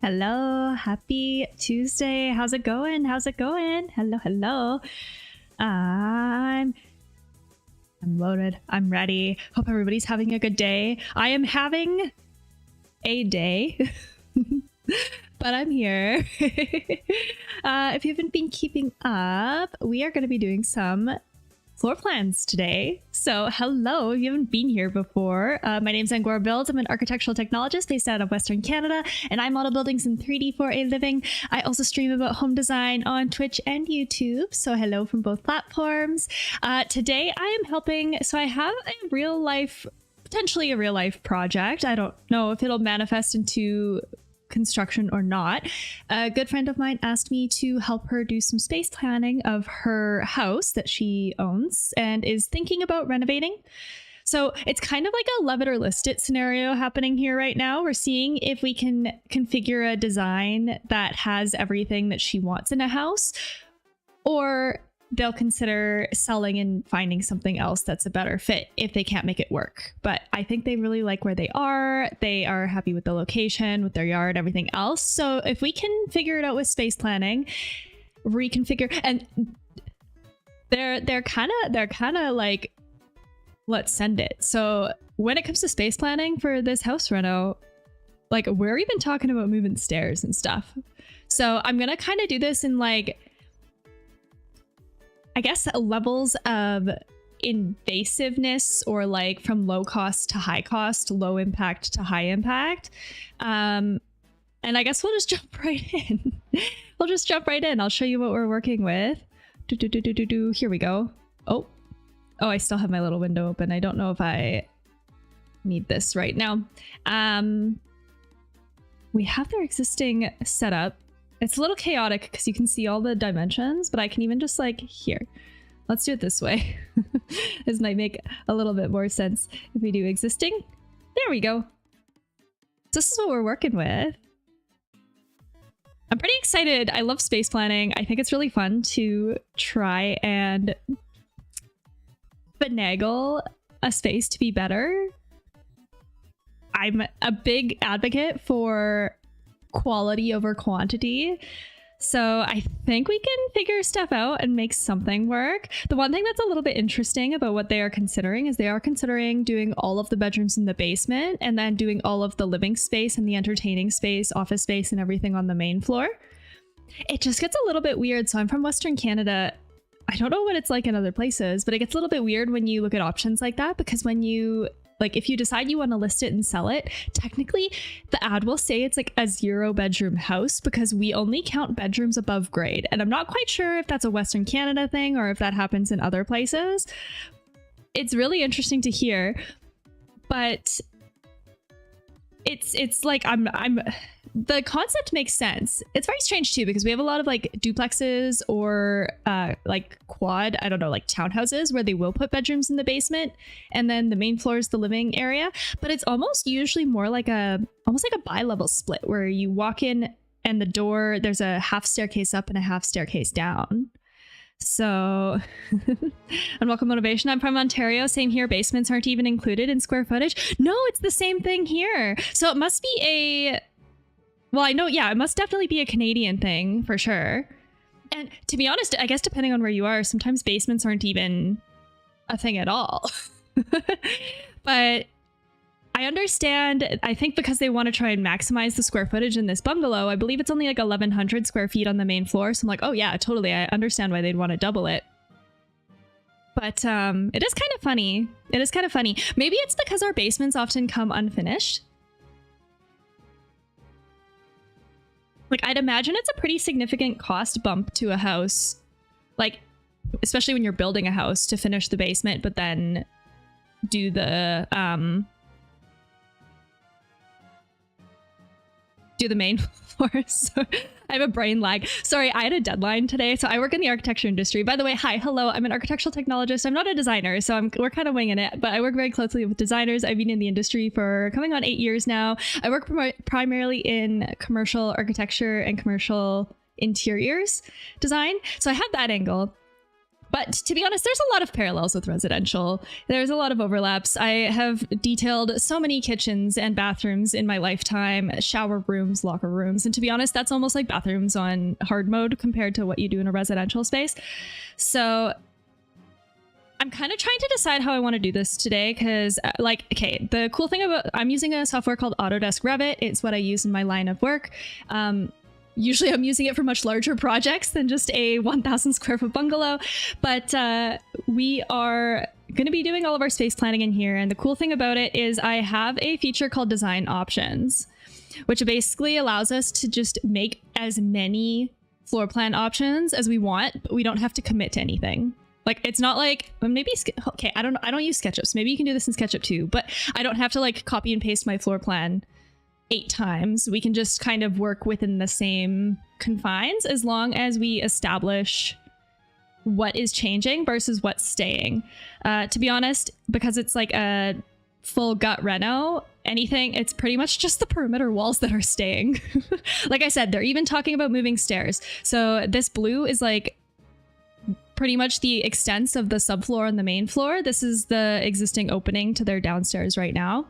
Hello, happy Tuesday. How's it going? How's it going? Hello. I'm loaded. I'm ready. Hope everybody's having a good day. I am having a day, but I'm here. If you haven't been keeping up, we are going to be doing some floor plans today. So hello, if you haven't been here before, my name's Angorabuilds. I'm an architectural technologist based out of Western Canada, and I model buildings in 3D for a living. I also stream about home design on Twitch and YouTube, so hello from both platforms. Today I am helping, so I have a real life, potentially a real life project. I don't know if it'll manifest into construction or not. A good friend of mine asked me to help her do some space planning of her house that she owns and is thinking about renovating. So it's kind of like a love it or list it scenario happening here right now. We're seeing if we can configure a design that has everything that she wants in a house, or they'll consider selling and finding something else that's a better fit if they can't make it work. But I think they really like where they are. They are happy with the location, with their yard, everything else. So if we can figure it out with space planning, reconfigure, and they're kind of like, let's send it. So when it comes to space planning for this house reno, like we're even talking about moving stairs and stuff. So I'm gonna kind of do this in like, I guess, levels of invasiveness, or like from low cost to high cost, low impact to high impact. And I guess we'll just jump right in. I'll show you what we're working with. Here we go. Oh, I still have my little window open. I don't know if I need this right now. We have their existing setup. It's a little chaotic because you can see all the dimensions, but I can even just like, here, let's do it this way. This might make a little bit more sense if we do existing. There we go. So this is what we're working with. I'm pretty excited. I love space planning. I think it's really fun to try and finagle a space to be better. I'm a big advocate for quality over quantity, so I think we can figure stuff out and make something work. The one thing that's a little bit interesting about what they are considering is they are considering doing all of the bedrooms in the basement and then doing all of the living space and the entertaining space, office space, and everything on the main floor. It just gets a little bit weird. So I'm from Western Canada. I don't know what it's like in other places, but it gets a little bit weird when you look at options like that, because when you if you decide you want to list it and sell it, technically the ad will say it's like a 0-bedroom house because we only count bedrooms above grade. And I'm not quite sure if that's a Western Canada thing or if that happens in other places. It's really interesting to hear, but it's like the concept makes sense. It's very strange too, because we have a lot of like duplexes or like quad, I don't know, like townhouses where they will put bedrooms in the basement and then the main floor is the living area. But it's almost usually more like almost like a bi-level split where you walk in and the door, there's a half staircase up and a half staircase down. So unwelcome motivation. I'm from Ontario. Same here. Basements aren't even included in square footage. No, it's the same thing here. So it must be well, I know, yeah, it must definitely be a Canadian thing for sure. And to be honest, I guess depending on where you are, sometimes basements aren't even a thing at all. But I understand, I think because they want to try and maximize the square footage in this bungalow, I believe it's only like 1,100 square feet on the main floor. So I'm like, oh yeah, totally. I understand why they'd want to double it. But it is kind of funny. It is kind of funny. Maybe it's because our basements often come unfinished. Like, I'd imagine it's a pretty significant cost bump to a house, like, especially when you're building a house, to finish the basement, but then do the main floor. So I have a brain lag. Sorry, I had a deadline today. So I work in the architecture industry. By the way, hi, hello. I'm an architectural technologist. I'm not a designer, so we're kind of winging it, but I work very closely with designers. I've been in the industry for coming on 8 years now. I work primarily in commercial architecture and commercial interiors design. So I have that angle. But to be honest, there's a lot of parallels with residential. There's a lot of overlaps. I have detailed so many kitchens and bathrooms in my lifetime, shower rooms, locker rooms. And to be honest, that's almost like bathrooms on hard mode compared to what you do in a residential space. So I'm kind of trying to decide how I want to do this today because okay, the cool thing about I'm using a software called Autodesk Revit. It's what I use in my line of work. Usually I'm using it for much larger projects than just a 1,000 square foot bungalow, but we are going to be doing all of our space planning in here. And the cool thing about it is I have a feature called design options, which basically allows us to just make as many floor plan options as we want, but we don't have to commit to anything. Like, it's not like, maybe, okay, I don't use SketchUp, so maybe you can do this in SketchUp too, but I don't have to like copy and paste my floor plan 8 times. We can just kind of work within the same confines as long as we establish what is changing versus what's staying. To be honest, because it's like a full gut reno, it's pretty much just the perimeter walls that are staying. Like I said, they're even talking about moving stairs. So this blue is like pretty much the extents of the subfloor and the main floor. This is the existing opening to their downstairs right now.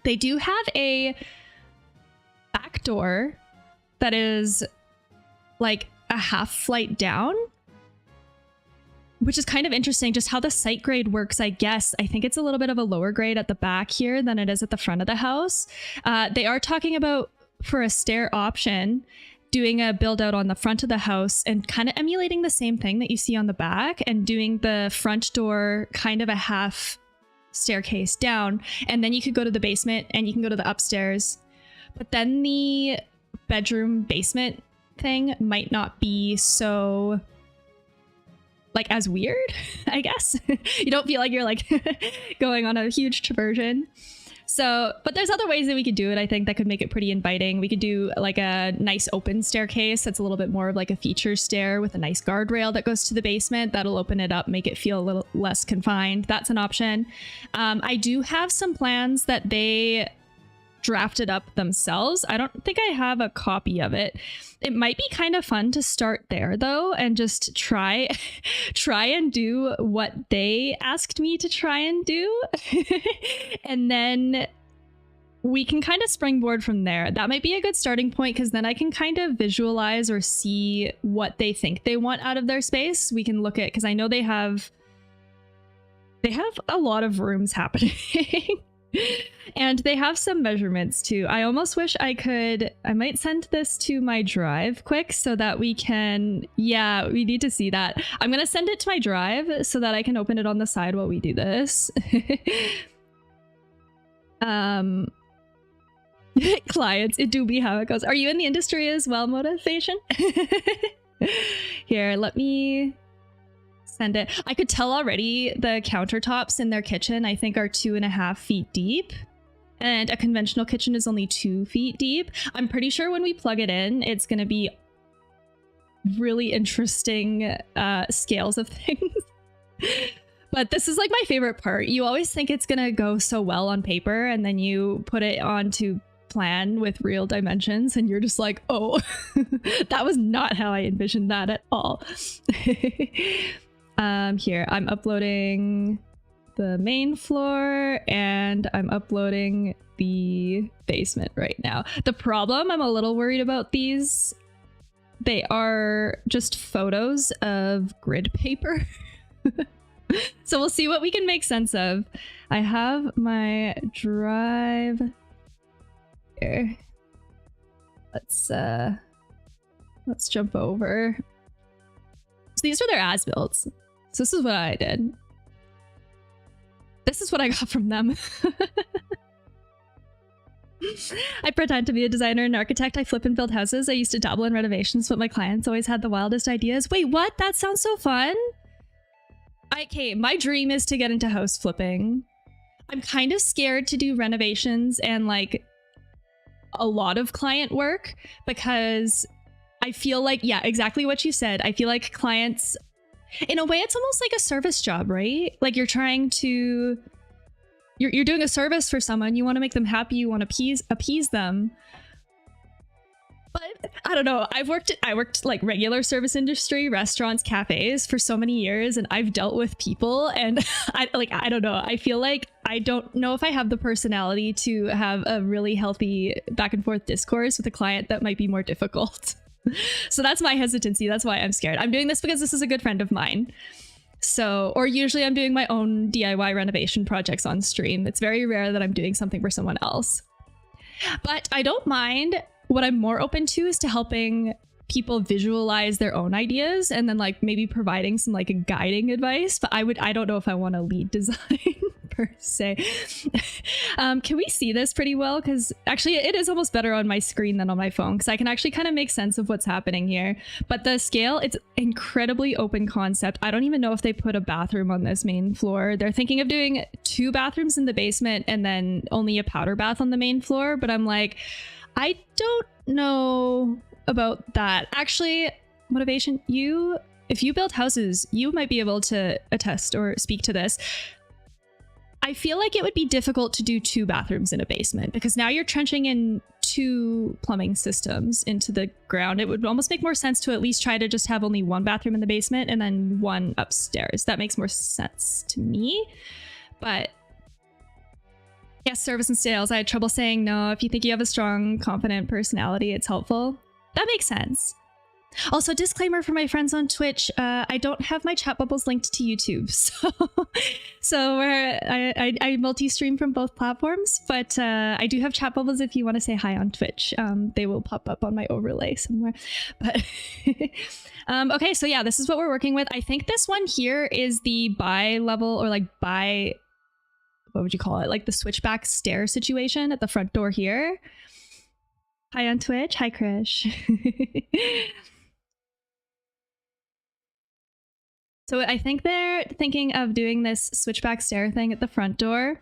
They do have a back door that is like a half flight down, which is kind of interesting, just how the site grade works, I guess. I think it's a little bit of a lower grade at the back here than it is at the front of the house. They are talking about, for a stair option, doing a build out on the front of the house and kind of emulating the same thing that you see on the back and doing the front door kind of a half staircase down. And then you could go to the basement and you can go to the upstairs. But then the bedroom basement thing might not be so like as weird, I guess. You don't feel like you're like going on a huge traversion. So, but there's other ways that we could do it, I think, that could make it pretty inviting. We could do like a nice open staircase that's a little bit more of like a feature stair with a nice guardrail that goes to the basement. That'll open it up, make it feel a little less confined. That's an option. I do have some plans that they drafted up themselves. I don't think I have a copy of it. It might be kind of fun to start there though and just try and do what they asked me to try and do. And then we can kind of springboard from there. That might be a good starting point because then I can kind of visualize or see what they think they want out of their space. We can look at, because I know they have a lot of rooms happening. And they have some measurements too. I almost wish I might send this to my drive quick so that we can, yeah, we need to see that. I'm going to send it to my drive so that I can open it on the side while we do this. Clients, it do be how it goes. Are you in the industry as well, Motivation? Here, let me send it. I could tell already the countertops in their kitchen, I think, are 2.5 feet deep. And a conventional kitchen is only 2 feet deep. I'm pretty sure when we plug it in, it's going to be really interesting scales of things. But this is like my favorite part. You always think it's going to go so well on paper, and then you put it onto plan with real dimensions, and you're just like, oh, that was not how I envisioned that at all. Here, I'm uploading the main floor and I'm uploading the basement right now. The problem, I'm a little worried about these. They are just photos of grid paper. So we'll see what we can make sense of. I have my drive here. Let's jump over. So these are their as-builds. So this is what I did. This is what I got from them. I pretend to be a designer and architect. I flip and build houses. I used to dabble in renovations, but my clients always had the wildest ideas. Wait, what? That sounds so fun. Okay, my dream is to get into house flipping. I'm kind of scared to do renovations and like a lot of client work because I feel like, yeah, exactly what you said. I feel like clients, in a way, it's almost like a service job, right? Like you're trying to, you're doing a service for someone. You want to make them happy. You want to appease them. But I don't know. I worked like regular service industry, restaurants, cafes for so many years, and I've dealt with people, and I don't know. I feel like I don't know if I have the personality to have a really healthy back and forth discourse with a client that might be more difficult. So that's my hesitancy. That's why I'm scared. I'm doing this because this is a good friend of mine. So, or usually I'm doing my own DIY renovation projects on stream. It's very rare that I'm doing something for someone else. But I don't mind. What I'm more open to is to helping people visualize their own ideas and then like maybe providing some like guiding advice. But I don't know if I want to lead design per se. Can we see this pretty well? Because actually it is almost better on my screen than on my phone because I can actually kind of make sense of what's happening here. But the scale, it's incredibly open concept. I don't even know if they put a bathroom on this main floor. They're thinking of doing 2 bathrooms in the basement and then only a powder bath on the main floor. But I'm like, I don't know about that. Actually, Motivation, if you build houses, you might be able to attest or speak to this. I feel like it would be difficult to do 2 bathrooms in a basement because now you're trenching in 2 plumbing systems into the ground. It would almost make more sense to at least try to just have only 1 bathroom in the basement and then 1 upstairs. That makes more sense to me. But yes, service and sales. I had trouble saying no. If you think you have a strong, confident personality, it's helpful. That makes sense. Also, disclaimer for my friends on Twitch, I don't have my chat bubbles linked to YouTube, so I multi-stream from both platforms, but I do have chat bubbles if you want to say hi on Twitch. They will pop up on my overlay somewhere. But okay, so yeah, this is what we're working with. I think this one here is the bi-level or like what would you call it? Like the switchback stair situation at the front door here. Hi on Twitch. Hi, Krish. So I think they're thinking of doing this switchback stair thing at the front door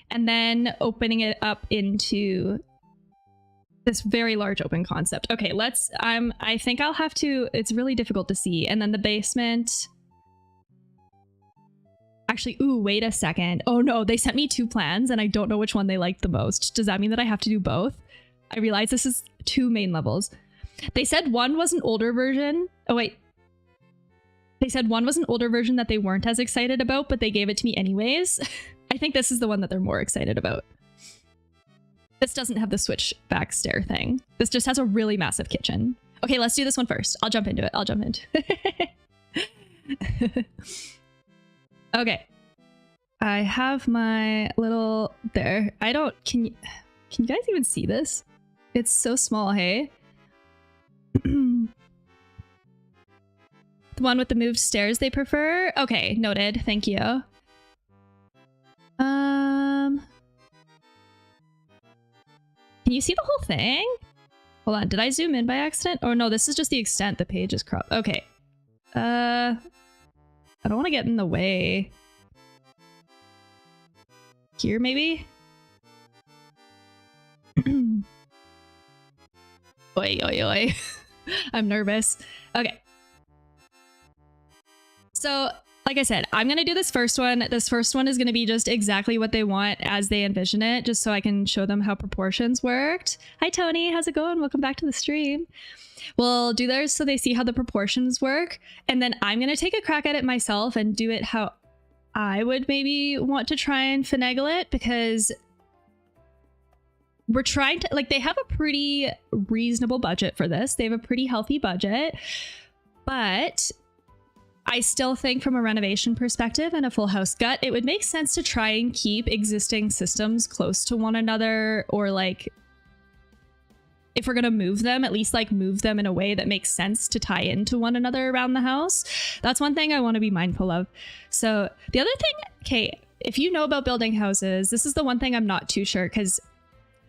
and then opening it up into this very large open concept. Okay, I think I'll have to, it's really difficult to see. And then the basement. Actually, ooh, wait a second. Oh no, they sent me 2 plans and I don't know which one they liked the most. Does that mean that I have to do both? I realize this is 2 main levels. They said one was an older version. Oh wait. They said one was an older version that they weren't as excited about, but they gave it to me anyways. I think this is the one that they're more excited about. This doesn't have the switchback stair thing. This just has a really massive kitchen. Okay, let's do this one first. I'll jump into it. Okay. I have my little there. Can you guys even see this? It's so small, hey? The one with the moved stairs they prefer? Okay, noted. Thank you. Can you see the whole thing? Hold on, did I zoom in by accident? Oh no, this is just the extent the page is cropped. Okay. I don't want to get in the way. Here, maybe? Oi, oi, oi. I'm nervous. Okay. So, like I said, I'm going to do this first one. This first one is going to be just exactly what they want as they envision it, just so I can show them how proportions worked. Hi, Tony. How's it going? Welcome back to the stream. We'll do theirs so they see how the proportions work. And then I'm going to take a crack at it myself and do it how I would maybe want to try and finagle it, because we're trying to, like, they have a pretty reasonable budget for this. They have a pretty healthy budget, but I still think from a renovation perspective and a full house gut, it would make sense to try and keep existing systems close to one another, or like, if we're going to move them, at least like move them in a way that makes sense to tie into one another around the house. That's one thing I want to be mindful of. So the other thing, okay, if you know about building houses, this is the one thing I'm not too sure, because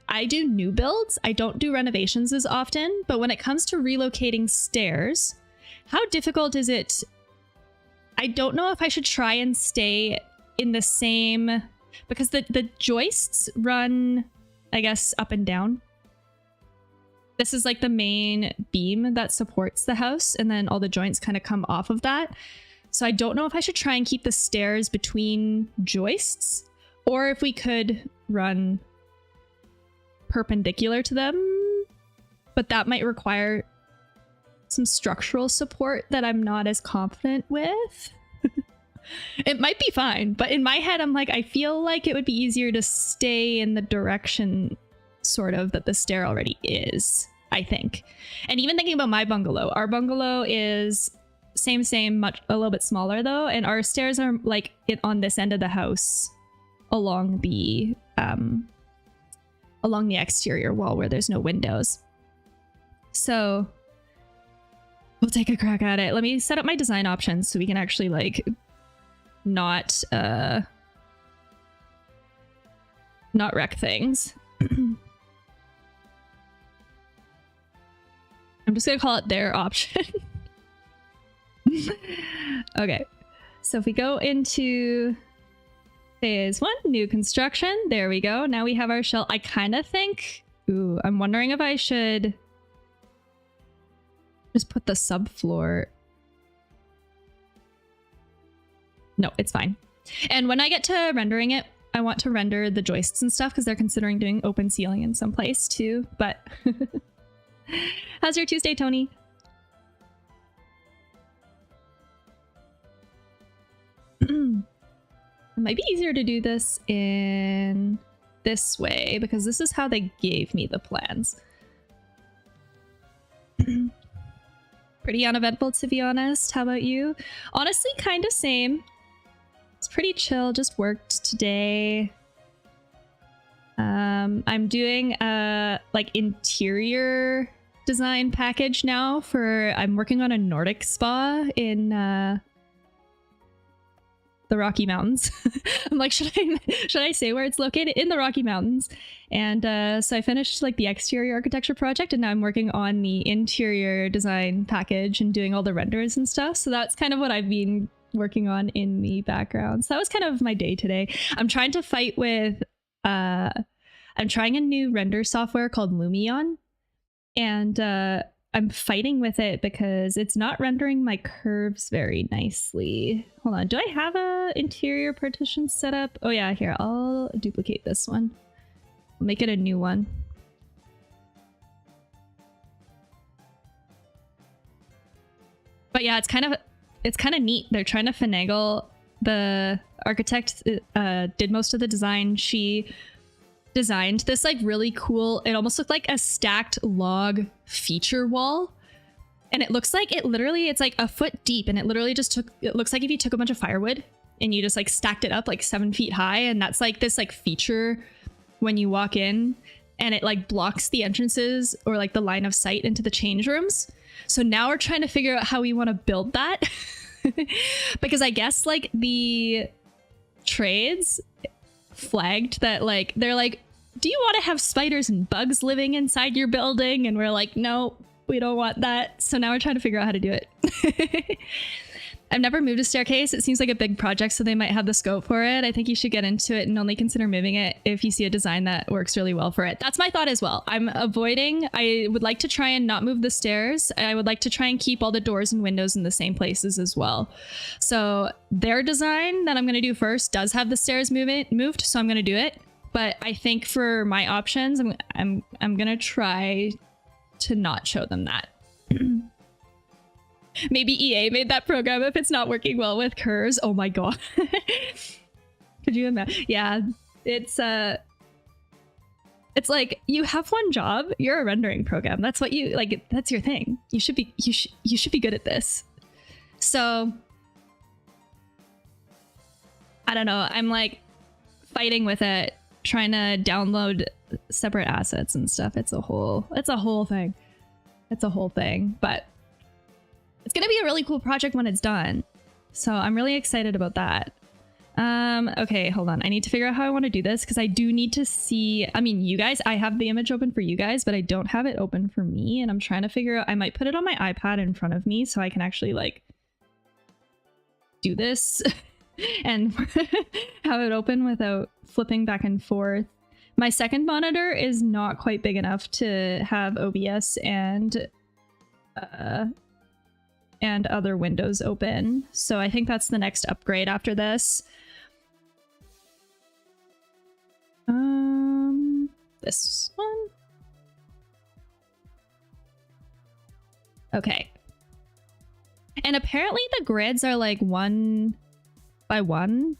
I do new builds. I don't do renovations as often, but when it comes to relocating stairs, how difficult is it? I don't know if I should try and stay in the same, because the joists run, I guess, up and down. This is like the main beam that supports the house, and then all the joints kind of come off of that. So I don't know if I should try and keep the stairs between joists, or if we could run perpendicular to them. but that might require some structural support that I'm not as confident with. It might be fine, but in my head, I'm like, I feel like it would be easier to stay in the direction sort of that the stair already is, I think. And even thinking about my bungalow, our bungalow is same, much a little bit smaller though, and our stairs are like on this end of the house along the exterior wall where there's no windows. So we'll take a crack at it. Let me set up my design options so we can actually like not wreck things. I'm just gonna call it their option. Okay, so if we go into phase 1, new construction, there we go. Now we have our shell. I kind of think, ooh, I'm wondering if I should just put the subfloor. No, it's fine. And when I get to rendering it, I want to render the joists and stuff because they're considering doing open ceiling in some place too. But how's your Tuesday, Tony? It might be easier to do this in this way because this is how they gave me the plans. Pretty uneventful, to be honest. How about you? Honestly, kind of same. It's pretty chill, just worked today. I'm doing a like interior design package now for, I'm working on a Nordic spa in the Rocky Mountains. I'm like, should I say where it's located? In the Rocky Mountains. And so I finished like the exterior architecture project, and now I'm working on the interior design package and doing all the renders and stuff. So that's kind of what I've been working on in the background. So that was kind of my day today. I'm trying to fight with I'm trying a new render software called Lumion, and I'm fighting with it because it's not rendering my curves very nicely. Hold on, do I have a interior partition set up? Oh yeah, here, I'll duplicate this one. I'll make it a new one. But yeah, it's kind of neat. They're trying to finagle. The architect did most of the design. She designed this like really cool, it almost looked like a stacked log feature wall, and it looks like it's like a foot deep, and it literally just it looks like if you took a bunch of firewood and you just like stacked it up like 7 feet high, and that's like this like feature when you walk in, and it like blocks the entrances or like the line of sight into the change rooms. So now we're trying to figure out how we want to build that because I guess like the trades flagged that like they're like, do you want to have spiders and bugs living inside your building? And we're like, no, we don't want that. So now we're trying to figure out how to do it. I've never moved a staircase. It seems like a big project, so they might have the scope for it. I think you should get into it and only consider moving it if you see a design that works really well for it. That's my thought as well. I would like to try and not move the stairs. I would like to try and keep all the doors and windows in the same places as well. So their design that I'm going to do first does have the stairs moved, so I'm going to do it. But I think for my options, I'm going to try to not show them that. Maybe EA made that program if it's not working well with curves. Oh my god. Could you imagine? Yeah, it's like you have one job, you're a rendering program. That's what you like, that's your thing. You should be good at this. So I don't know, I'm like fighting with it, trying to download separate assets and stuff. It's a whole thing. It's a whole thing, but it's gonna be a really cool project when it's done. So I'm really excited about that. Okay, hold on. I need to figure out how I want to do this because I do need to see, I mean, you guys, I have the image open for you guys, but I don't have it open for me. And I'm trying to figure out, I might put it on my iPad in front of me so I can actually like do this and have it open without flipping back and forth. My second monitor is not quite big enough to have OBS and other windows open. So I think that's the next upgrade after this. This one. Okay. And apparently the grids are like 1 by 1,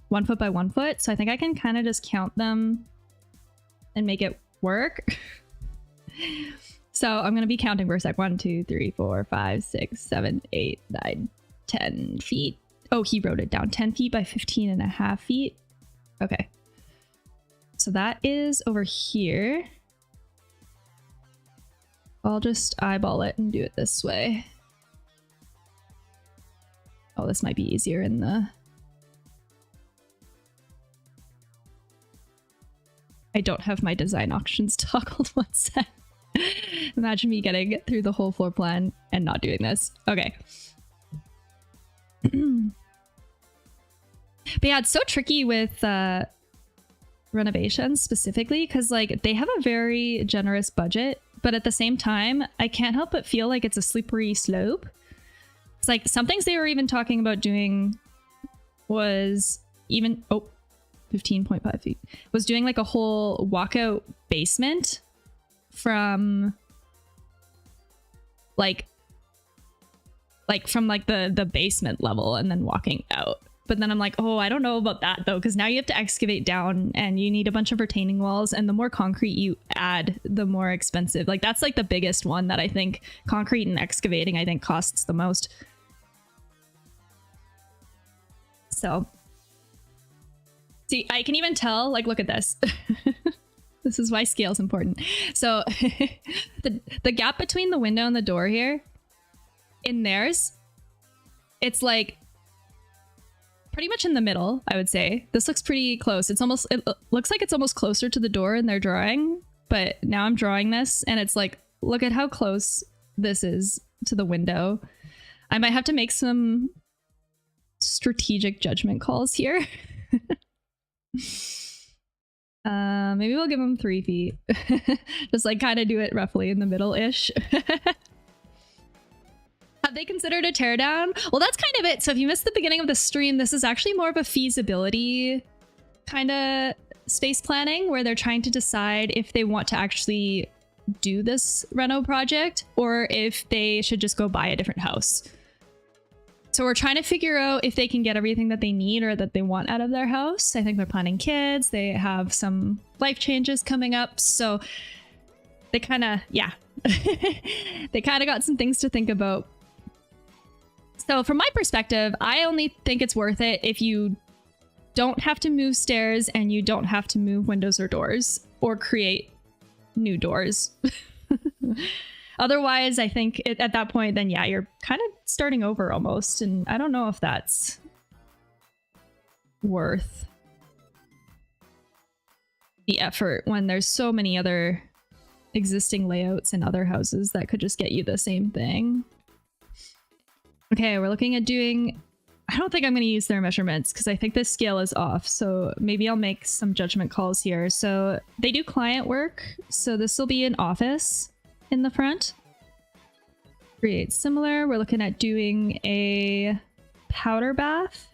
1 foot by 1 foot. So I think I can kind of just count them and make it work. So I'm going to be counting for a sec. 1, 2, 3, 4, 5, 6, 7, 8, 9, 10 feet. Oh, he wrote it down. 10 feet by 15.5 feet. Okay. So that is over here. I'll just eyeball it and do it this way. Oh, this might be easier in the... I don't have my design options toggled. One sec. Imagine me getting through the whole floor plan and not doing this. Okay. But yeah, it's so tricky with renovations specifically because like they have a very generous budget, but at the same time, I can't help but feel like it's a slippery slope. It's like some things they were even talking about doing was even 15.5 feet was doing like a whole walkout basement from from the basement level and then walking out. But then I'm like, oh, I don't know about that though, because now you have to excavate down and you need a bunch of retaining walls, and the more concrete you add, the more expensive. Like that's like the biggest one that I think concrete and excavating I think costs the most. So see, I can even tell, like, look at this. This is why scale is important. So the gap between the window and the door here, in theirs, it's like pretty much in the middle, I would say. This looks pretty close. It looks like it's almost closer to the door in their drawing, but now I'm drawing this and it's like, look at how close this is to the window. I might have to make some strategic judgment calls here. Maybe we'll give them 3 feet. Just like kind of do it roughly in the middle-ish. Have they considered a teardown? Well, that's kind of it. So if you missed the beginning of the stream, this is actually more of a feasibility kind of space planning where they're trying to decide if they want to actually do this reno project or if they should just go buy a different house. So we're trying to figure out if they can get everything that they need or that they want out of their house. I think they're planning kids. They have some life changes coming up. So they kind of, yeah, they kind of got some things to think about. So from my perspective, I only think it's worth it if you don't have to move stairs and you don't have to move windows or doors or create new doors. Otherwise, I think at that point, then yeah, you're kind of starting over almost. And I don't know if that's worth the effort when there's so many other existing layouts in other houses that could just get you the same thing. Okay, we're looking at doing... I don't think I'm going to use their measurements because I think this scale is off. So maybe I'll make some judgment calls here. So they do client work. So this will be an office in the front. Create similar. We're looking at doing a powder bath.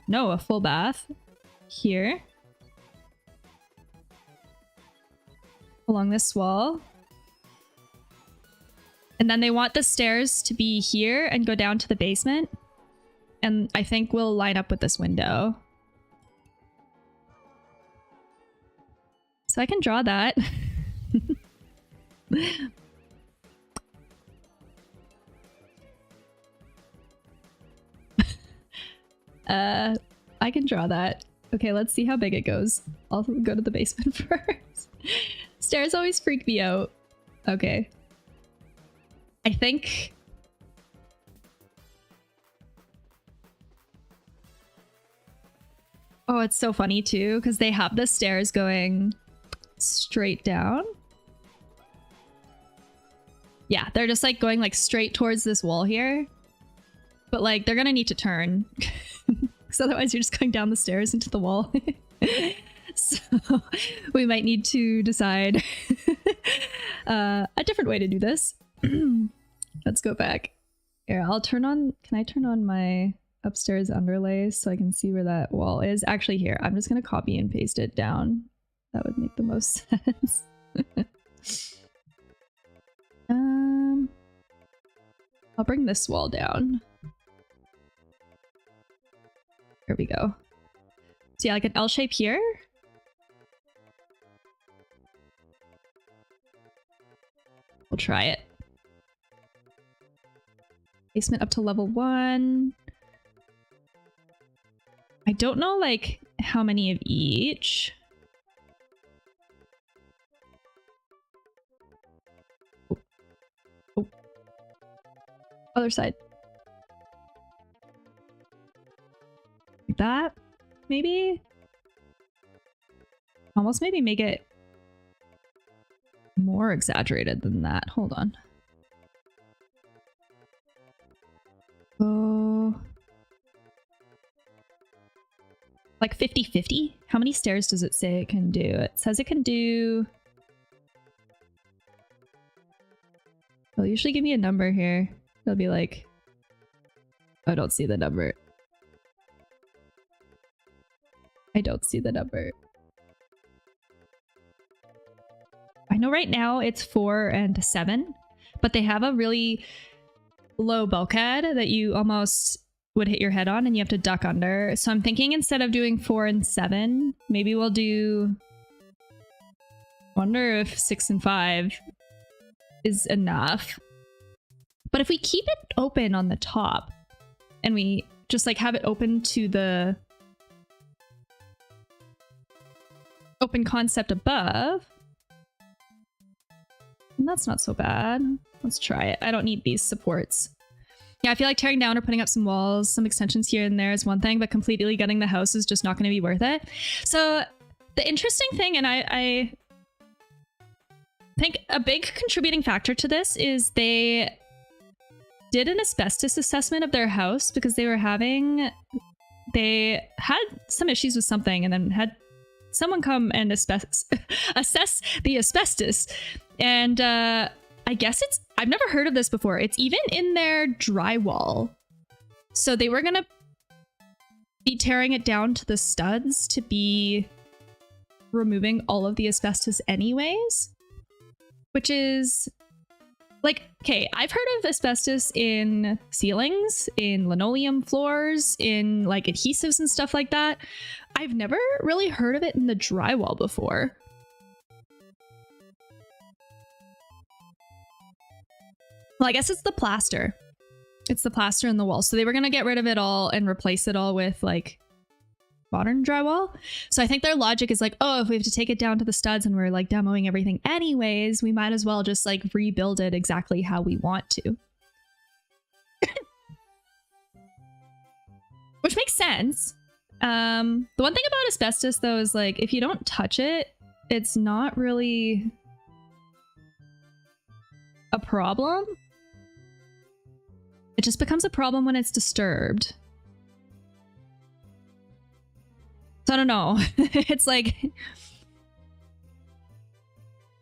No, a full bath here. Along this wall. And then they want the stairs to be here and go down to the basement. And I think we'll line up with this window. So I can draw that. I can draw that. Okay, let's see how big it goes. I'll go to the basement first. Stairs always freak me out. Okay. I think... Oh, it's so funny too, because they have the stairs going straight down. Yeah, they're just like going like straight towards this wall here. But like they're gonna need to turn. Because otherwise you're just going down the stairs into the wall. So we might need to decide a different way to do this. Let's go back. Here, I'll turn on... Can I turn on my upstairs underlay so I can see where that wall is? Actually, here, I'm just going to copy and paste it down. That would make the most sense. I'll bring this wall down. Here we go. So yeah, like an L shape here. We'll try it. Basement up to level 1. I don't know like how many of each. Oh. Oh. Other side. Like that, maybe? Almost maybe make it more exaggerated than that. Hold on. Oh. Like 50-50? How many stairs does it say it can do? It says it can do... They'll usually give me a number here. They'll be like... I don't see the number. I don't see the number. I know right now it's 4 and 7, but they have a really low bulkhead that you almost would hit your head on and you have to duck under. So I'm thinking instead of doing 4 and 7, maybe we'll do... Wonder if 6 and 5 is enough. But if we keep it open on the top and we just like have it open to the open concept above, and that's not so bad. Let's try it. I don't need these supports. Yeah, I feel like tearing down or putting up some walls, some extensions here and there is one thing, but completely gutting the house is just not going to be worth it. So the interesting thing, and I think a big contributing factor to this is they did an asbestos assessment of their house because they had some issues with something and then had someone come and assess the asbestos. And I guess I've never heard of this before. It's even in their drywall. So they were gonna be tearing it down to the studs to be removing all of the asbestos anyways. Which is like, okay, I've heard of asbestos in ceilings, in linoleum floors, in like adhesives and stuff like that. I've never really heard of it in the drywall before. Well, I guess it's the plaster. It's the plaster in the wall. So they were going to get rid of it all and replace it all with like modern drywall. So I think their logic is like, oh, if we have to take it down to the studs and we're like demoing everything anyways, we might as well just like rebuild it exactly how we want to. Which makes sense. The one thing about asbestos though is like, if you don't touch it, it's not really a problem. It just becomes a problem when it's disturbed. So I don't know. It's like,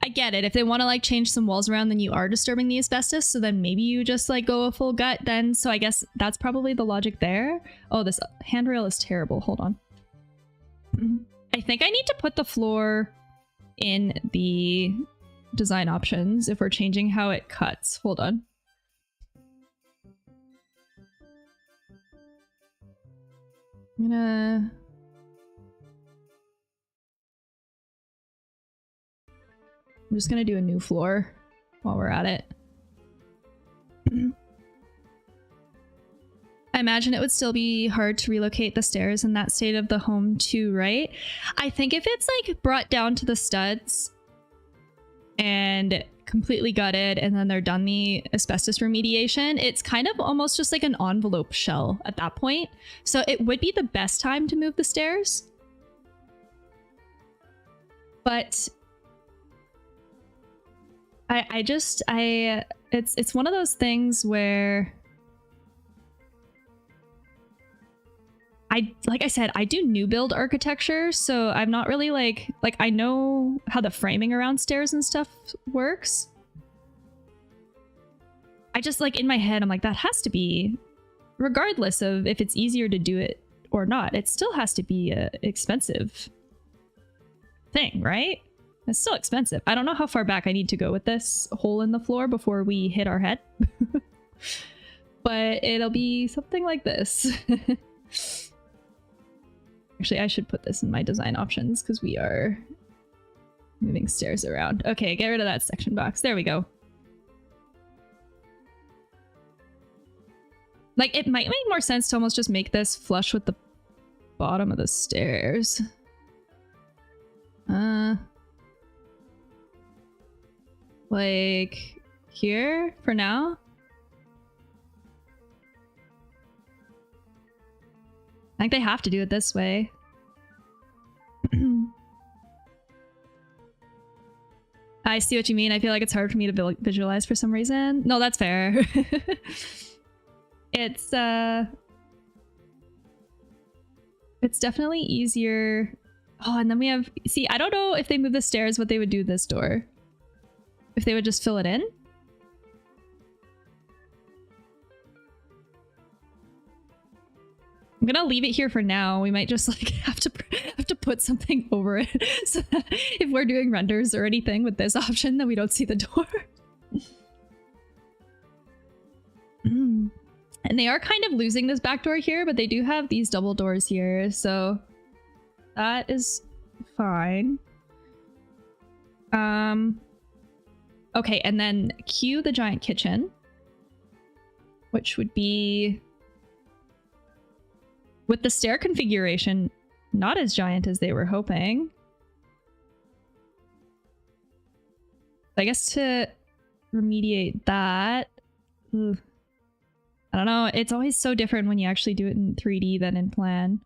I get it. If they want to like change some walls around, then you are disturbing the asbestos. So then maybe you just like go a full gut then. So I guess that's probably the logic there. Oh, this handrail is terrible. Hold on. I think I need to put the floor in the design options if we're changing how it cuts. Hold on. I'm just gonna do a new floor while we're at it. I imagine it would still be hard to relocate the stairs in that state of the home too, right? I think if it's like brought down to the studs and completely gutted and then they're done the asbestos remediation, it's kind of almost just like an envelope shell at that point. So it would be the best time to move the stairs. But it's one of those things where like I said, I do new build architecture, so I'm not really like I know how the framing around stairs and stuff works. I just like in my head, I'm like, that has to be, regardless of if it's easier to do it or not, it still has to be a expensive thing, right? It's still expensive. I don't know how far back I need to go with this hole in the floor before we hit our head. but it'll be something like this. Actually, I should put this in my design options because we are moving stairs around. Okay, get rid of that section box. There we go. Like, it might make more sense to almost just make this flush with the bottom of the stairs. Like here for now. I think they have to do it this way. I see what you mean. I feel like it's hard for me to visualize for some reason. No, that's fair. It's definitely easier. Oh, and then we have, see, I don't know if they move the stairs, what they would do this door. If they would just fill it in. I'm gonna leave it here for now. We might just like have to put something over it so that if we're doing renders or anything with this option, then we don't see the door. And they are kind of losing this back door here, but they do have these double doors here, so that is fine. Okay, and then cue the giant kitchen, which would be, with the stair configuration, not as giant as they were hoping. I guess to remediate that, I don't know, it's always so different when you actually do it in 3D than in plan.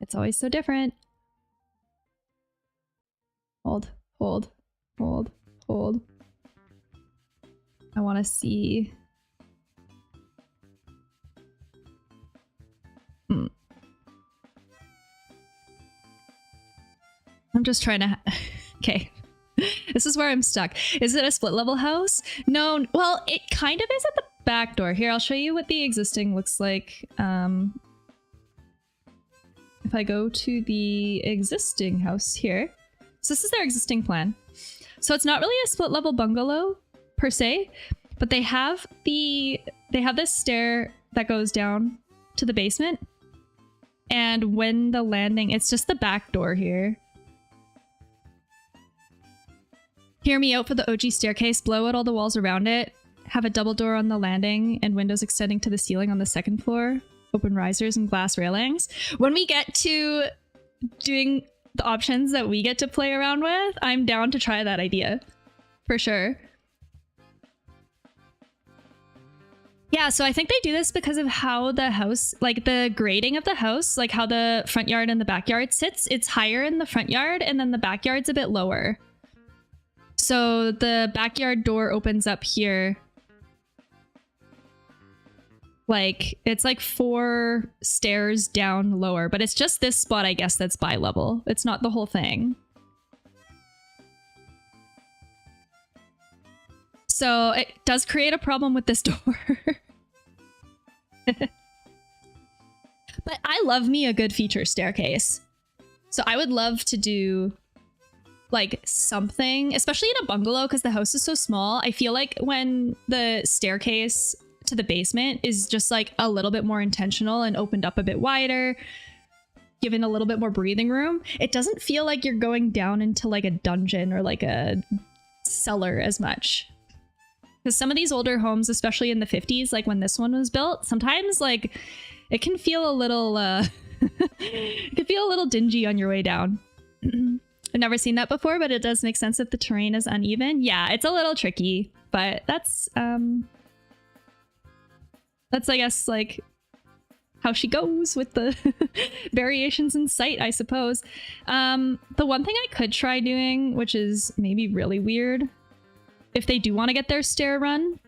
It's always so different. Hold, hold, hold, hold. I want to see. I'm just trying to... Okay. This is where I'm stuck. Is it a split level house? No. Well, it kind of is at the back door. Here, I'll show you what the existing looks like. If I go to the existing house here. So this is their existing plan. So it's not really a split level bungalow per se, but they have this stair that goes down to the basement. And when the landing, it's just the back door here. Hear me out for the OG staircase, blow out all the walls around it, have a double door on the landing and windows extending to the ceiling on the second floor, open risers and glass railings. When we get to doing the options that we get to play around with, I'm down to try that idea. For sure. Yeah, so I think they do this because of how the house, like the grading of the house, like how the front yard and the backyard sits. It's higher in the front yard and then the backyard's a bit lower. So the backyard door opens up here. Like, it's like 4 stairs down lower, but it's just this spot, I guess, that's bi-level. It's not the whole thing. So it does create a problem with this door. But I love me a good feature staircase. So I would love to do like something, especially in a bungalow because the house is so small. I feel like when the staircase to the basement is just like a little bit more intentional and opened up a bit wider, given a little bit more breathing room, it doesn't feel like you're going down into like a dungeon or like a cellar as much. Because some of these older homes, especially in the 50s, like when this one was built, sometimes like it can feel a little it can feel a little dingy on your way down. I've never seen that before, but it does make sense if the terrain is uneven. Yeah, it's a little tricky, but that's I guess like how she goes with the variations in sight, I suppose. The one thing I could try doing, which is maybe really weird, if they do want to get their stair run.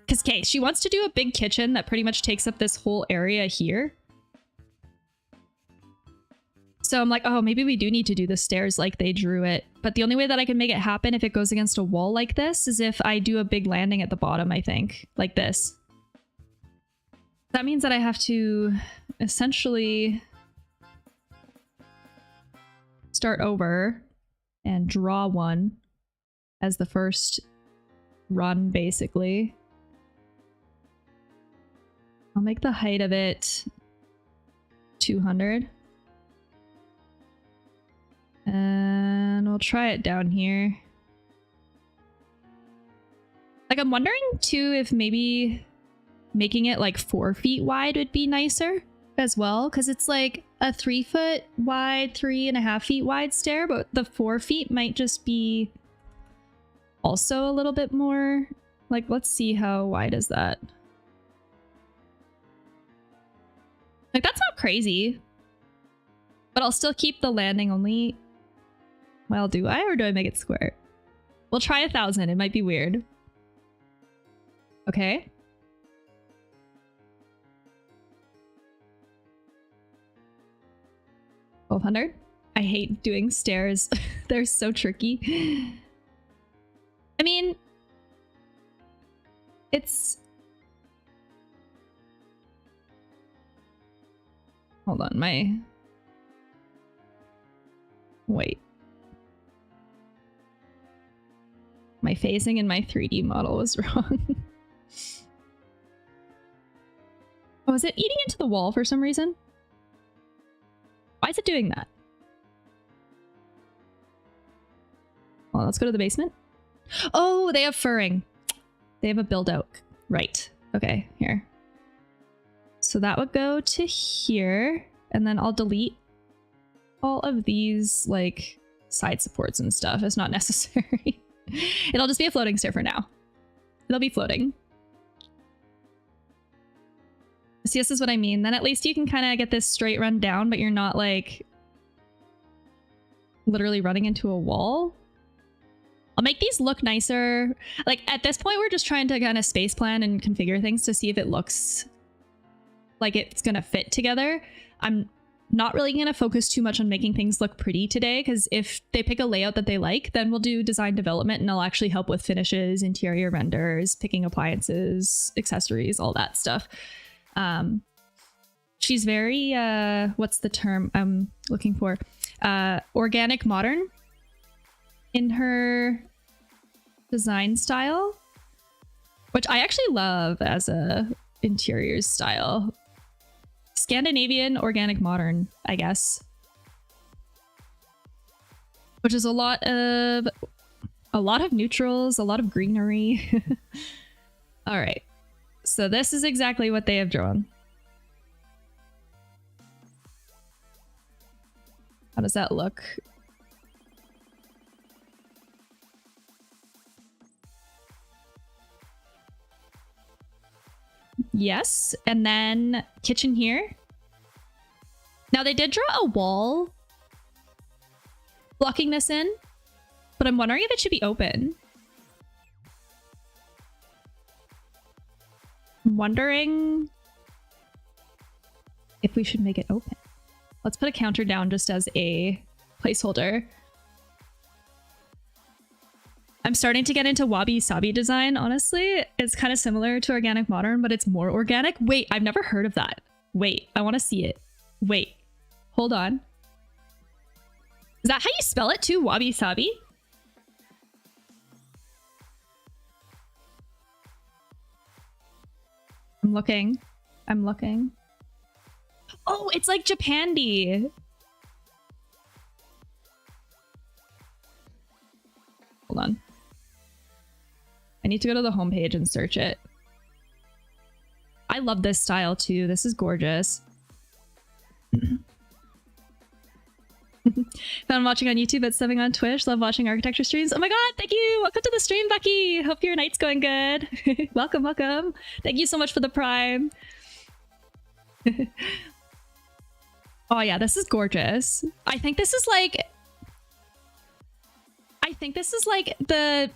Because, okay, she wants to do a big kitchen that pretty much takes up this whole area here. So I'm like, oh, maybe we do need to do the stairs like they drew it. But the only way that I can make it happen if it goes against a wall like this is if I do a big landing at the bottom, I think. Like this. That means that I have to essentially start over and draw one as the first run, basically. I'll make the height of it 200. And we'll try it down here. Like, I'm wondering too if maybe making it like 4 feet wide would be nicer as well, because it's like a 3 foot wide, 3.5 feet wide stair, but the 4 feet might just be also a little bit more. Like, let's see, how wide is that? Like, that's not crazy, but I'll still keep the landing only. Well, do I, or do I make it square? We'll try 1,000. It might be weird. Okay. $1,200. I hate doing stairs. They're so tricky. I mean, it's... Hold on, Wait. My phasing in my 3D model was wrong. Oh, is it eating into the wall for some reason? Why is it doing that? Well, let's go to the basement. Oh, they have furring. They have a build out. Right. Okay, here. So that would go to here, and then I'll delete all of these like side supports and stuff. It's not necessary. It'll just be a floating stair for now. It'll be floating. See, this is what I mean. Then at least you can kind of get this straight run down, but you're not like literally running into a wall. I'll make these look nicer. Like at this point, we're just trying to kind of space plan and configure things to see if it looks like it's gonna fit together. I'm not really gonna focus too much on making things look pretty today, because if they pick a layout that they like, then we'll do design development and I'll actually help with finishes, interior renders, picking appliances, accessories, all that stuff. She's very, what's the term I'm looking for? Organic modern in her design style, which I actually love as a interiors style. Scandinavian organic modern, I guess. Which is a lot of neutrals, a lot of greenery. All right. So this is exactly what they have drawn. How does that look? Yes, and then kitchen here. Now they did draw a wall blocking this in, but I'm wondering if it should be open. I'm wondering if we should make it open. Let's put a counter down just as a placeholder. I'm starting to get into wabi-sabi design, honestly. It's kind of similar to organic modern, but it's more organic. Wait, I've never heard of that. Wait, I want to see it. Wait, hold on. Is that how you spell it too? Wabi-sabi? I'm looking. I'm looking. Oh, it's like Japandi. Hold on. I need to go to the homepage and search it. I love this style too. This is gorgeous. Found watching on YouTube but subbing on Twitch. Love watching architecture streams. Oh my god, thank you! Welcome to the stream, Becky! Hope your night's going good. Welcome, welcome. Thank you so much for the prime. Oh yeah, this is gorgeous. I think this is like the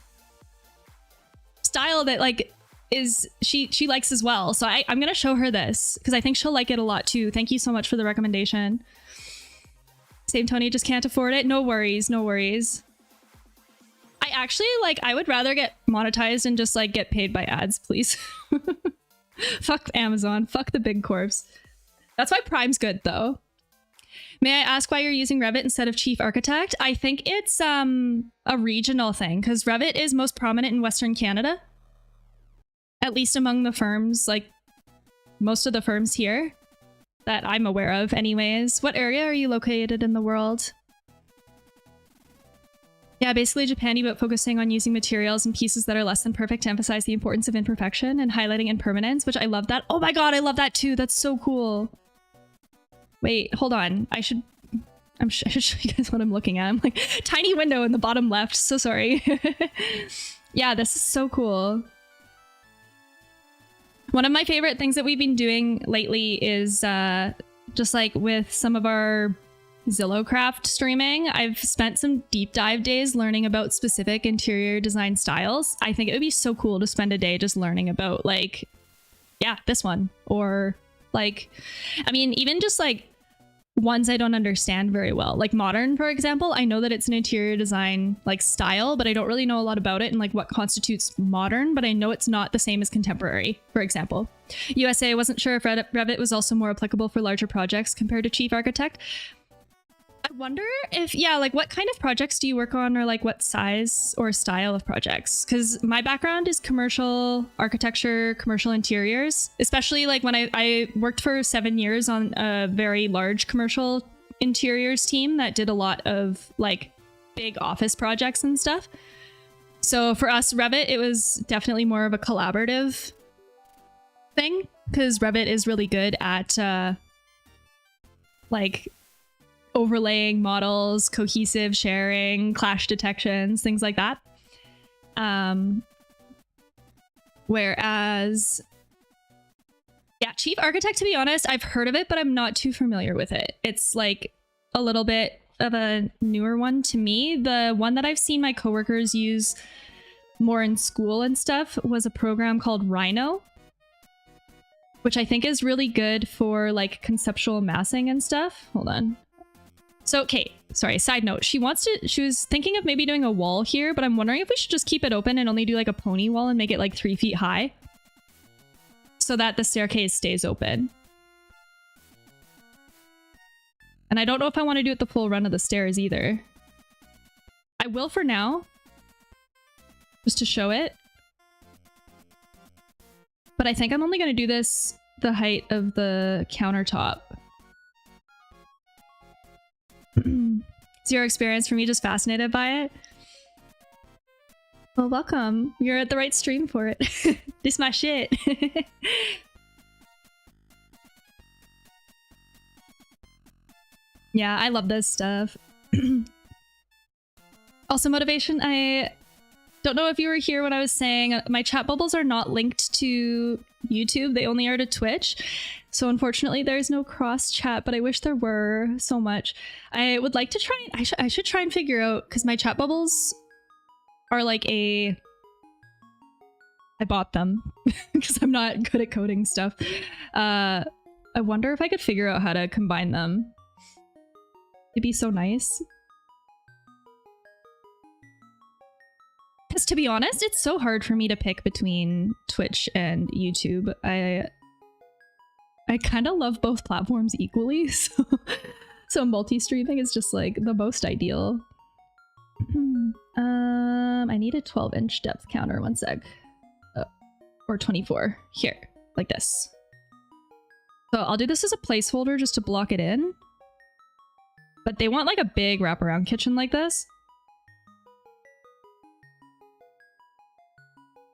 style that like is she likes as well. So I'm gonna show her this because I think she'll like it a lot too. Thank you so much for the recommendation. Same Tony, just can't afford it. No worries, no worries. I actually like, I would rather get monetized and just like get paid by ads, please. Fuck Amazon, fuck the big corps. That's why Prime's good though. May I ask why you're using Revit instead of Chief Architect? I think it's a regional thing, because Revit is most prominent in Western Canada. At least among the firms, like most of the firms here that I'm aware of anyways. What area are you located in the world? Yeah, basically Japandi, but focusing on using materials and pieces that are less than perfect to emphasize the importance of imperfection and highlighting impermanence, which I love that. Oh my god, I love that too. That's so cool. Wait, hold on. I should show you guys what I'm looking at. I'm like, tiny window in the bottom left. So sorry. Yeah, this is so cool. One of my favorite things that we've been doing lately is just like with some of our Zillowcraft streaming, I've spent some deep dive days learning about specific interior design styles. I think it would be so cool to spend a day just learning about like, yeah, this one. Or like, I mean, even just like ones I don't understand very well. Like modern, for example, I know that it's an interior design like style, but I don't really know a lot about it and like what constitutes modern, but I know it's not the same as contemporary, for example. USA, I wasn't sure if Revit was also more applicable for larger projects compared to Chief Architect. I wonder if, yeah, like what kind of projects do you work on, or like what size or style of projects? Because my background is commercial architecture, commercial interiors, especially like when I worked for 7 years on a very large commercial interiors team that did a lot of like big office projects and stuff. So for us, Revit, it was definitely more of a collaborative thing, because Revit is really good at like overlaying models, cohesive sharing, clash detections, things like that. Whereas, yeah, Chief Architect, to be honest, I've heard of it, but I'm not too familiar with it. It's like a little bit of a newer one to me. The one that I've seen my coworkers use more in school and stuff was a program called Reno, which I think is really good for like conceptual massing and stuff. Hold on. So, okay, sorry, side note. She was thinking of maybe doing a wall here, but I'm wondering if we should just keep it open and only do like a pony wall and make it like 3 feet high so that the staircase stays open. And I don't know if I want to do it the full run of the stairs either. I will for now, just to show it. But I think I'm only going to do this the height of the countertop. Zero experience for me, just fascinated by it. Well, welcome. You're at the right stream for it. This my shit. Yeah, I love this stuff. Also, motivation, I don't know if you were here when I was saying my chat bubbles are not linked to YouTube. They only are to Twitch. So unfortunately, there's no cross chat, but I wish there were so much. I would like to try. I should try and figure out, because my chat bubbles are like I bought them because I'm not good at coding stuff. I wonder if I could figure out how to combine them. It'd be so nice. Because to be honest, it's so hard for me to pick between Twitch and YouTube. I kind of love both platforms equally, so multi-streaming is just like the most ideal. I need a 12-inch depth counter, one sec. Or 24, here, like this. So I'll do this as a placeholder just to block it in. But they want like a big wraparound kitchen like this.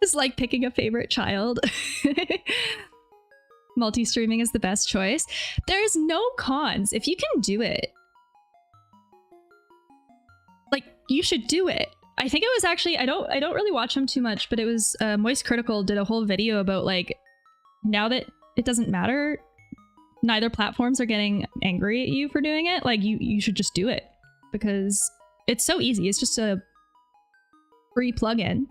It's like picking a favorite child. Multi-streaming is the best choice. There's no cons. If you can do it, like, you should do it. I think it was actually, I don't really watch them too much, but it was Moist Critical did a whole video about like, now that it doesn't matter, neither platforms are getting angry at you for doing it. Like, you should just do it because it's so easy. It's just a free plugin.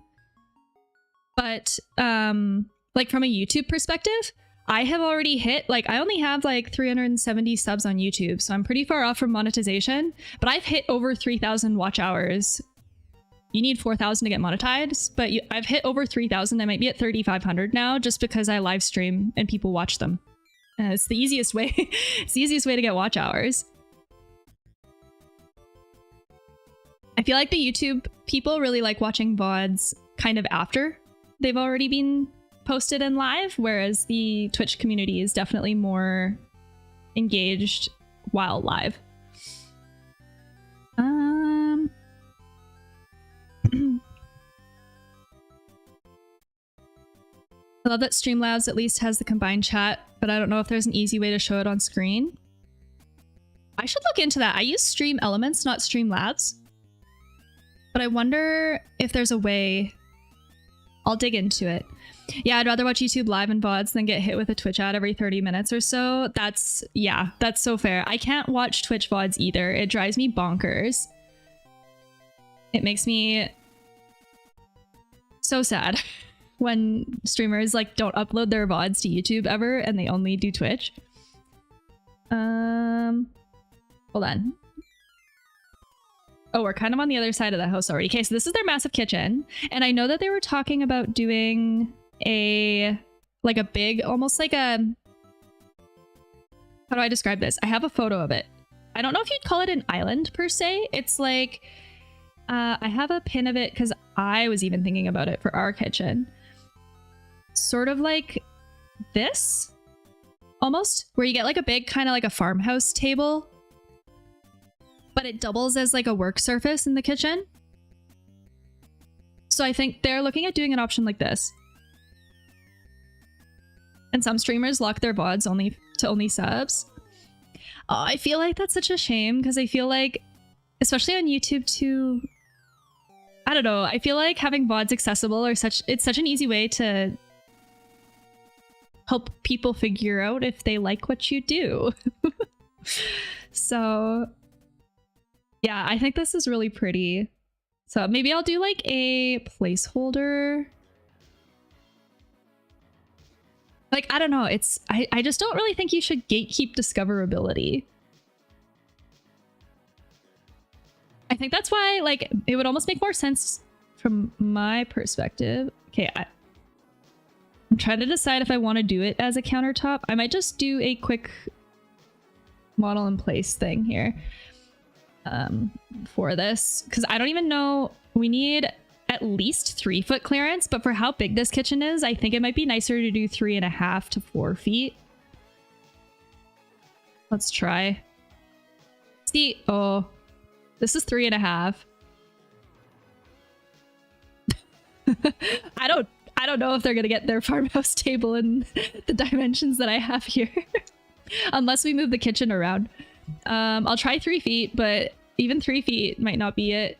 But like from a YouTube perspective, I have already hit, like, I only have like 370 subs on YouTube, so I'm pretty far off from monetization, but I've hit over 3,000 watch hours. You need 4,000 to get monetized, but I've hit over 3,000. I might be at 3,500 now just because I live stream and people watch them. It's the easiest way. It's the easiest way to get watch hours. feel like the YouTube people really like watching VODs kind of after they've already been posted and live, whereas the Twitch community is definitely more engaged while live. I love that Streamlabs at least has the combined chat, but I don't know if there's an easy way to show it on screen. I should look into that. I use Stream Elements, not Streamlabs. But I wonder if there's a way. I'll dig into it. Yeah, I'd rather watch YouTube live and VODs than get hit with a Twitch ad every 30 minutes or so. That's so fair. I can't watch Twitch VODs either. It drives me bonkers. It makes me so sad when streamers like don't upload their VODs to YouTube ever and they only do Twitch. Hold on. Oh, we're kind of on the other side of the house already. Okay, so this is their massive kitchen. And I know that they were talking about doing a big, almost like a, how do I describe this? I have a photo of it. I don't know if you'd call it an island per se. It's like, I have a pin of it because I was even thinking about it for our kitchen. Sort of like this, almost, where you get like a big kind of like a farmhouse table, but it doubles as like a work surface in the kitchen. So I think they're looking at doing an option like this. And some streamers lock their VODs only subs. Oh, I feel like that's such a shame because I feel like, especially on YouTube too, I don't know, I feel like having VODs accessible it's such an easy way to help people figure out if they like what you do. So yeah, I think this is really pretty. So maybe I'll do like a placeholder. Like, I don't know. I just don't really think you should gatekeep discoverability. I think that's why, like, it would almost make more sense from my perspective. Okay, I'm trying to decide if I want to do it as a countertop. I might just do a quick model in place thing here for this, because I don't even know. We need at least 3 foot clearance, but for how big this kitchen is, I think it might be nicer to do 3.5 to 4 feet. Let's try. See, oh, this is 3.5. I don't know if they're gonna get their farmhouse table in the dimensions that I have here. Unless we move the kitchen around. I'll try 3 feet, but even 3 feet might not be it.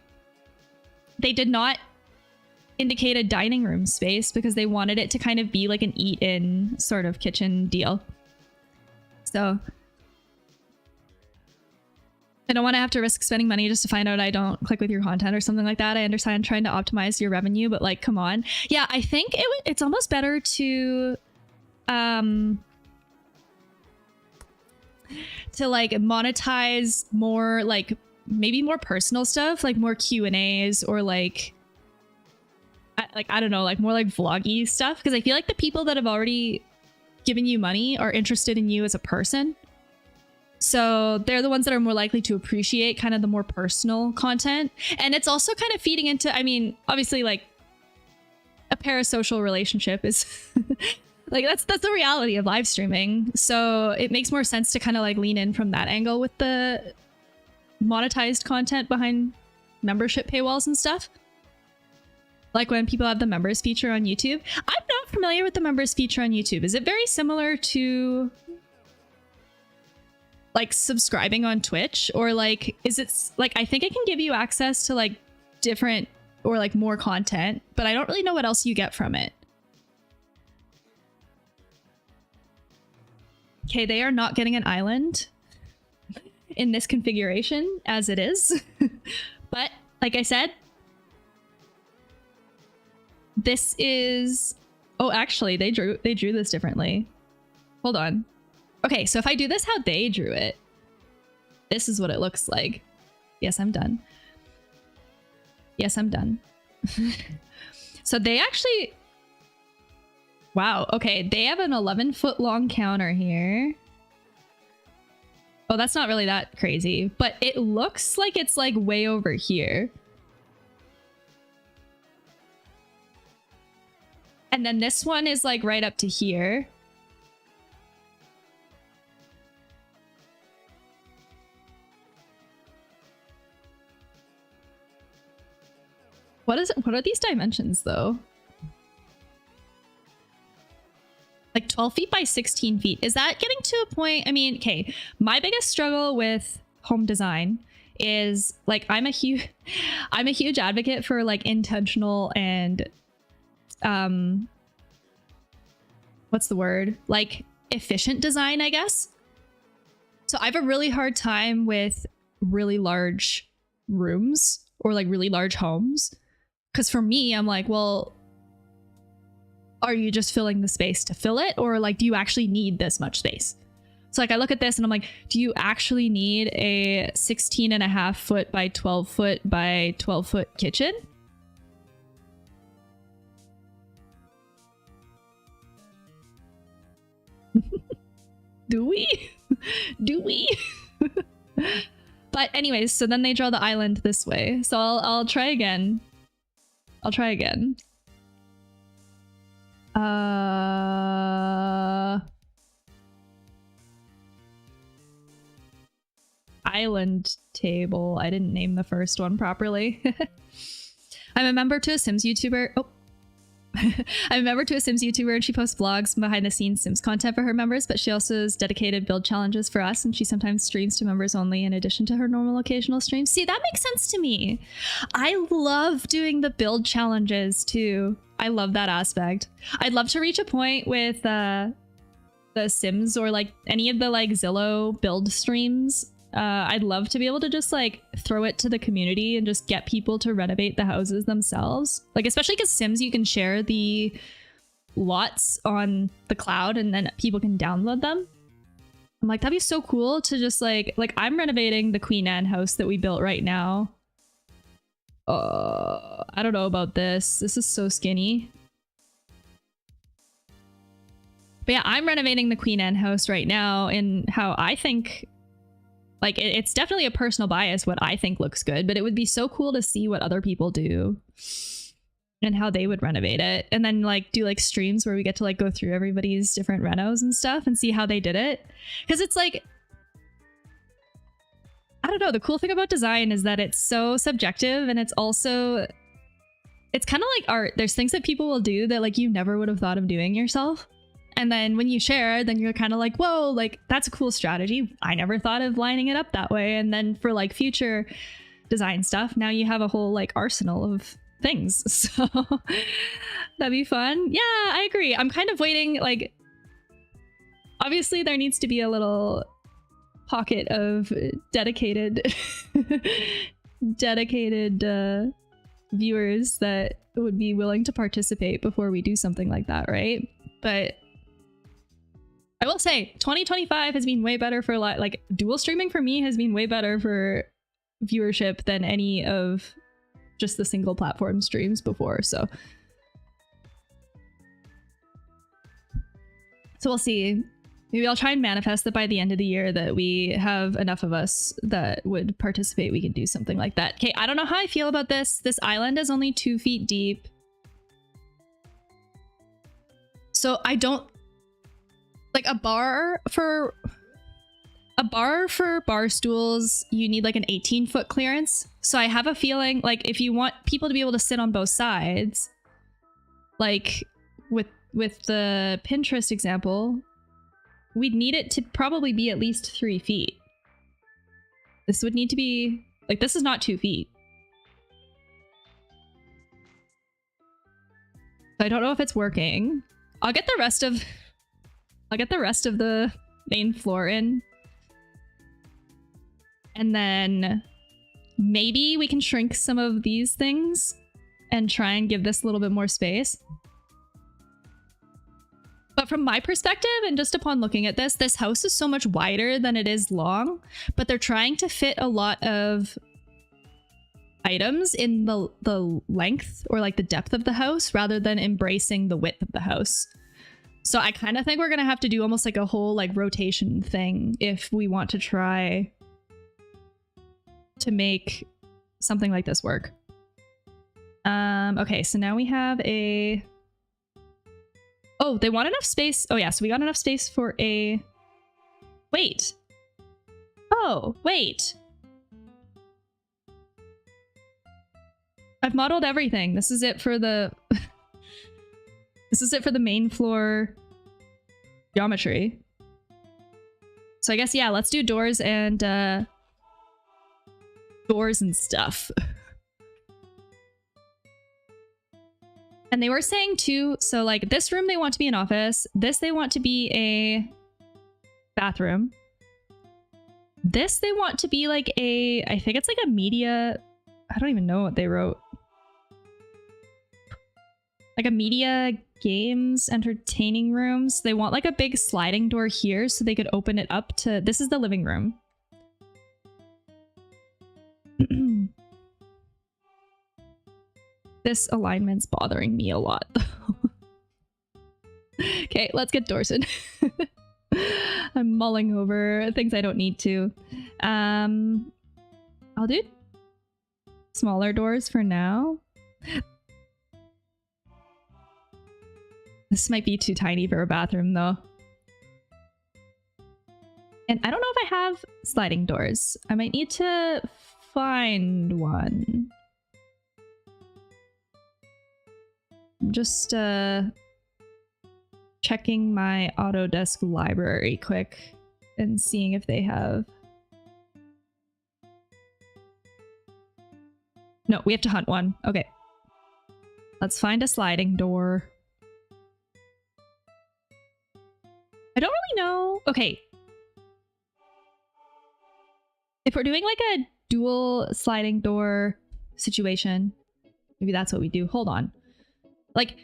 They did not indicate a dining room space because they wanted it to kind of be like an eat-in sort of kitchen deal. So I don't want to have to risk spending money just to find out I don't click with your content or something like that. I understand trying to optimize your revenue, but like, come on. Yeah, I think it's almost better to like monetize more, like maybe more personal stuff, like more Q&As or like I don't know, like more like vloggy stuff, because I feel like the people that have already given you money are interested in you as a person. So they're the ones that are more likely to appreciate kind of the more personal content. And it's also kind of feeding into, I mean, obviously like a parasocial relationship is like, that's the reality of live streaming. So it makes more sense to kind of like lean in from that angle with the monetized content behind membership paywalls and stuff. Like when people have the members feature on YouTube. I'm not familiar with the members feature on YouTube. Is it very similar to like subscribing on Twitch, or like is it like, I think it can give you access to like different or like more content, but I don't really know what else you get from it. Okay, they are not getting an island in this configuration as it is. But like I said, this is, oh, actually they drew this differently. Hold on. Okay, so if I do this how they drew it, this is what it looks like. Yes, I'm done. Yes, I'm done. So they actually, wow, okay, they have an 11-foot long counter here. Oh, that's not really that crazy, but it looks like it's like way over here. And then this one is like right up to here. What are these dimensions though? Like 12 feet by 16 feet. Is that getting to a point? I mean, okay, my biggest struggle with home design is like I'm a huge advocate for like intentional and what's the word? Like efficient design, I guess. So I have a really hard time with really large rooms or like really large homes. Because for me, I'm like, well, are you just filling the space to fill it? Or like, do you actually need this much space? So like, I look at this and I'm like, do you actually need a 16.5 foot by 12 foot by 12 foot kitchen? Do we? Do we? But anyways, so then they draw the island this way. So I'll try again. I'll try again. Island table. I didn't name the first one properly. I'm a member to a Sims YouTuber. Oh. I'm a member to a Sims YouTuber and she posts vlogs behind the scenes Sims content for her members, but she also has dedicated build challenges for us and she sometimes streams to members only in addition to her normal occasional streams. See, that makes sense to me. I love doing the build challenges too. I love that aspect. I'd love to reach a point with the Sims or like any of the like Zillow build streams. I'd love to be able to just like throw it to the community and just get people to renovate the houses themselves. Like, especially because Sims, you can share the lots on the cloud and then people can download them. I'm like, that'd be so cool to just like I'm renovating the Queen Anne house that we built right now. I don't know about this. This is so skinny. But yeah, I'm renovating the Queen Anne house right now in how I think. Like, it's definitely a personal bias what I think looks good, but it would be so cool to see what other people do and how they would renovate it. And then like do like streams where we get to like go through everybody's different renos and stuff and see how they did it. Because it's like, I don't know, the cool thing about design is that it's so subjective and it's also, it's kind of like art. There's things that people will do that like you never would have thought of doing yourself. And then when you share, then you're kind of like, whoa, like that's a cool strategy. I never thought of lining it up that way. And then for like future design stuff, now you have a whole like arsenal of things. So that'd be fun. Yeah, I agree. I'm kind of waiting. Like, obviously there needs to be a little pocket of dedicated viewers that would be willing to participate before we do something like that, right? But I will say 2025 has been way better for like dual streaming for me has been way better for viewership than any of just the single platform streams before. So we'll see. Maybe I'll try and manifest that by the end of the year that we have enough of us that would participate. We can do something like that. Okay, I don't know how I feel about this. This island is only 2 feet deep. So I don't like a bar for bar stools, you need like an 18-foot clearance. So I have a feeling like if you want people to be able to sit on both sides, like with the Pinterest example, we'd need it to probably be at least 3 feet. This would need to be like, this is not 2 feet. So I don't know if it's working. I'll get the rest of the main floor in. And then maybe we can shrink some of these things and try and give this a little bit more space. But from my perspective, and just upon looking at this house is so much wider than it is long, but they're trying to fit a lot of items in the length or like the depth of the house rather than embracing the width of the house. So I kind of think we're gonna have to do almost like a whole like rotation thing if we want to try to make something like this work. Okay, so now we have a Oh, they want enough space. Oh yeah, so we got enough space for a... Wait. Oh, wait. I've modeled everything. This is it for the... This is it for the main floor geometry. So I guess, yeah, let's do doors and stuff. And they were saying too, so like this room they want to be an office, this they want to be a bathroom, this they want to be like a, I think it's like a media, I don't even know what they wrote. Like a media games entertaining rooms. They want like a big sliding door here so they could open it up to, this is the living room. This alignment's bothering me a lot though. Okay, let's get doors in. I'm mulling over things I don't need to. I'll do smaller doors for now. This might be too tiny for a bathroom though. And I don't know if I have sliding doors. I might need to find one. I'm just checking my Autodesk library quick and seeing if they have... No, we have to hunt one. Okay. Let's find a sliding door. I don't really know. Okay. If we're doing like a dual sliding door situation, maybe that's what we do. Hold on. Like,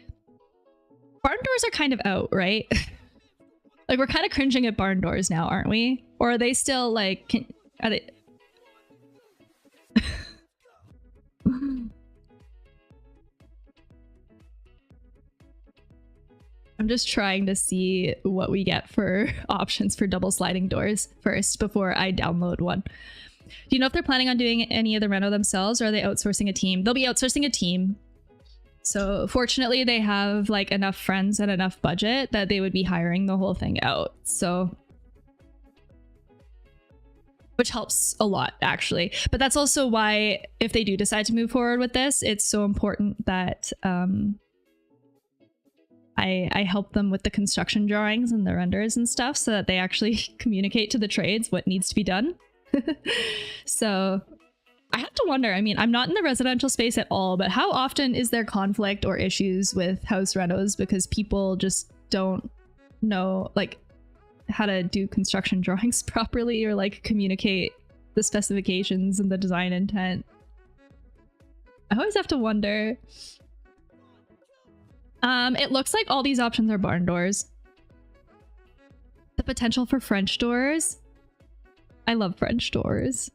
barn doors are kind of out, right? Like, we're kind of cringing at barn doors now, aren't we? Or are they still like, are they... I'm just trying to see what we get for options for double sliding doors first before I download one. Do you know if they're planning on doing any of the reno themselves, or are they outsourcing a team? They'll be outsourcing a team. So fortunately they have like enough friends and enough budget that they would be hiring the whole thing out. So, which helps a lot actually. But that's also why if they do decide to move forward with this, it's so important that I help them with the construction drawings and the renders and stuff so that they actually communicate to the trades what needs to be done. So I have to wonder, I mean, I'm not in the residential space at all, but how often is there conflict or issues with house renos because people just don't know like how to do construction drawings properly or like communicate the specifications and the design intent? I always have to wonder. It looks like all these options are barn doors. The potential for French doors. I love French doors.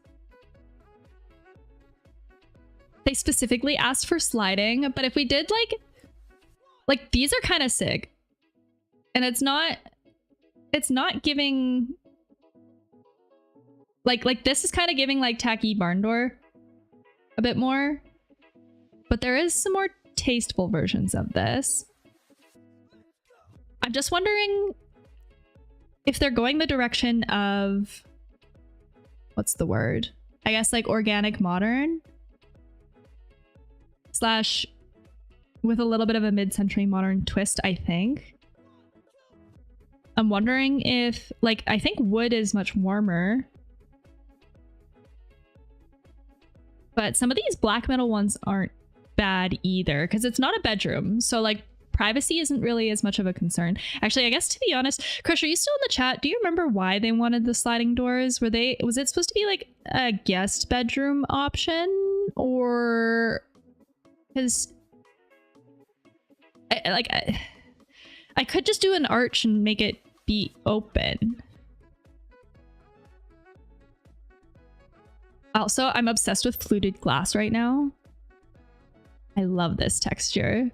They specifically asked for sliding, but if we did like these are kind of sick. And it's not giving like this is kind of giving like tacky barn door a bit more. But there is some more tasteful versions of this. I'm just wondering if they're going the direction of, what's the word? I guess like organic modern slash with a little bit of a mid-century modern twist, I think. I'm wondering if, like, I think wood is much warmer. But some of these black metal ones aren't bad either, because it's not a bedroom. So, like, privacy isn't really as much of a concern. Actually, I guess to be honest, Krish, are you still in the chat? Do you remember why they wanted the sliding doors? Was it supposed to be, like, a guest bedroom option? Or... because... I could just do an arch and make it be open. Also, I'm obsessed with fluted glass right now. I love this texture.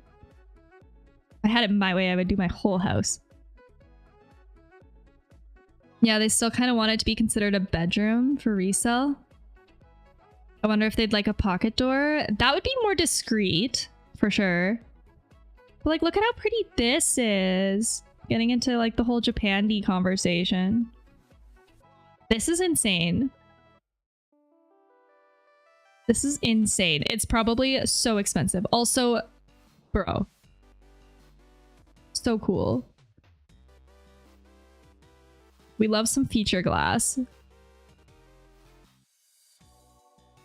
If I had it my way, I would do my whole house. Yeah, they still kind of want it to be considered a bedroom for resale. I wonder if they'd like a pocket door. That would be more discreet, for sure. But like, look at how pretty this is. Getting into like the whole Japan-y conversation. This is insane. This is insane. It's probably so expensive. Also, bro. So cool. We love some feature glass.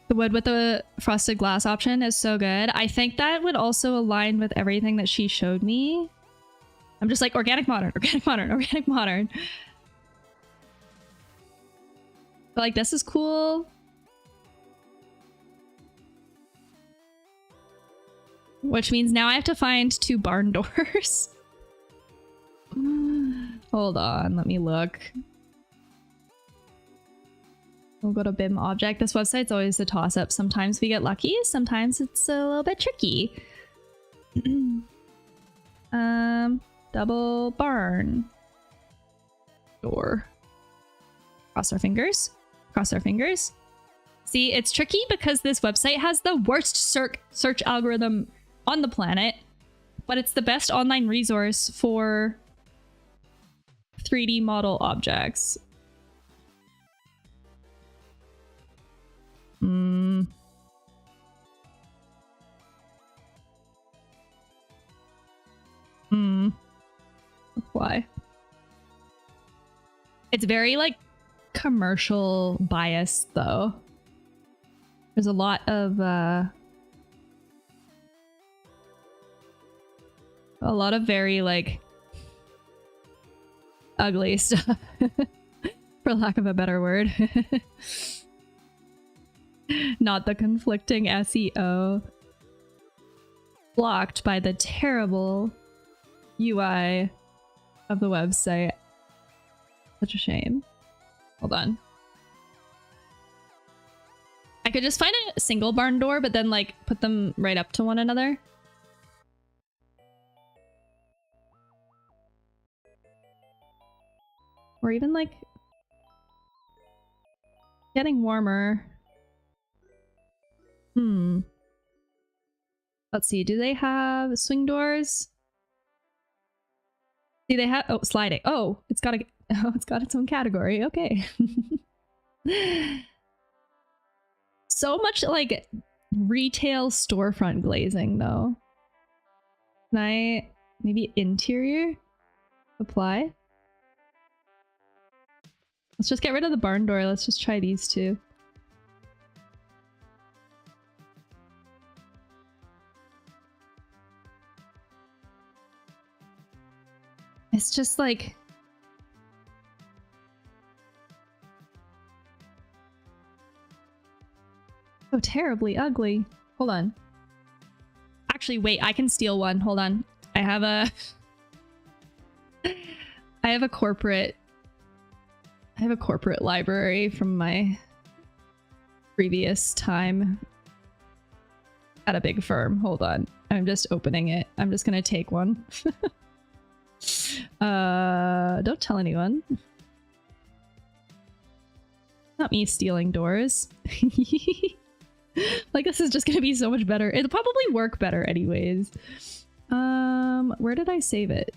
The wood with the frosted glass option is so good. I think that would also align with everything that she showed me. I'm just like, organic modern, organic modern, organic modern. But like, this is cool. Which means now I have to find 2 barn doors. Hold on, let me look. We'll go to BIM object. This website's always a toss-up. Sometimes we get lucky, sometimes it's a little bit tricky. Double barn door. Cross our fingers. Cross our fingers. See, it's tricky because this website has the worst search algorithm on the planet, but it's the best online resource for 3D model objects. Why? It's very like commercial bias though. There's a lot of very like ugly stuff for lack of a better word. Not the conflicting SEO. Blocked by the terrible UI of the website. Such a shame. Hold on. I could just find a single barn door, but then like put them right up to one another. Or even like getting warmer. Let's see, do they have swing doors? See, they have, oh, sliding. Oh, it's got its own category. Okay. So much like retail storefront glazing though. Can I maybe interior apply? Let's just get rid of the barn door. Let's just try these two. It's just like so terribly ugly. Hold on. Actually, wait, I can steal one. Hold on. I have a corporate library from my previous time at a big firm. Hold on. I'm just opening it. I'm just gonna take one. Don't tell anyone. Not me stealing doors. Like, this is just gonna be so much better. It'll probably work better anyways. Where did I save it?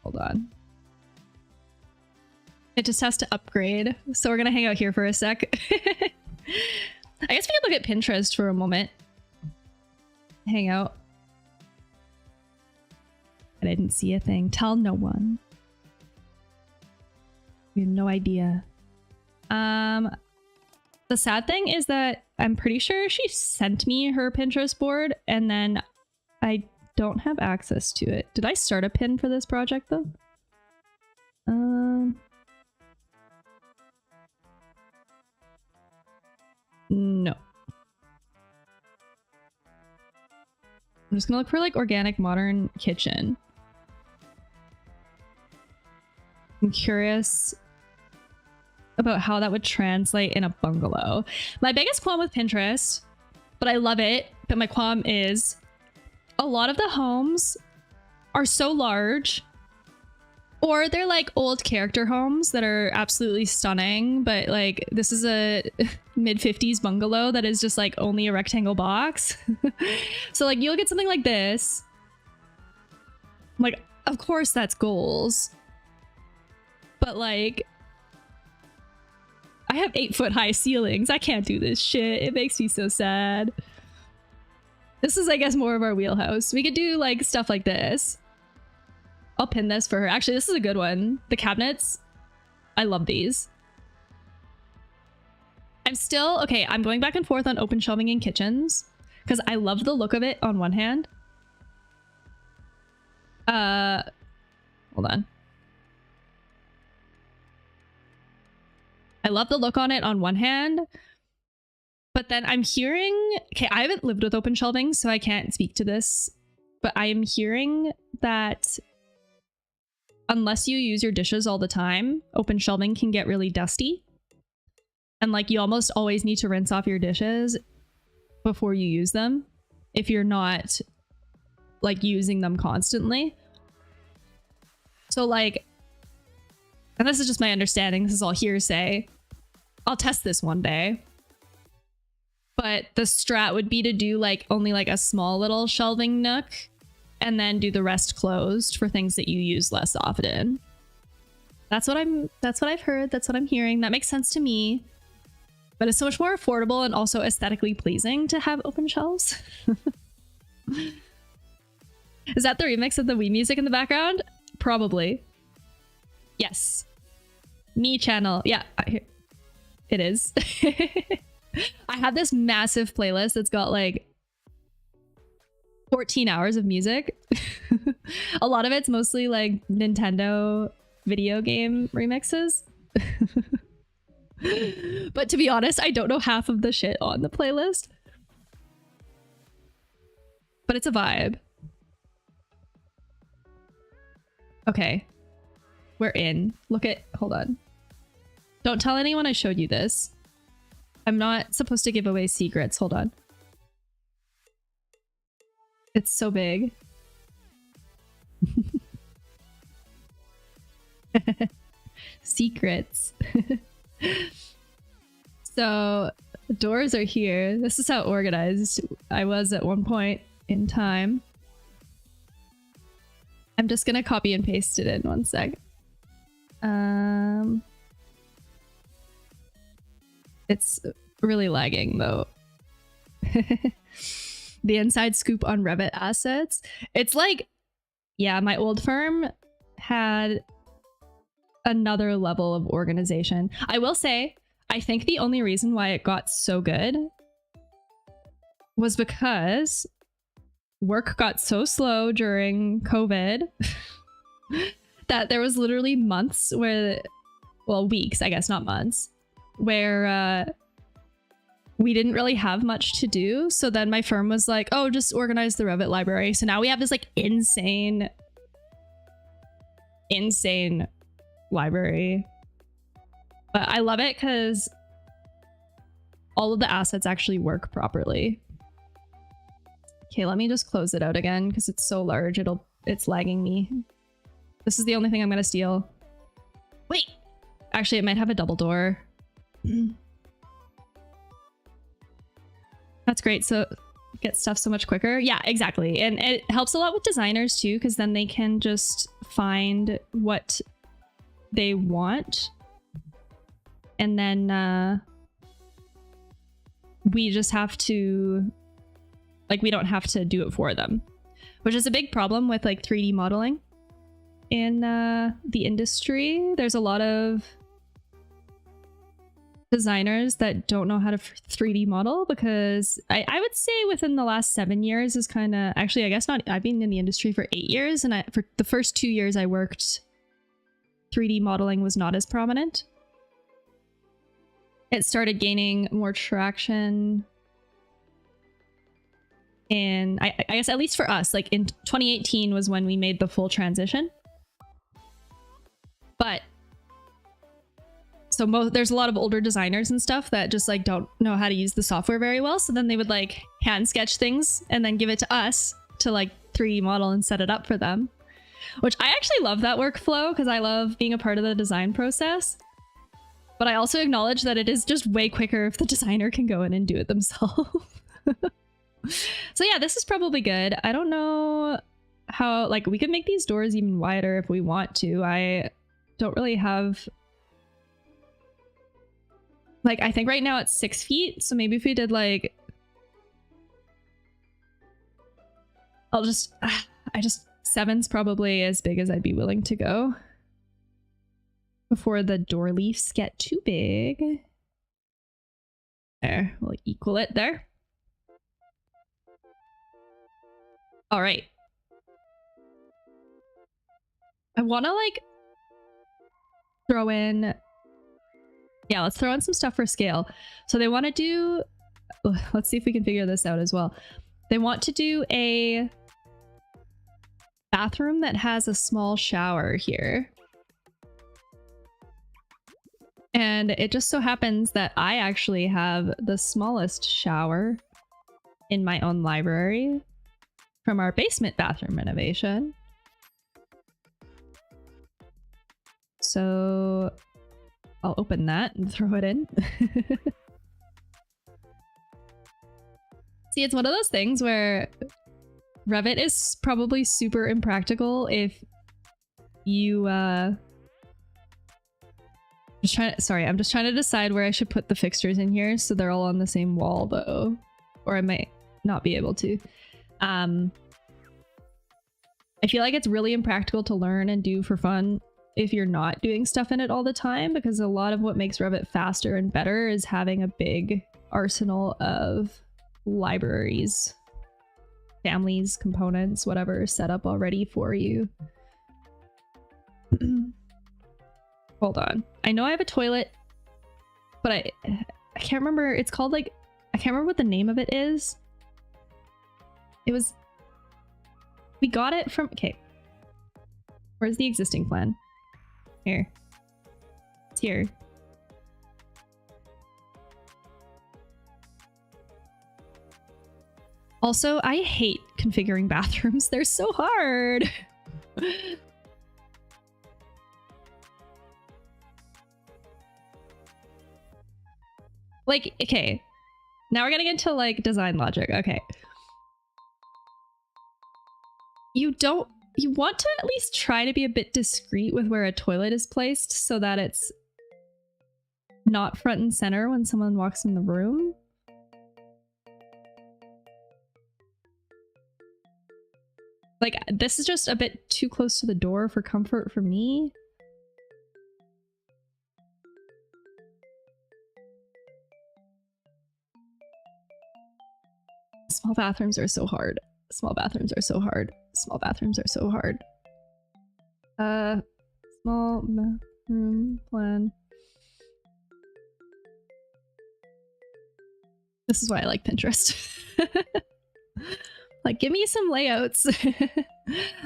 Hold on. It just has to upgrade. So we're gonna hang out here for a sec. I guess we could look at Pinterest for a moment. Hang out. But I didn't see a thing. Tell no one. We have no idea. The sad thing is that I'm pretty sure she sent me her Pinterest board and then I don't have access to it. Did I start a pin for this project though? No. I'm just gonna look for like organic modern kitchen. I'm curious about how that would translate in a bungalow. My biggest qualm with Pinterest, but I love it, but my qualm is a lot of the homes are so large Or they're like old character homes that are absolutely stunning, but like this is a mid-50s bungalow that is just like only a rectangle box. So like you'll get something like this. I'm like, of course that's goals. But like, I have 8-foot high ceilings. I can't do this shit. It makes me so sad. This is, I guess, more of our wheelhouse. We could do like stuff like this. I'll pin this for her. Actually, this is a good one. The cabinets. I love these. I'm still, okay, I'm going back and forth on open shelving in kitchens because I love the look of it on one hand. Hold on. I love the look on it on one hand, but then I'm hearing, okay, I haven't lived with open shelving, so I can't speak to this, but I am hearing that unless you use your dishes all the time, open shelving can get really dusty. And like you almost always need to rinse off your dishes before you use them if you're not like using them constantly. So like, and this is just my understanding, this is all hearsay. I'll test this one day. But the strat would be to do like only like a small little shelving nook and then do the rest closed for things that you use less often. That's what I've heard, that's what I'm hearing. That makes sense to me. But it's so much more affordable and also aesthetically pleasing to have open shelves. Is that the remix of the Wii music in the background? Probably. Yes. Me channel. Yeah, it is. I have this massive playlist that's got like 14 hours of music. A lot of it's mostly like Nintendo video game remixes. But to be honest, I don't know half of the shit on the playlist. But it's a vibe. Okay. We're in. Look at... Hold on. Don't tell anyone I showed you this. I'm not supposed to give away secrets. Hold on. It's so big. Secrets. So, the doors are here. This is how organized I was at one point in time. I'm just gonna copy and paste it in one sec. It's really lagging though. The inside scoop on Revit assets. It's like, yeah, my old firm had another level of organization. I will say, I think the only reason why it got so good was because work got so slow during COVID that there was literally months where, well, weeks, I guess, not months, where we didn't really have much to do. So then my firm was like, oh, just organize the Revit library. So now we have this like insane library. But I love it because all of the assets actually work properly. Okay, let me just close it out again because it's so large. It's lagging me. This is the only thing I'm gonna steal. Wait! Actually, it might have a double door. That's great. So get stuff so much quicker. Yeah, exactly. And it helps a lot with designers too, because then they can just find what they want. And then we just have to, like, we don't have to do it for them, which is a big problem with like 3D modeling in the industry. There's a lot of designers that don't know how to 3D model because I would say within the last 7 years is kind of, actually, I guess not, I've been in the industry for 8 years, and for the first 2 years I worked, 3D modeling was not as prominent. It started gaining more traction in, I guess, at least for us, like in 2018 was when we made the full transition. But so there's a lot of older designers and stuff that just like don't know how to use the software very well. So then they would like hand sketch things and then give it to us to like 3D model and set it up for them. which I actually love that workflow because I love being a part of the design process. But I also acknowledge that it is just way quicker if the designer can go in and do it themselves. So yeah, this is probably good. I don't know how, like, we could make these doors even wider if we want to. I don't really have, like, I think right now it's 6 feet. So maybe if we did like, I just 7's probably as big as I'd be willing to go before the door leaves get too big. There, we'll equal it there. All right. I want to like throw in, yeah, let's throw in some stuff for scale. So they want to do, let's see if we can figure this out as well. They want to do a bathroom that has a small shower here. And it just so happens that I actually have the smallest shower in my own library from our basement bathroom renovation. So I'll open that and throw it in. See, it's one of those things where Revit is probably super impractical if you I'm just trying to decide where I should put the fixtures in here so they're all on the same wall though, or I might not be able to. I feel like it's really impractical to learn and do for fun if you're not doing stuff in it all the time, because a lot of what makes Revit faster and better is having a big arsenal of libraries, families, components, whatever set up already for you. Hold on. I know I have a toilet, but I can't remember. It's called like, I can't remember what the name of it is. It was, we got it from, okay. Where's the existing plan? Here. It's here. Also, I hate configuring bathrooms. They're so hard. Like, okay. Now we're getting into like design logic. Okay. You want to at least try to be a bit discreet with where a toilet is placed so that it's not front and center when someone walks in the room. Like, this is just a bit too close to the door for comfort for me. Small bathrooms are so hard. Small bathrooms are so hard. Small bathrooms are so hard. Small bathroom plan. This is why I like Pinterest. Like, give me some layouts.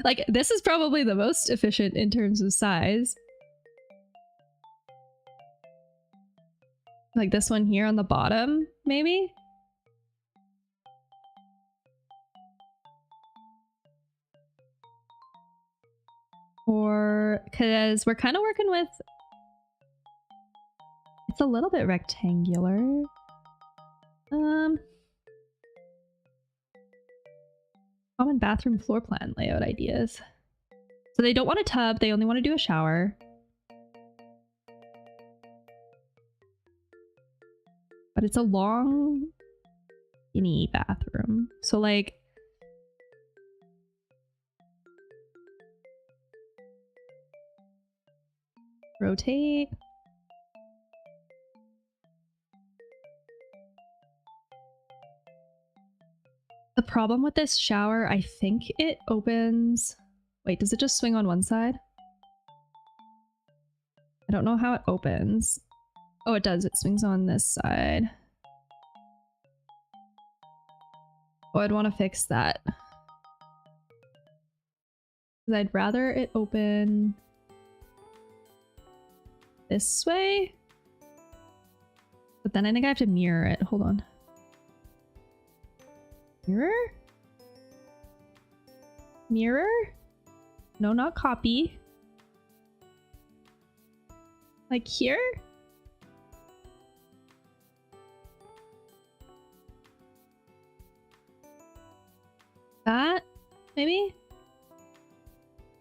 Like, this is probably the most efficient in terms of size. Like this one here on the bottom, maybe? Or, because we're kind of working with, it's a little bit rectangular. Common bathroom floor plan layout ideas. So they don't want a tub, they only want to do a shower. But it's a long, skinny bathroom. So like, rotate. The problem with this shower, I think it opens... Wait, does it just swing on one side? I don't know how it opens. Oh, it does. It swings on this side. Oh, I'd want to fix that. 'Cause I'd rather it open this way. But then I think I have to mirror it. Hold on. Mirror? Mirror? No, not copy. Like here? That, maybe?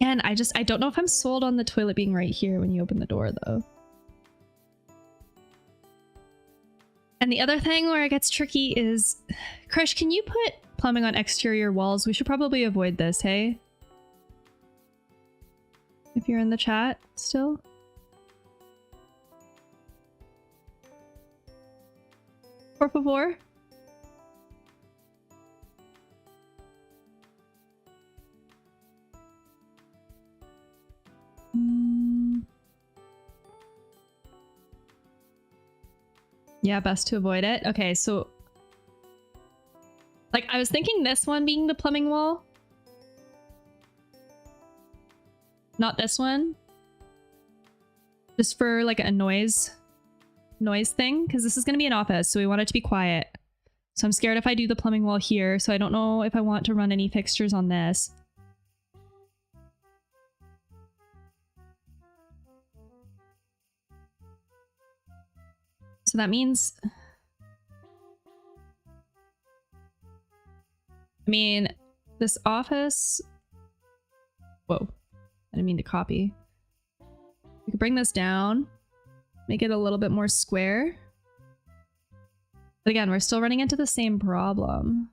And I don't know if I'm sold on the toilet being right here when you open the door though. And the other thing where it gets tricky is, Krish, can you put plumbing on exterior walls? We should probably avoid this, hey? If you're in the chat still. Por favor. Yeah, best to avoid it. Okay, so like I was thinking this one being the plumbing wall. Not this one. Just for like a noise thing, because this is going to be an office, so we want it to be quiet. So I'm scared if I do the plumbing wall here, so I don't know if I want to run any fixtures on this. So that means, I mean, this office, whoa, I didn't mean to copy. We could bring this down, make it a little bit more square. But again, we're still running into the same problem.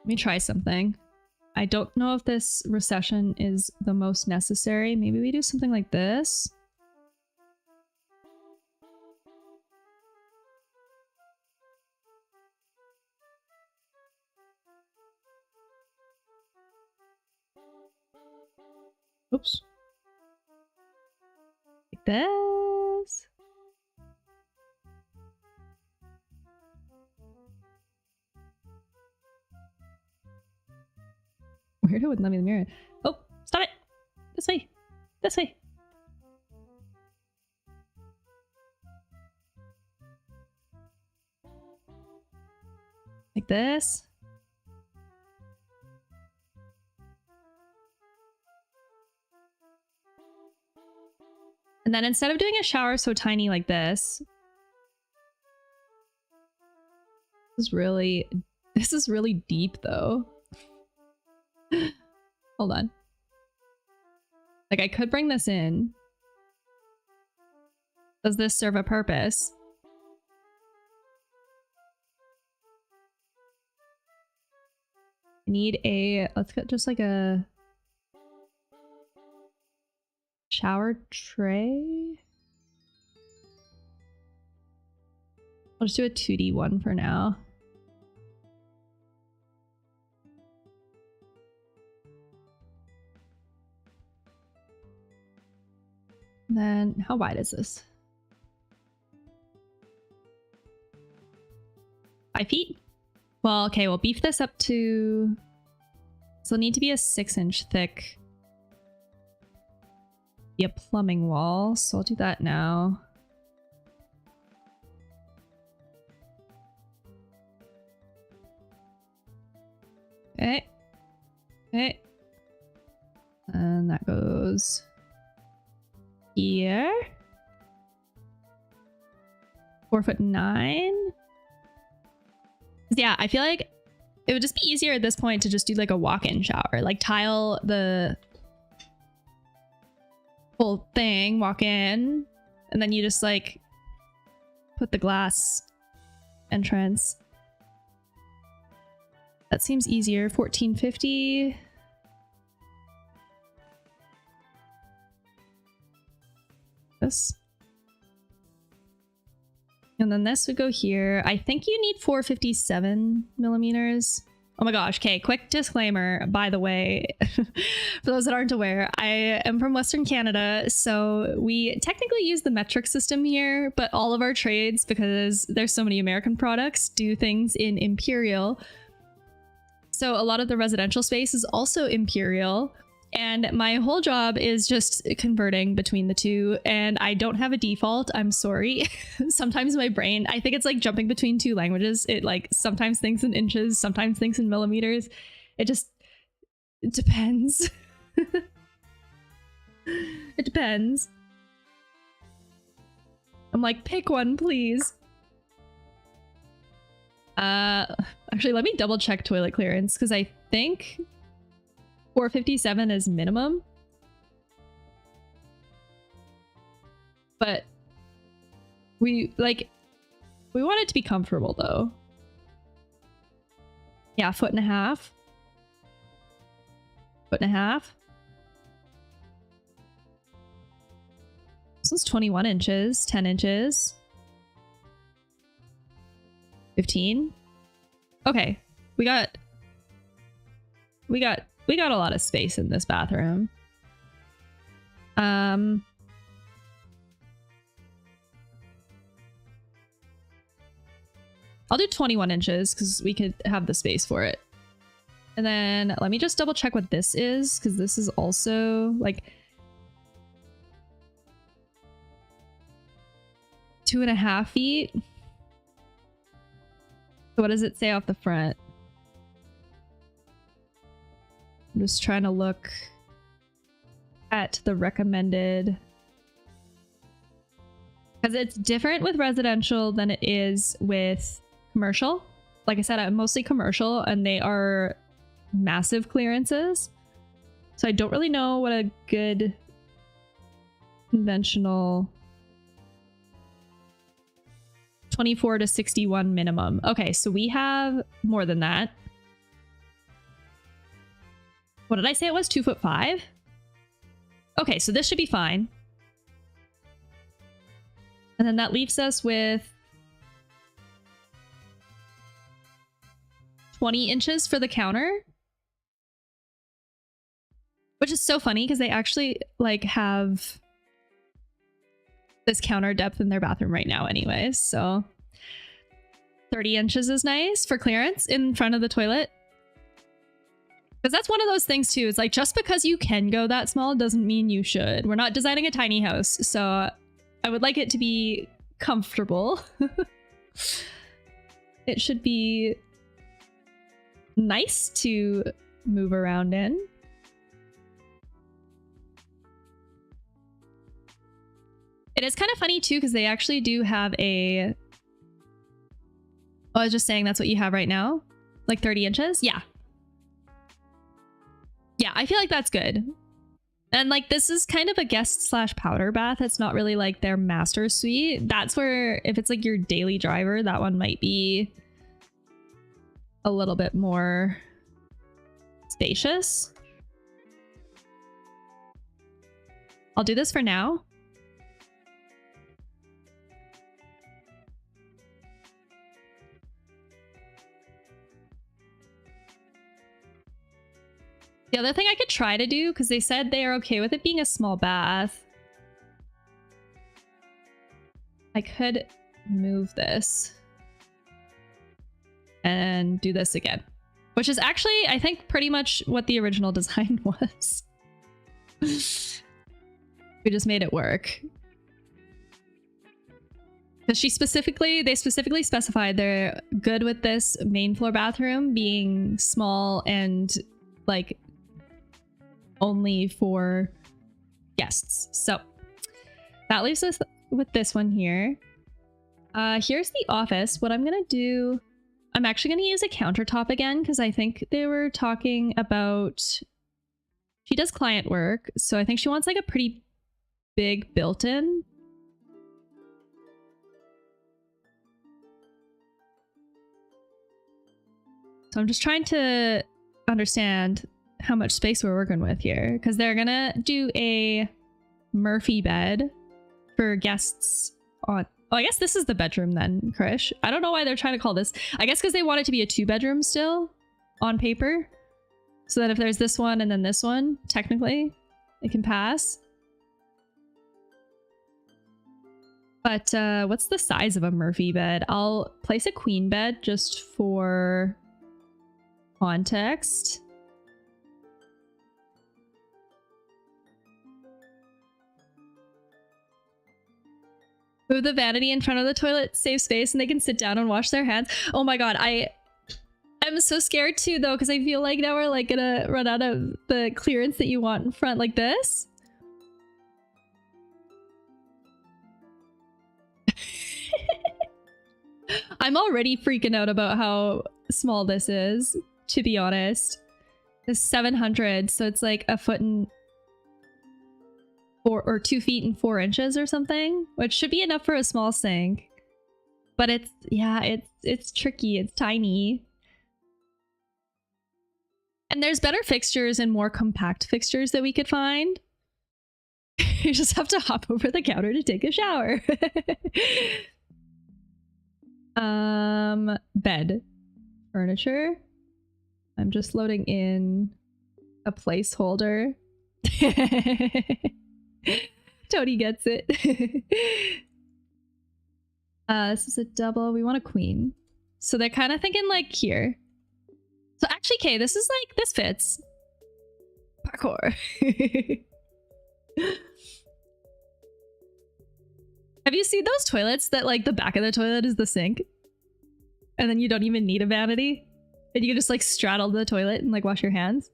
Let me try something. I don't know if this recession is the most necessary. Maybe we do something like this. Oops. Like this. Weird, it wouldn't let me in the mirror. Oh, stop it! This way! This way! Like this. And then instead of doing a shower so tiny like this is really deep though. Hold on. Like I could bring this in. Does this serve a purpose? I need a, let's get just like a shower tray. I'll just do a 2D one for now. Then how wide is this? 5 feet? Well, okay, we'll beef this up to, so it'll need to be a 6-inch thick, be a plumbing wall. So I'll do that now. Okay. Okay. And that goes here. 4'9". Yeah, I feel like it would just be easier at this point to just do like a walk-in shower, like tile the whole thing, walk in, and then you just like put the glass entrance. That seems easier. 1450. This. And then this would go here. I think you need 457 millimeters. Oh my gosh. Okay, quick disclaimer, by the way, for those that aren't aware, I am from Western Canada, so we technically use the metric system here, but all of our trades, because there's so many American products, do things in imperial. So a lot of the residential space is also imperial. And my whole job is just converting between the two. And I don't have a default. I'm sorry. Sometimes my brain, I think it's like jumping between two languages. It like sometimes thinks in inches, sometimes thinks in millimeters. It depends. It depends. I'm like, pick one, please. Actually, let me double check toilet clearance because I think 457 is minimum. But we want it to be comfortable though. Yeah, 1.5 feet. 1.5 feet. This one's 21 inches, 10 inches. 15. Okay, we got a lot of space in this bathroom. I'll do 21 inches because we could have the space for it. And then let me just double check what this is, because this is also like 2.5 feet. So what does it say off the front? I'm just trying to look at the recommended, because it's different with residential than it is with commercial. Like I said, I'm mostly commercial and they are massive clearances. So I don't really know what a good conventional 24 to 61 minimum. Okay, so we have more than that. What did I say it was? 2'5"? Okay, so this should be fine. And then that leaves us with 20 inches for the counter. Which is so funny because they actually like have this counter depth in their bathroom right now anyways. So 30 inches is nice for clearance in front of the toilet. Because that's one of those things too. It's like, just because you can go that small doesn't mean you should. We're not designing a tiny house, so I would like it to be comfortable. It should be nice to move around in. It is kind of funny too, because they actually do have a... Oh, I was just saying that's what you have right now? Like 30 inches? Yeah. Yeah, I feel like that's good. And like, this is kind of a guest slash powder bath. It's not really like their master suite. That's where, if it's like your daily driver, that one might be a little bit more spacious. I'll do this for now. The other thing I could try to do, because they said they are okay with it being a small bath, I could move this and do this again, which is actually, I think, pretty much what the original design was. We just made it work. Because they specifically specified they're good with this main floor bathroom being small and like only for guests. So that leaves us with this one here. Here's the office. What I'm gonna do, I'm actually gonna use a countertop again because I think they were talking about, she does client work, so I think she wants like a pretty big built-in. So I'm just trying to understand how much space we're working with here, because they're gonna do a Murphy bed for guests on... Oh, I guess this is the bedroom then, Krish. I don't know why they're trying to call this... I guess because they want it to be a 2-bedroom still on paper, so that if there's this one and then this one, technically it can pass. But what's the size of a Murphy bed? I'll place a queen bed just for context. Move the vanity in front of the toilet, save space, and they can sit down and wash their hands. Oh my god, I'm so scared too though, because I feel like now we're like gonna run out of the clearance that you want in front like this. I'm already freaking out about how small this is, to be honest. It's 700, so it's like a foot and 2 feet and 4 inches or something, which should be enough for a small sink. But it's, yeah, it's tricky. It's tiny. And there's better fixtures and more compact fixtures that we could find. You just have to hop over the counter to take a shower. Bed. Furniture. I'm just loading in a placeholder. Tony gets it. This is a double. We want a queen. So they're kind of thinking like here. So actually, okay, this is like, this fits. Parkour. Have you seen those toilets that like the back of the toilet is the sink? And then you don't even need a vanity? And you can just like straddle the toilet and like wash your hands?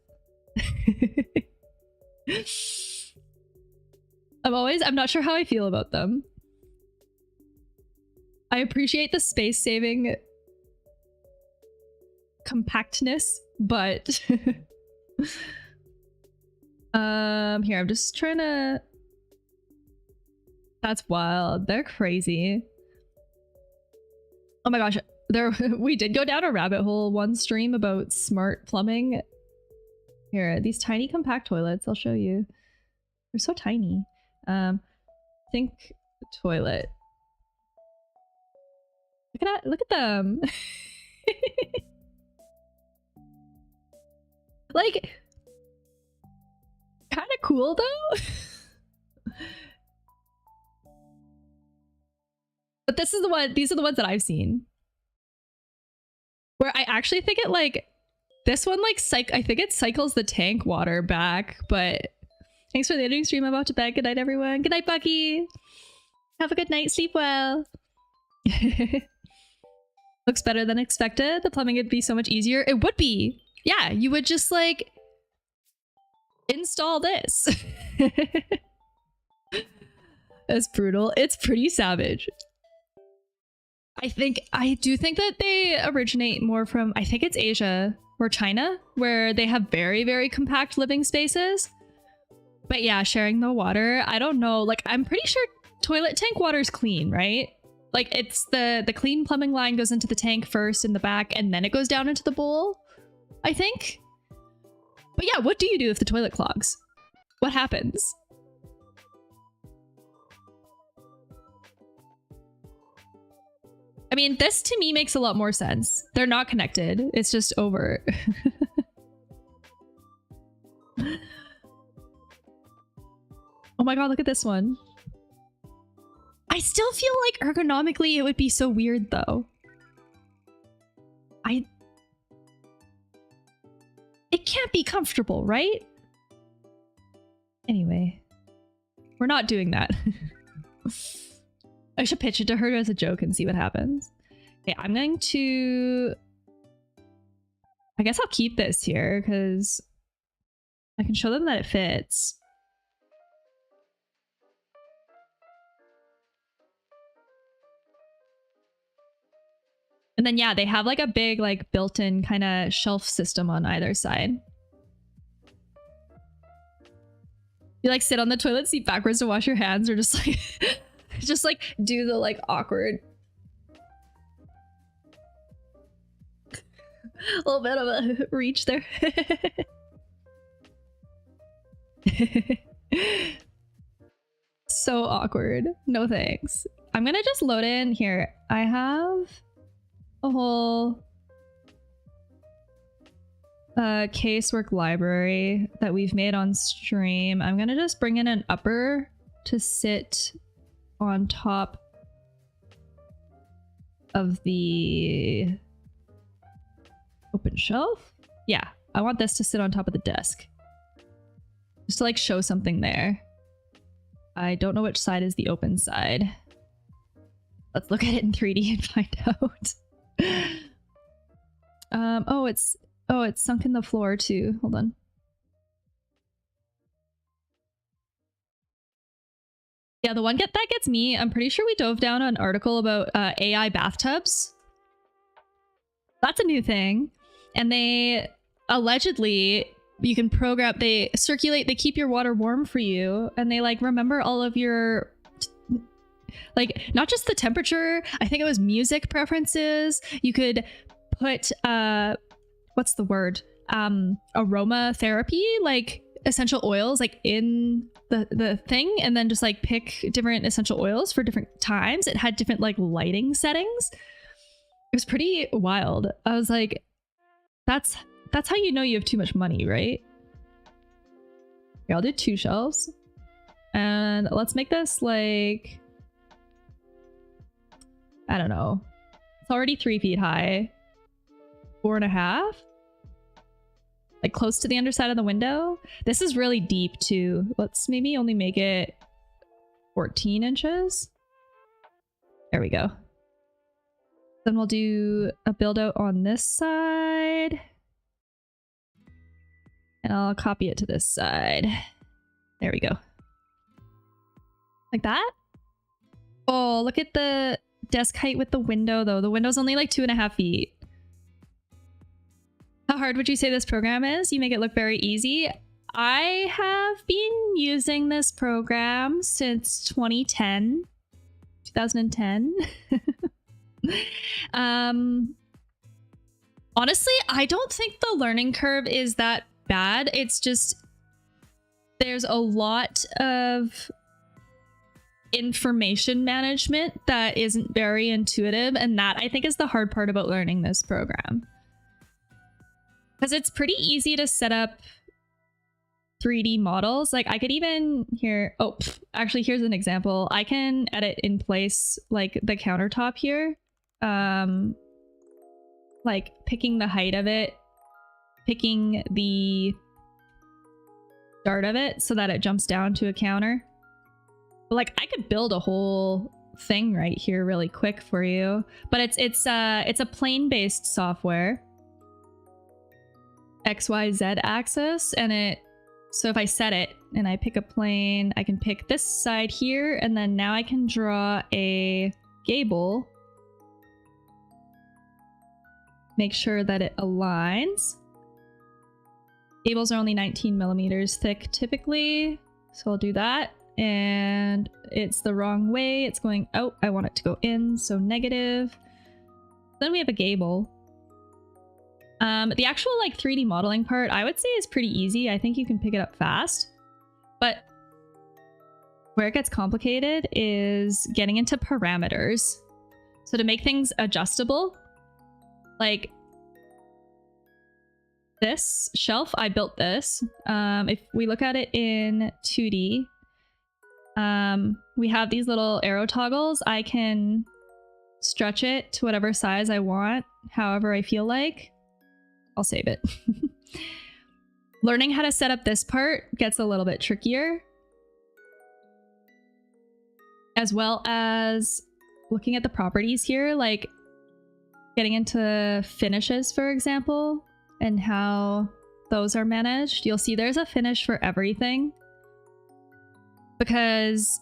I'm not sure how I feel about them. I appreciate the space-saving compactness, but here, I'm just trying to... That's wild. They're crazy. Oh my gosh. We did go down a rabbit hole one stream about smart plumbing. Here, these tiny compact toilets, I'll show you. They're so tiny. Think toilet. Look at them. Like, kind of cool though. But these are the ones that I've seen. Where I actually think it like, this one like, I think it cycles the tank water back, but thanks for the editing stream. I'm about to bed. Good night, everyone. Good night, Bucky. Have a good night. Sleep well. Looks better than expected. The plumbing would be so much easier. It would be. Yeah, you would just like install this. That's brutal. It's pretty savage. I do think that they originate more from, I think it's Asia or China, where they have very, very compact living spaces. But yeah, sharing the water, I don't know. Like, I'm pretty sure toilet tank water is clean, right? Like, it's the clean plumbing line goes into the tank first in the back, and then it goes down into the bowl, I think. But yeah, what do you do if the toilet clogs? What happens? I mean, this to me makes a lot more sense. They're not connected. It's just over. Oh my god, look at this one. I still feel like ergonomically it would be so weird though. It can't be comfortable, right? Anyway, we're not doing that. I should pitch it to her as a joke and see what happens. Okay, I'm going to... I guess I'll keep this here because I can show them that it fits. And then yeah, they have like a big like built-in kind of shelf system on either side. You like sit on the toilet seat backwards to wash your hands, or just like just like do the like awkward a little bit of a reach there. So awkward. No thanks. I'm gonna just load in here. I have a whole casework library that we've made on stream. I'm gonna just bring in an upper to sit on top of the open shelf. Yeah, I want this to sit on top of the desk. Just to like show something there. I don't know which side is the open side. Let's look at it in 3D and find out. Oh, it's sunk in the floor too. Hold on. Yeah, the one that gets me, I'm pretty sure we dove down an article about AI bathtubs. That's a new thing. And they allegedly, you can program, they circulate, they keep your water warm for you, and they like remember all of your, like, not just the temperature, I think it was music preferences. You could put, what's the word? Aromatherapy, like essential oils, like in the thing, and then just like pick different essential oils for different times. It had different like lighting settings. It was pretty wild. I was like, that's how you know you have too much money, right? Here, I'll do 2 shelves. And let's make this like, I don't know. It's already 3 feet high. 4.5? Like close to the underside of the window. This is really deep too. Let's maybe only make it 14 inches. There we go. Then we'll do a build out on this side. And I'll copy it to this side. There we go. Like that? Oh, look at the desk height with the window though. The window's only like 2.5 feet. How hard would you say this program is? You make it look very easy. I have been using this program since 2010. Honestly, I don't think the learning curve is that bad. It's just there's a lot of information management that isn't very intuitive, and that I think is the hard part about learning this program. Because it's pretty easy to set up 3D models. Like I could even here, oh, actually here's an example. I can edit in place like the countertop here. Like picking the height of it, picking the start of it so that it jumps down to a counter. But like I could build a whole thing right here really quick for you. But it's a plane-based software. XYZ axis, and so if I set it and I pick a plane, I can pick this side here, and then now I can draw a gable. Make sure that it aligns. Gables are only 19 millimeters thick typically, so I'll do that. And it's the wrong way. It's going out. I want it to go in, so negative. Then we have a gable. The actual like 3D modeling part, I would say is pretty easy. I think you can pick it up fast. But where it gets complicated is getting into parameters. So to make things adjustable, like this shelf, I built this. If we look at it in 2D, we have these little arrow toggles. I can stretch it to whatever size I want, however I feel like. I'll save it. Learning how to set up this part gets a little bit trickier. As well as looking at the properties here, like getting into finishes, for example, and how those are managed. You'll see there's a finish for everything. Because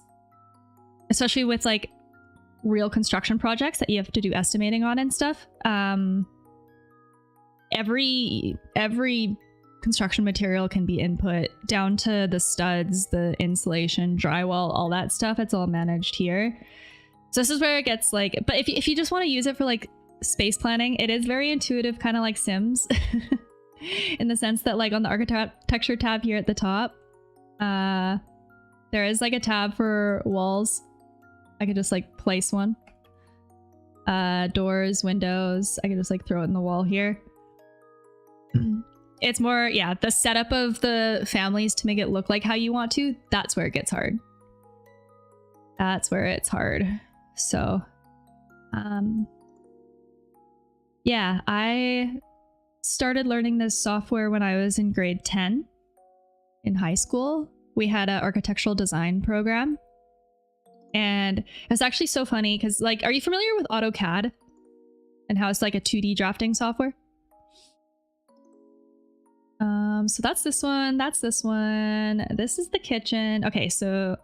especially with like real construction projects that you have to do estimating on and stuff, every construction material can be input down to the studs, the insulation, drywall, all that stuff. It's all managed here. So this is where it gets like, but if you just want to use it for like space planning, it is very intuitive, kind of like Sims in the sense that like on the architecture tab here at the top, there is like a tab for walls. I could just like place one. Doors, windows, I could just like throw it in the wall here. It's more, yeah, the setup of the families to make it look like how you want to, that's where it gets hard. That's where it's hard. So, yeah, I started learning this software when I was in grade 10 in high school. We had an architectural design program, And it's actually so funny because, like, are you familiar with AutoCAD and how it's like a 2D drafting software? So that's this one. That's this one. This is the kitchen. Okay, so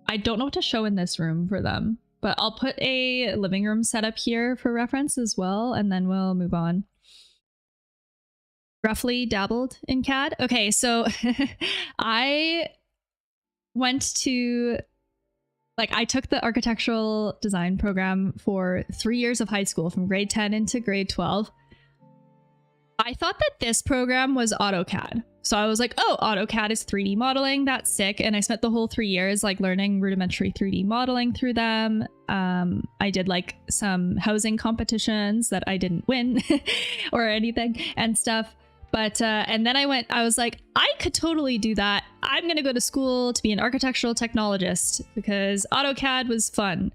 I don't know what to show in this room for them, but I'll put a living room setup here for reference as well, and then we'll move on. Roughly dabbled in CAD. Okay, so I went to, like, I took the architectural design program for 3 years of high school, from grade 10 into grade 12. I thought that this program was AutoCAD. So I was like, oh, AutoCAD is 3D modeling. That's sick. And I spent the whole 3 years like learning rudimentary 3D modeling through them. I did like some housing competitions that I didn't win or anything and stuff. But, and then I was like, I could totally do that. I'm going to go to school to be an architectural technologist because AutoCAD was fun.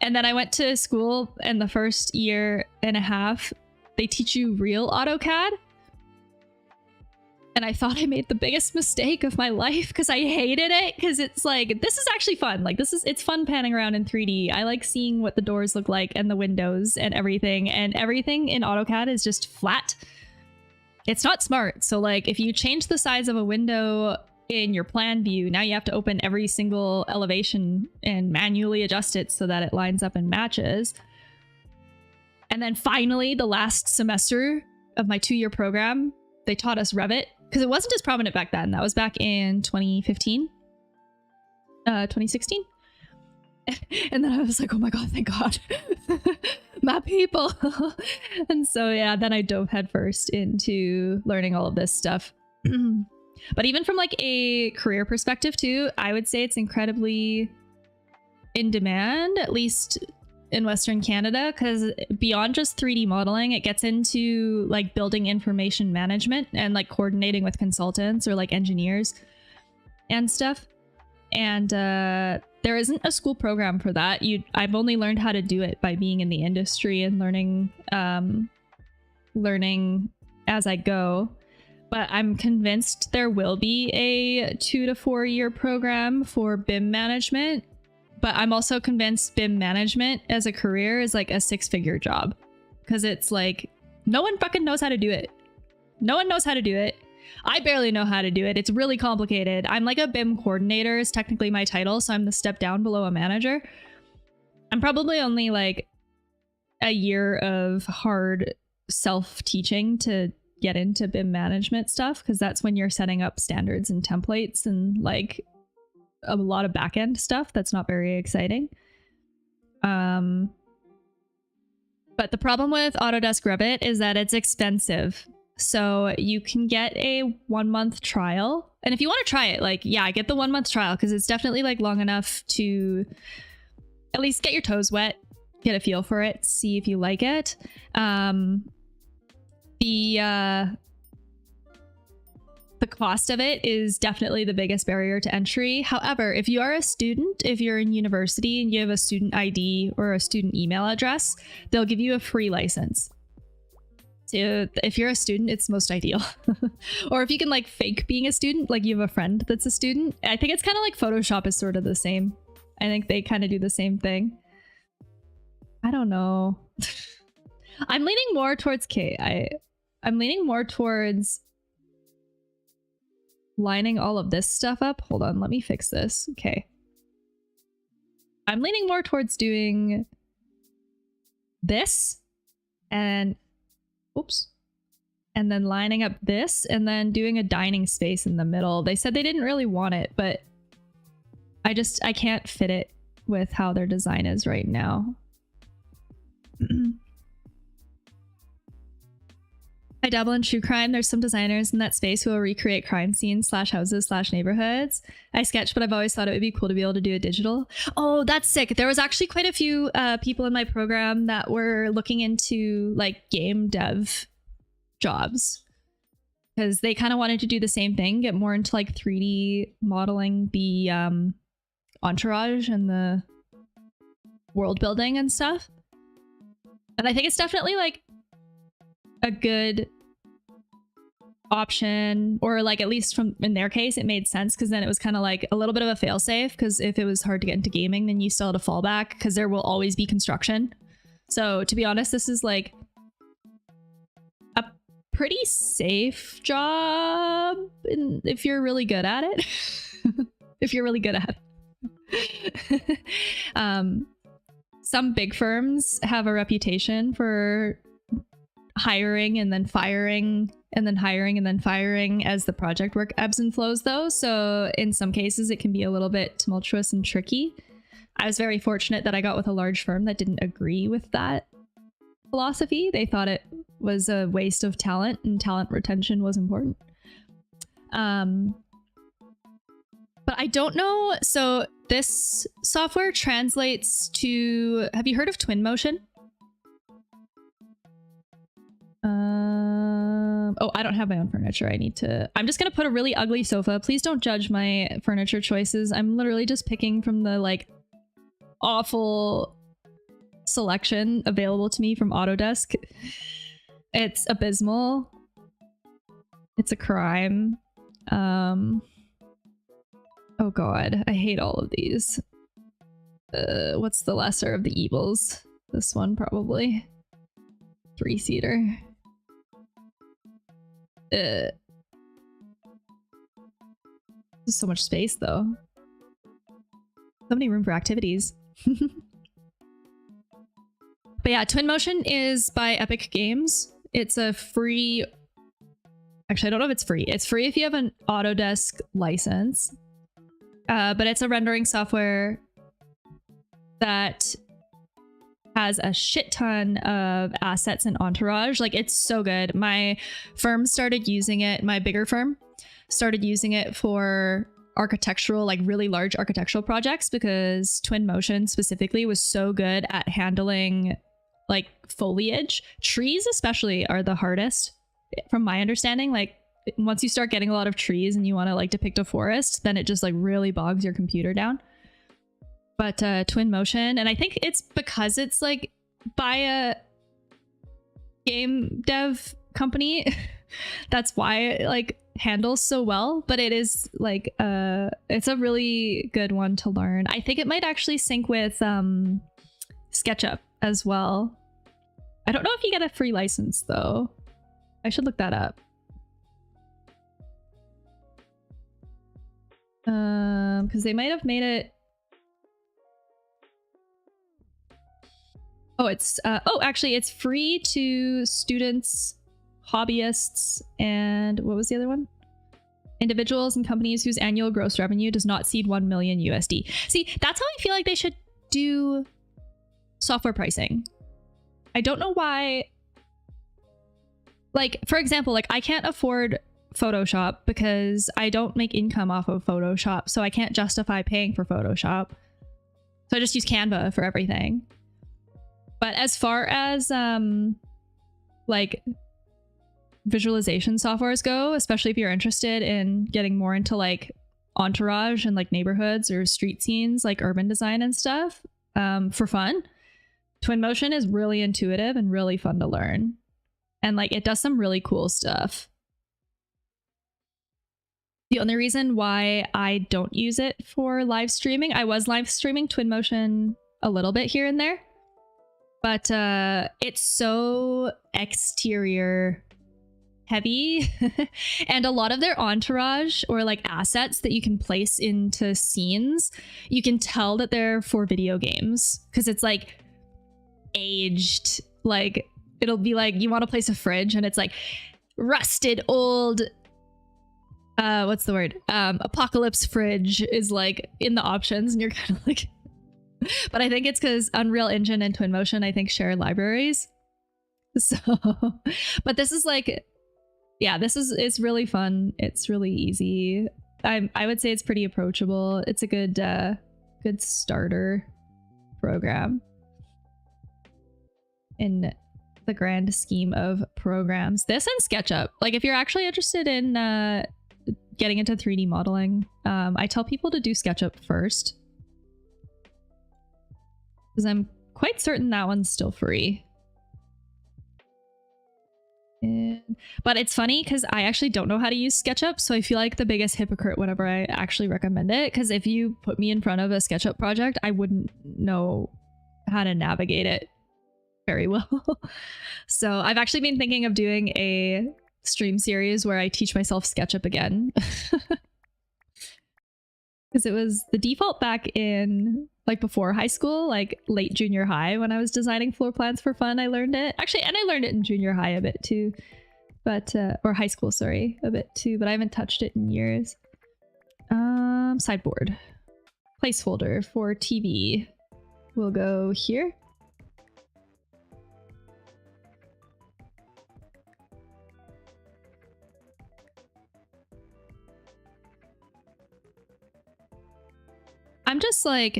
And then I went to school, and the first year and a half, they teach you real AutoCAD. And I thought I made the biggest mistake of my life because I hated it, because it's like, this is actually fun. Like, it's fun panning around in 3D. I like seeing what the doors look like and the windows and everything. And everything in AutoCAD is just flat. It's not smart. So like, if you change the size of a window in your plan view, now you have to open every single elevation and manually adjust it so that it lines up and matches. And then finally, the last semester of my 2-year program, they taught us Revit, because it wasn't as prominent back then. That was back in 2015, 2016. And then I was like, oh my God, thank God. My people. And so, yeah, then I dove headfirst into learning all of this stuff. But even from like a career perspective too, I would say it's incredibly in demand, at least in Western Canada, because beyond just 3D modeling, it gets into like building information management and like coordinating with consultants or like engineers and stuff. And there isn't a school program for that. I've only learned how to do it by being in the industry and learning as I go. But I'm convinced there will be a 2 to 4 year program for BIM management. But I'm also convinced BIM management as a career is like a 6-figure job, because it's like no one fucking knows how to do it. No one knows how to do it. I barely know how to do it. It's really complicated. I'm like a BIM coordinator is technically my title, so I'm the step down below a manager. I'm probably only like a year of hard self-teaching to get into BIM management stuff, because that's when you're setting up standards and templates and like a lot of back-end stuff that's not very exciting. But the problem with Autodesk Revit is that it's expensive. So you can get a 1-month trial. And if you want to try it, like, yeah, get the 1-month trial, because it's definitely like long enough to at least get your toes wet, get a feel for it, see if you like it. The cost of it is definitely the biggest barrier to entry. However, if you are a student, if you're in university and you have a student ID or a student email address, they'll give you a free license. So if you're a student, it's most ideal. Or if you can like fake being a student, like you have a friend that's a student. I think it's kind of like Photoshop is sort of the same. I think they kind of do the same thing. I don't know. I'm leaning more towards I'm leaning more towards lining all of this stuff up. Hold on, let me fix this. Okay. I'm leaning more towards doing this and oops. And then lining up this and then doing a dining space in the middle. They said they didn't really want it, but I can't fit it with how their design is right now. I dabble in true crime. There's some designers in that space who will recreate crime scenes /houses /neighborhoods. I sketch, but I've always thought it would be cool to be able to do a digital. Oh, that's sick. There was actually quite a few people in my program that were looking into like game dev jobs, because they kind of wanted to do the same thing, get more into like 3D modeling, the entourage and the world building and stuff. And I think it's definitely like a good option, or like at least from in their case it made sense, because then it was kind of like a little bit of a fail-safe, because if it was hard to get into gaming, then you still had a fallback, because there will always be construction. So to be honest, this is like a pretty safe job if you're really good at it. If you're really good at it. Some big firms have a reputation for hiring and then firing, and then hiring and then firing as the project work ebbs and flows, though. So in some cases it can be a little bit tumultuous and tricky. I was very fortunate that I got with a large firm that didn't agree with that philosophy. They thought it was a waste of talent, and talent retention was important. But I don't know. So this software translates to, have you heard of Twinmotion? Oh, I don't have my own furniture. I'm just gonna put a really ugly sofa. Please don't judge my furniture choices. I'm literally just picking from the like awful selection available to me from Autodesk. It's abysmal. It's a crime. Oh god, I hate all of these. What's the lesser of the evils? This one, probably. 3-seater. There's so much space, though. So many room for activities. But yeah, Twinmotion is by Epic Games. It's a free... Actually, I don't know if it's free. It's free if you have an Autodesk license. But it's a rendering software that has a shit ton of assets and entourage. Like, it's so good. My firm started using it, my bigger firm started using it for architectural, like really large architectural projects, because Twinmotion specifically was so good at handling like foliage. Trees especially are the hardest, from my understanding. Like, once you start getting a lot of trees and you want to like depict a forest, then it just like really bogs your computer down. But Twinmotion, and I think it's because it's like by a game dev company, that's why it like handles so well. But it is like it's a really good one to learn. I think it might actually sync with SketchUp as well. I don't know if you get a free license though. I should look that up. Because they might have made it. Oh, it's actually it's free to students, hobbyists, and what was the other one? Individuals and companies whose annual gross revenue does not exceed 1 million USD. See, that's how I feel like they should do software pricing. I don't know why. Like, for example, like I can't afford Photoshop because I don't make income off of Photoshop, so I can't justify paying for Photoshop. So I just use Canva for everything. But as far as like visualization softwares go, especially if you're interested in getting more into like entourage and like neighborhoods or street scenes, like urban design and stuff, for fun, Twinmotion is really intuitive and really fun to learn. And like it does some really cool stuff. The only reason why I don't use it for live streaming, I was live streaming Twinmotion a little bit here and there, but it's so exterior heavy and a lot of their entourage or like assets that you can place into scenes, you can tell that they're for video games because it's like aged. Like it'll be like you want to place a fridge and it's like rusted old what's the word, apocalypse fridge is like in the options, and you're kind of like but I think it's because Unreal Engine and Twinmotion I think share libraries, so but this is like, yeah, it's really fun, it's really easy. I would say it's pretty approachable. It's a good good starter program in the grand scheme of programs. This and SketchUp, like if you're actually interested in getting into 3D modeling, I tell people to do SketchUp first, because I'm quite certain that one's still free. And But it's funny because I actually don't know how to use SketchUp, so I feel like the biggest hypocrite whenever I actually recommend it, because if you put me in front of a SketchUp project, I wouldn't know how to navigate it very well. So I've actually been thinking of doing a stream series where I teach myself SketchUp again. Because it was the default back in like before high school, like late junior high when I was designing floor plans for fun. I learned it actually, and I learned it in junior high a bit too, but or high school, sorry, a bit too, but I haven't touched it in years. Sideboard, placeholder for TV. We'll go here. I'm just like,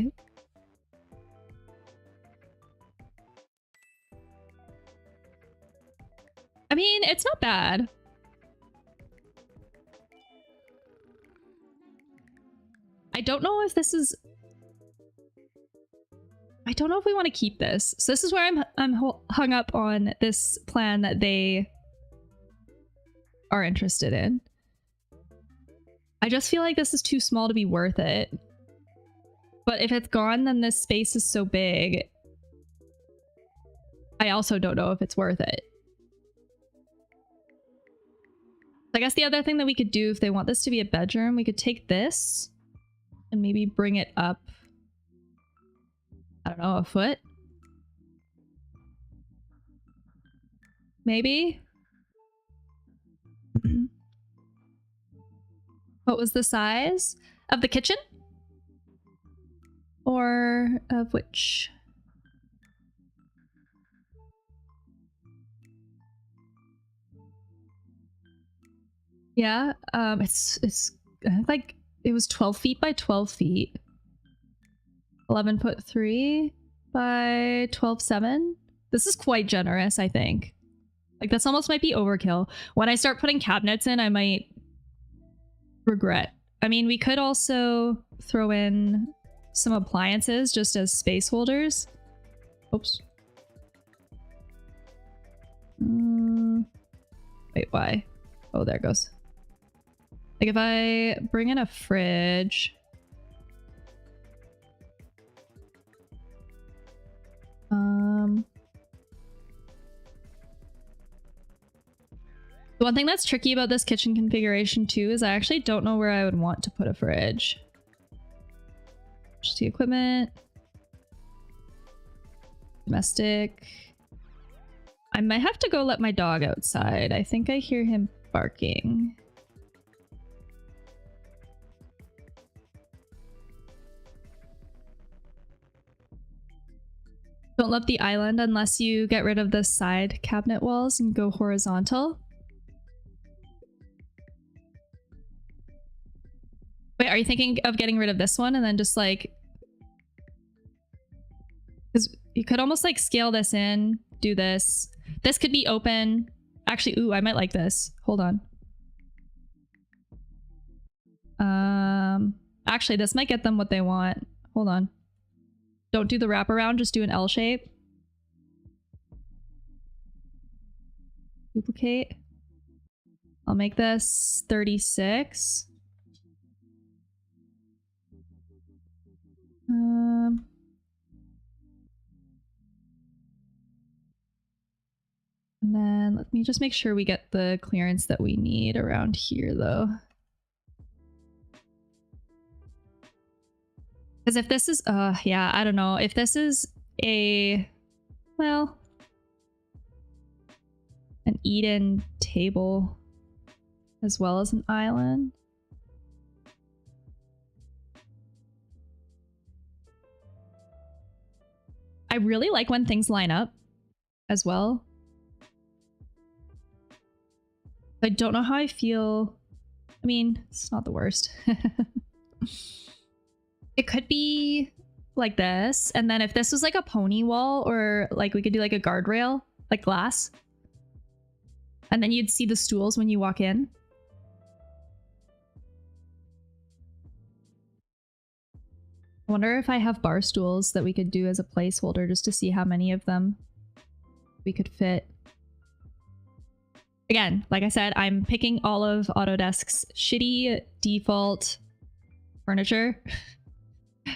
I mean, it's not bad. I don't know if this is, I don't know if we want to keep this. So this is where I'm hung up on this plan that they are interested in. I just feel like this is too small to be worth it. But if it's gone, then this space is so big. I also don't know if it's worth it. I guess the other thing that we could do if they want this to be a bedroom, we could take this and maybe bring it up, I don't know, a foot? Maybe? What was the size of the kitchen? Or of which? Yeah, it's like it was 12 feet by 12 feet. 11.3 by 12.7. This is quite generous, I think. Like this almost might be overkill. When I start putting cabinets in, I might regret. I mean, we could also throw in some appliances just as space holders. Oops. Wait, why? Oh, there it goes. Like if I bring in a fridge. The one thing that's tricky about this kitchen configuration too is I actually don't know where I would want to put a fridge. Just the equipment. Domestic. I might have to go let my dog outside. I think I hear him barking. Don't love the island unless you get rid of the side cabinet walls and go horizontal. Wait, are you thinking of getting rid of this one and then just like... Because you could almost like scale this in, do this. This could be open. Actually, ooh, I might like this. Hold on. Actually, this might get them what they want. Hold on. Don't do the wraparound, just do an L shape. Duplicate. I'll make this 36. And then let me just make sure we get the clearance that we need around here though. Because if this is, yeah, I don't know. If this is a, well, an eat-in table as well as an island. I really like when things line up as well. I don't know how I feel. I mean, it's not the worst. It could be like this. And then if this was like a pony wall or like we could do like a guardrail, like glass. And then you'd see the stools when you walk in. I wonder if I have bar stools that we could do as a placeholder just to see how many of them we could fit. Again, like I said, I'm picking all of Autodesk's shitty default furniture.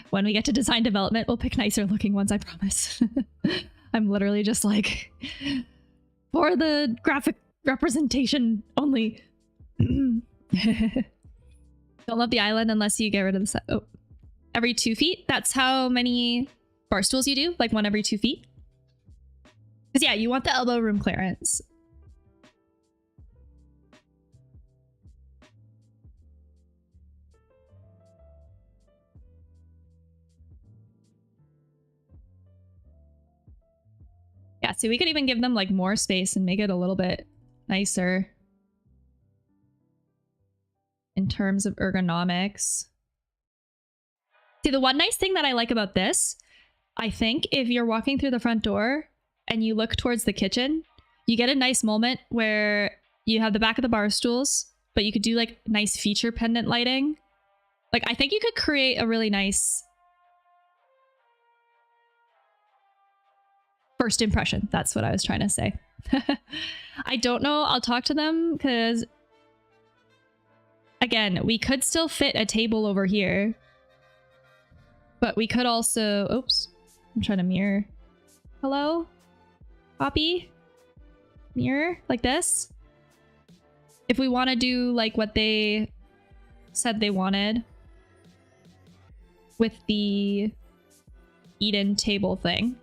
When we get to design development, we'll pick nicer looking ones, I promise. I'm literally just like, for the graphic representation only. Don't love the island unless you get rid of the set. Oh, every 2 feet? That's how many bar stools you do? Like 1 every 2 feet? Because yeah, you want the elbow room clearance. Yeah, see, we could even give them like more space and make it a little bit nicer in terms of ergonomics. See, the one nice thing that I like about this, I think if you're walking through the front door and you look towards the kitchen, you get a nice moment where you have the back of the bar stools, but you could do like nice feature pendant lighting. Like, I think you could create a really nice first impression. That's what I was trying to say. I don't know. I'll talk to them because, again, we could still fit a table over here. But we could also... Oops. I'm trying to mirror. Hello? Poppy? Mirror? Like this? If we want to do like what they said they wanted with the eat-in table thing.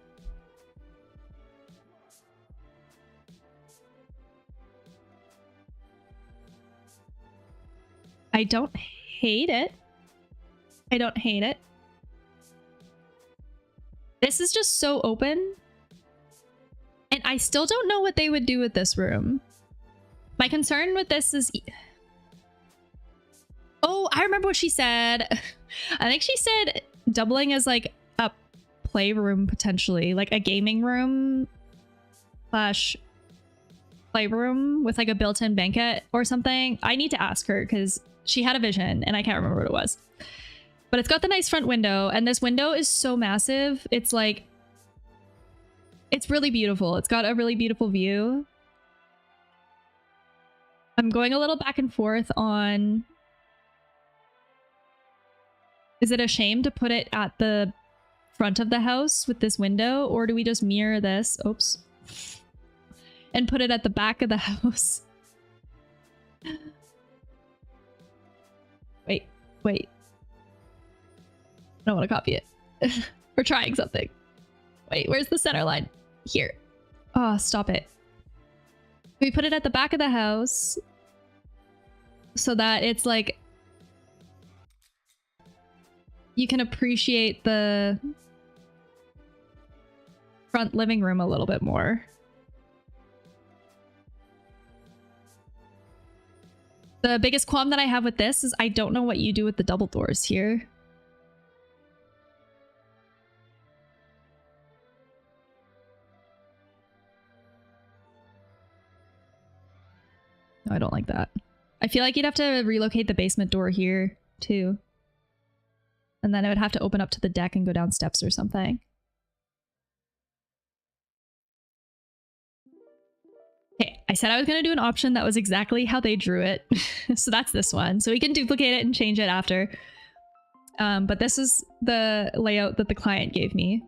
I don't hate it. I don't hate it. This is just so open. And I still don't know what they would do with this room. My concern with this is... Oh, I remember what she said. I think she said doubling as like a playroom potentially. Like a gaming room slash playroom with like a built-in banquet or something. I need to ask her because she had a vision and I can't remember what it was. But it's got the nice front window, and this window is so massive. It's like, it's really beautiful. It's got a really beautiful view. I'm going a little back and forth on, is it a shame to put it at the front of the house with this window, or do we just mirror this, oops, and put it at the back of the house? Wait. I don't want to copy it. We're trying something. Wait, where's the center line? Here. Oh, stop it. We put it at the back of the house so that it's like you can appreciate the front living room a little bit more. The biggest qualm that I have with this is I don't know what you do with the double doors here. No, I don't like that. I feel like you'd have to relocate the basement door here too. And then it would have to open up to the deck and go down steps or something. Okay, I said I was going to do an option that was exactly how they drew it. So that's this one. So we can duplicate it and change it after. But this is the layout that the client gave me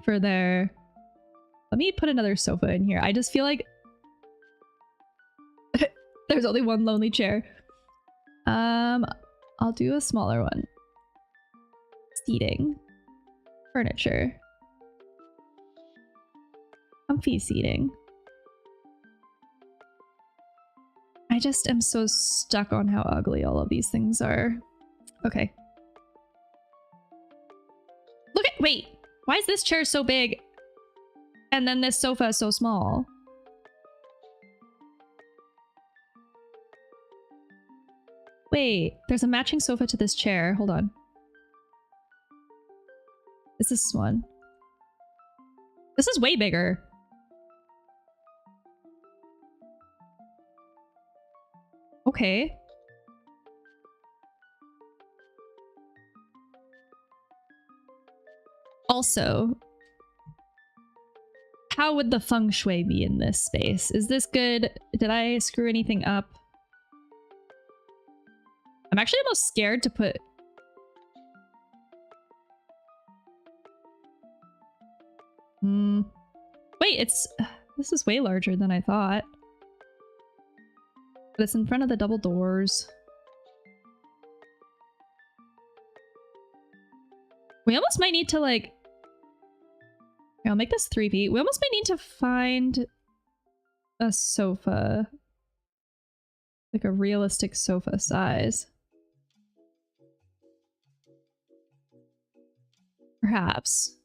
for their... Let me put another sofa in here. I just feel like there's only one lonely chair. I'll do a smaller one. Seating. Furniture. Comfy seating. I just am so stuck on how ugly all of these things are. Okay. Look at- wait! Why is this chair so big? And then this sofa is so small? Wait, there's a matching sofa to this chair. Hold on. Is this one? This is way bigger. Okay. Also, How would the feng shui be in this space? Is this good? Did I screw anything up? I'm actually almost scared to put... Wait, it's... This is way larger than I thought. But it's in front of the double doors. We almost might need to like... Here, I'll make this 3 feet. We almost might need to find a sofa. Like a realistic sofa size. Perhaps.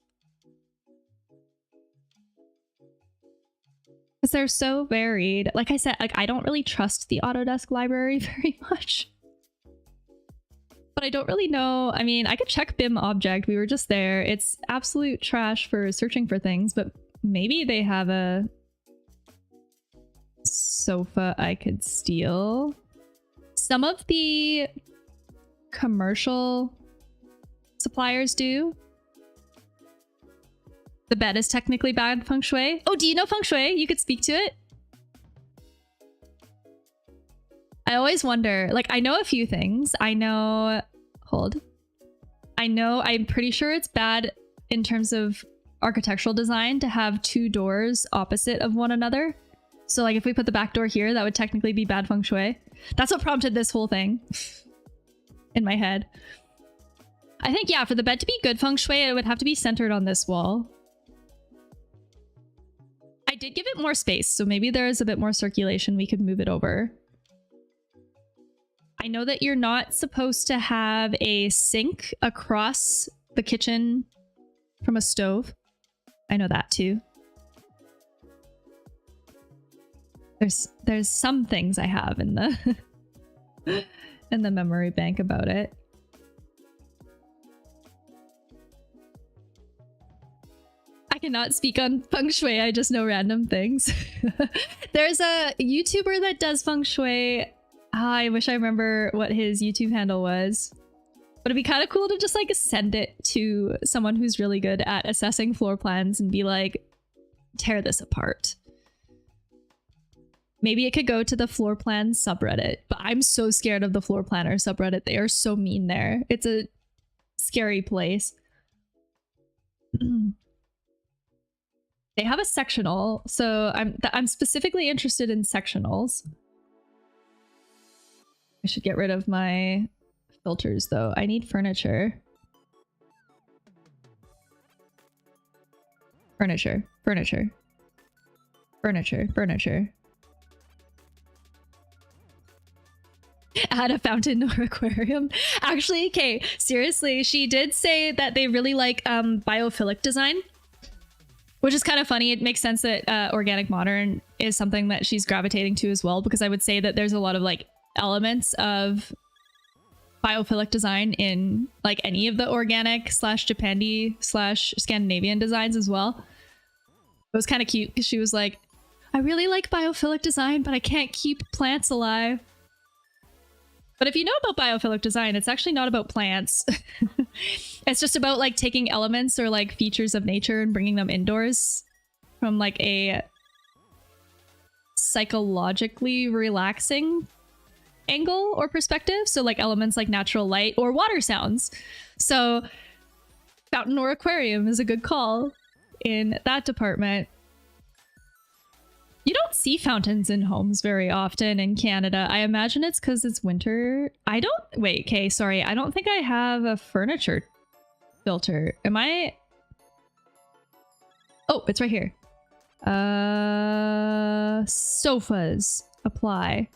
Because they're so varied. Like I said, like I don't really trust the Autodesk library very much. But I don't really know. I mean, I could check BIM object. We were just there. It's absolute trash for searching for things, but maybe they have a sofa I could steal. Some of the commercial suppliers do. The bed is technically bad feng shui. Oh, do you know feng shui? You could speak to it. I always wonder, like, I know a few things. I know, I'm pretty sure it's bad in terms of architectural design to have 2 doors opposite of one another. So like if we put the back door here, that would technically be bad feng shui. That's what prompted this whole thing in my head. I think, yeah, for the bed to be good feng shui, it would have to be centered on this wall. I did give it more space, so maybe there is a bit more circulation. We could move it over. I know that you're not supposed to have a sink across the kitchen from a stove. I know that too. There's some things I have in the in the memory bank about it. I cannot speak on feng shui, I just know random things. There's a YouTuber that does feng shui. I wish I remember what his YouTube handle was. But it'd be kind of cool to just like send it to someone who's really good at assessing floor plans and be like, tear this apart. Maybe it could go to the floor plan subreddit, but I'm so scared of the floor planner subreddit. They are so mean there. It's a scary place. They have a sectional, so I'm specifically interested in sectionals. I should get rid of my filters though. I need furniture. Furniture. Add a fountain or aquarium. Actually, okay, seriously, she did say that they really like biophilic design, which is kind of funny. It makes sense that organic modern is something that she's gravitating to as well, because I would say that there's a lot of like elements of biophilic design in like any of the organic slash Japandi slash Scandinavian designs as well. It was kind of cute because she was like, I really like biophilic design, but I can't keep plants alive. But if you know about biophilic design, it's actually not about plants. It's just about like taking elements or like features of nature and bringing them indoors from like a psychologically relaxing angle or perspective. So like elements like natural light or water sounds. So fountain or aquarium is a good call in that department. You don't see fountains in homes very often in Canada. I imagine it's because it's winter. I don't... Wait, okay, sorry. I don't think I have a furniture filter. Am I... Oh, it's right here. Sofas. Apply.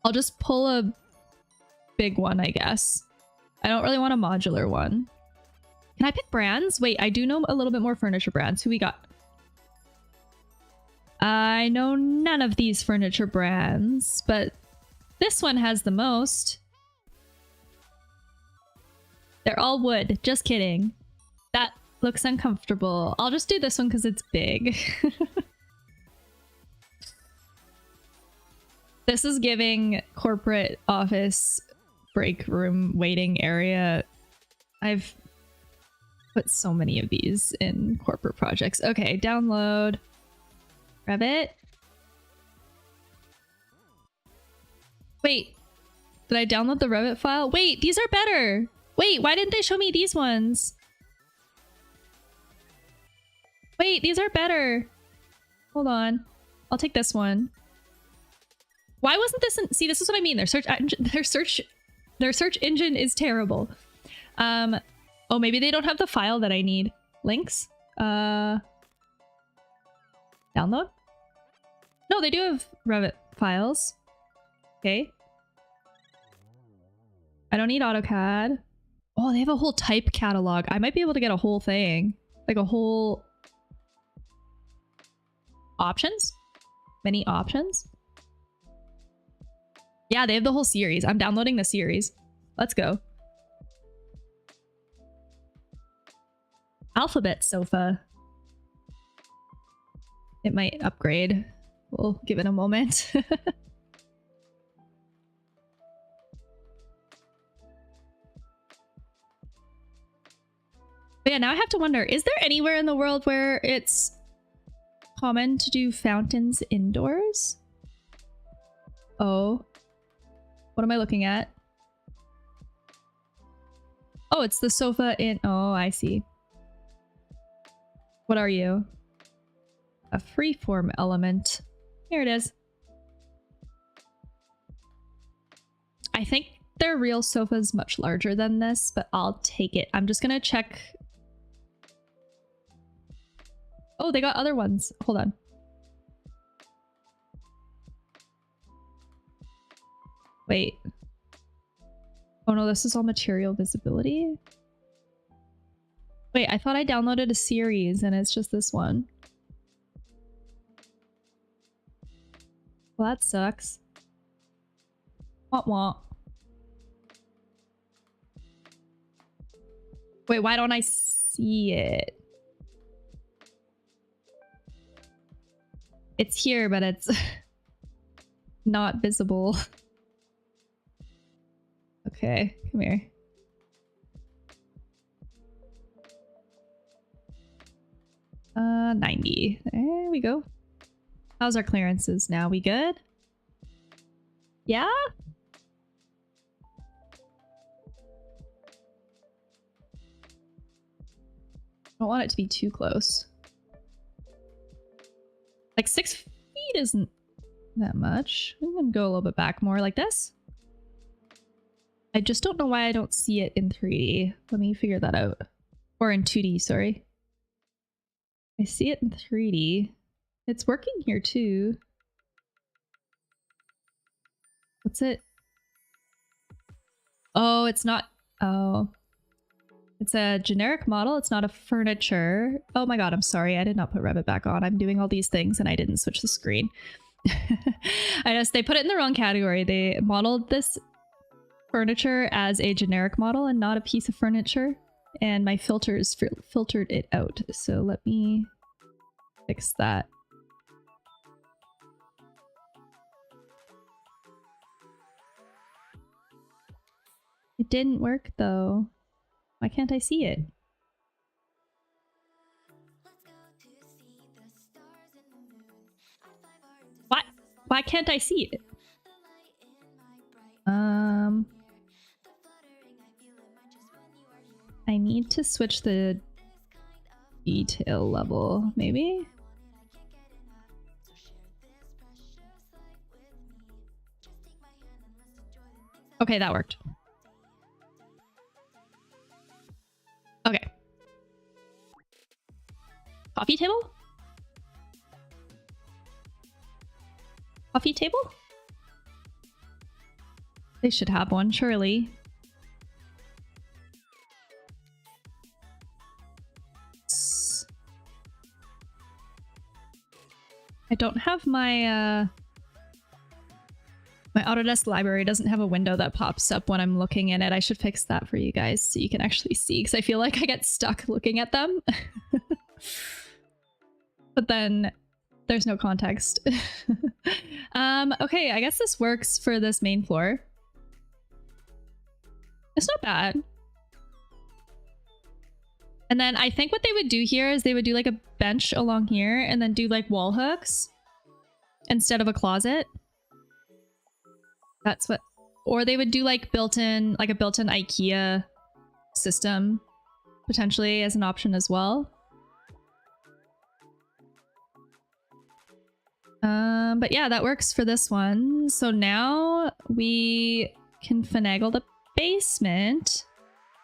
I'll just pull a big one, I guess. I don't really want a modular one. Can I pick brands? Wait, I do know a little bit more furniture brands. Who we got? I know none of these furniture brands, but this one has the most. They're all wood. Just kidding. That looks uncomfortable. I'll just do this one because it's big. This is giving corporate office break room waiting area. I've Put so many of these in corporate projects. Okay, download Revit. Wait, did I download the Revit file? Wait, these are better. Wait, why didn't they show me these ones? Wait, these are better. Hold on. I'll take this one. Why wasn't this in— see, this is what I mean. Their search engine is terrible. Oh, maybe they don't have the file that I need. Links? Download? No, they do have Revit files. Okay. I don't need AutoCAD. Oh, they have a whole type catalog. I might be able to get a whole thing. Like a whole... options? Many options? Yeah, they have the whole series. I'm downloading the series. Let's go. Alphabet sofa. It might upgrade. We'll give it a moment. But yeah, now I have to wonder, is there anywhere in the world where it's common to do fountains indoors? Oh. What am I looking at? Oh, it's the sofa in... oh, I see. What are you? A freeform element. Here it is. I think their real sofa is much larger than this, but I'll take it. I'm just gonna check... oh, they got other ones. Hold on. Wait. Oh no, this is all material visibility? Wait, I thought I downloaded a series and it's just this one. Well, that sucks. Womp womp. Wait, why don't I see it? It's here, but it's not visible. Okay, come here. 90. There we go. How's our clearances now? We good? Yeah? I don't want it to be too close. Like 6 feet isn't that much. I'm gonna go a little bit back more like this. I just don't know why I don't see it in 3D. Let me figure that out. Or in 2D, sorry. I see it in 3D. It's working here too. What's it? Oh, it's not. Oh. It's a generic model. It's not a furniture. Oh my god, I'm sorry. I did not put Revit back on. I'm doing all these things and I didn't switch the screen. They put it in the wrong category. They modeled this furniture as a generic model and not a piece of furniture. And my filters filtered it out. So let me fix that. It didn't work though. Why can't I see it? Why can't I see it? I need to switch the detail level, maybe? Okay, that worked. Okay. Coffee table? Coffee table? They should have one, surely. I don't have my my Autodesk library doesn't have a window that pops up when I'm looking in it. I should fix that for you guys so you can actually see, because I feel like I get stuck looking at them. But then there's no context. Okay, I guess this works for this main floor. It's not bad. And then I think what they would do here is they would do like a bench along here and then do like wall hooks instead of a closet. That's what, or they would do like built-in, like a built-in IKEA system potentially as an option as well. But yeah, that works for this one. So now we can finagle the basement,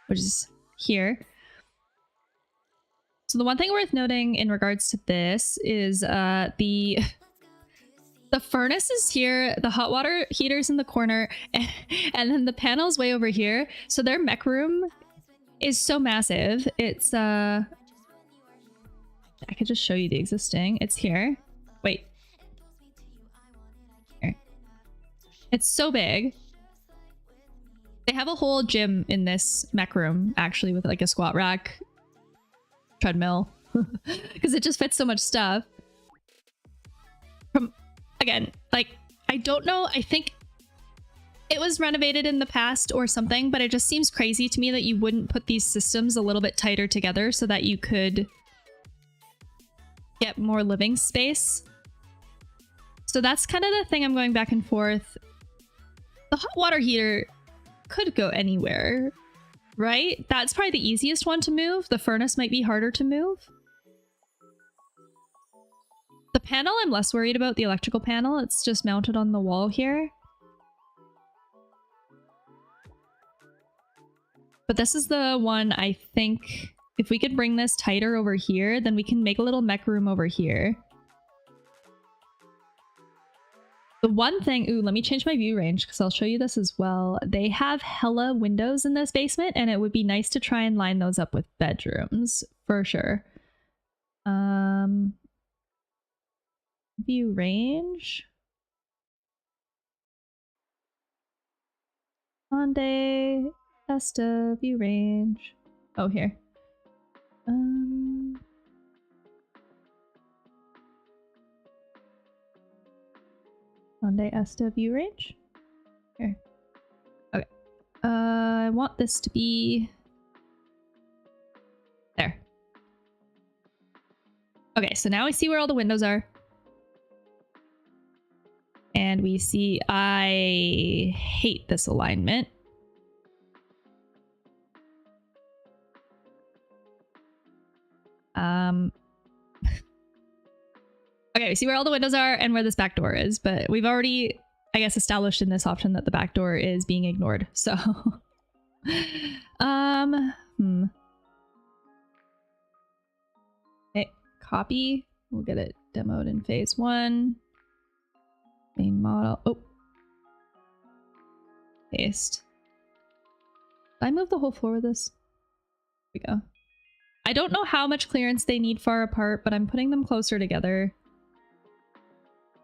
which is here. So the one thing worth noting in regards to this is the furnace is here, the hot water heater's in the corner, and then the panel's way over here. So their mech room is so massive. It's I could just show you the existing. It's here. Wait. Here. It's so big. They have a whole gym in this mech room, actually, with like a squat rack, treadmill, because it just fits so much stuff. From again, like, I don't know, I think it was renovated in the past or something, but it just seems crazy to me that you wouldn't put these systems a little bit tighter together so that you could get more living space. So that's kind of the thing I'm going back and forth. The hot water heater could go anywhere, right? That's probably the easiest one to move. The furnace might be harder to move. The panel, I'm less worried about, the electrical panel. It's just mounted on the wall here. But this is the one I think if we could bring this tighter over here, then we can make a little mech room over here. The one thing, ooh, let me change my view range because I'll show you this as well. They have hella windows in this basement and it would be nice to try and line those up with bedrooms for sure. View range. Monday, Esta, view range. Oh, here. Monday, Esta, view range. Here. Okay. I want this to be there. Okay, so now we see where all the windows are. And we see, I hate this alignment. Okay, we see where all the windows are and where this back door is, but we've already, I guess, established in this option that the back door is being ignored, so... Okay, copy. We'll get it demoed in phase 1. Main model. Oh. Paste. Did I move the whole floor with this? Here we go. I don't know how much clearance they need far apart, but I'm putting them closer together.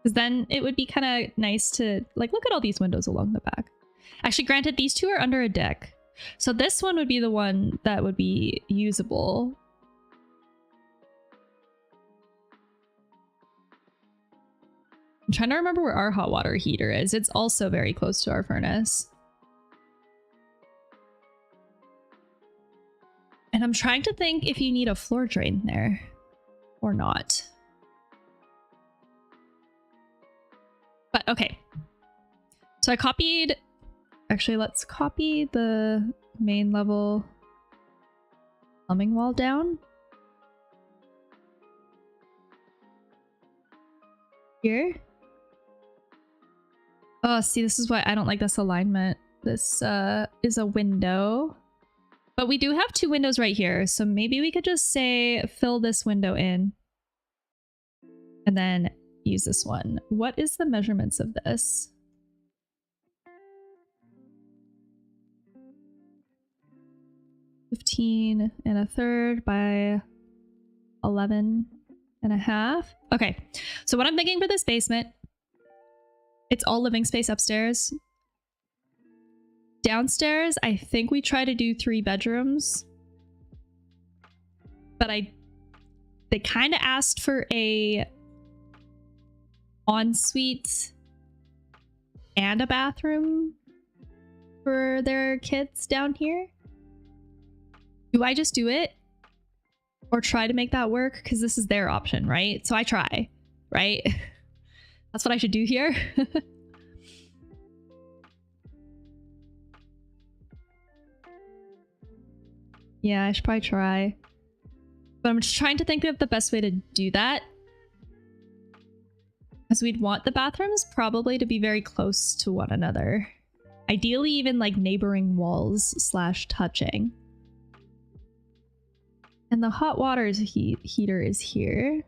Because then it would be kind of nice to, like, look at all these windows along the back. Actually, granted, these two are under a deck. So this one would be the one that would be usable. I'm trying to remember where our hot water heater is. It's also very close to our furnace. And I'm trying to think if you need a floor drain there or not. But okay. So I copied, actually let's copy the main level plumbing wall down. Here. Oh, see, this is why I don't like this alignment. This is a window. But we do have 2 windows right here, so maybe we could just say fill this window in. And then use this one. What is the measurements of this? $15 1/3 by 11 1/2. Okay, so what I'm thinking for this basement, it's all living space upstairs. Downstairs, I think we try to do 3 bedrooms. But they kind of asked for a ensuite and a bathroom for their kids down here. Do I just do it? or try to make that work, because this is their option, right? So I try, right? That's what I should do here. Yeah, I should probably try. But I'm just trying to think of the best way to do that. Because we'd want the bathrooms probably to be very close to one another. Ideally even like neighboring walls / touching. And the hot water heater is here.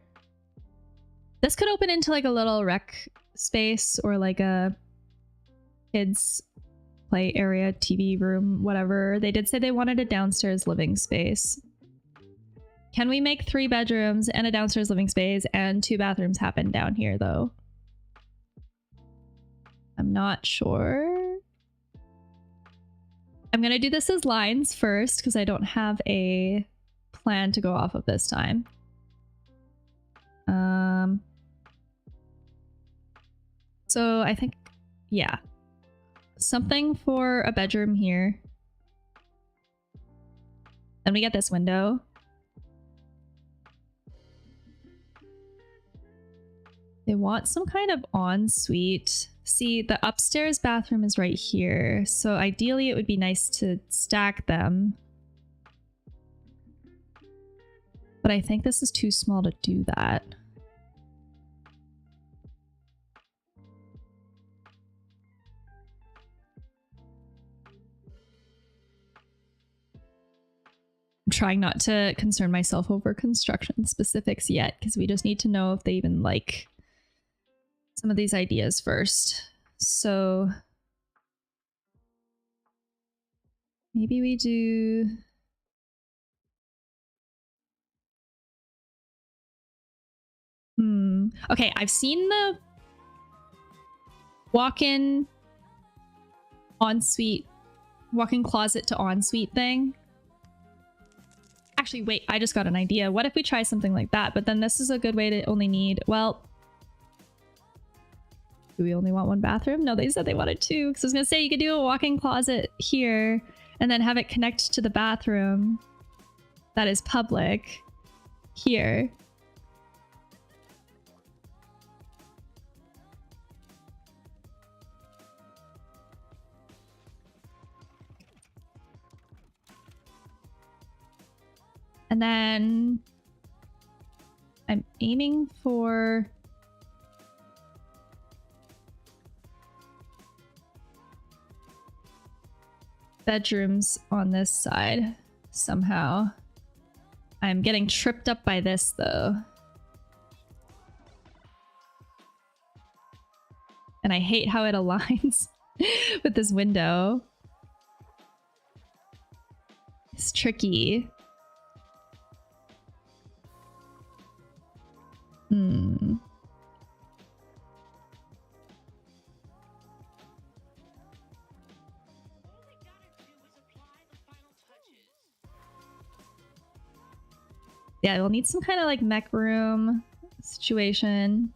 This could open into like a little rec space or like a kids play area, TV room, whatever. They did say they wanted a downstairs living space. Can we make 3 bedrooms and a downstairs living space and 2 bathrooms happen down here though? I'm not sure. I'm gonna do this as lines first because I don't have a plan to go off of this time. So I think, yeah, something for a bedroom here. Then we get this window. They want some kind of ensuite. See, the upstairs bathroom is right here, so ideally it would be nice to stack them. But I think this is too small to do that. I'm trying not to concern myself over construction specifics yet, because we just need to know if they even like some of these ideas first. So maybe we do... Okay, I've seen the walk-in ensuite, walk-in closet to ensuite thing. Actually, wait, I just got an idea. What if we try something like that? But then this is a good way to only need, well, do we only want 1 bathroom? No, they said they wanted 2. Because I was going to say you could do a walk-in closet here and then have it connect to the bathroom that is public here. And then I'm aiming for bedrooms on this side somehow. I'm getting tripped up by this though. And I hate how it aligns with this window. It's tricky. Yeah, we'll need some kind of like mech room situation.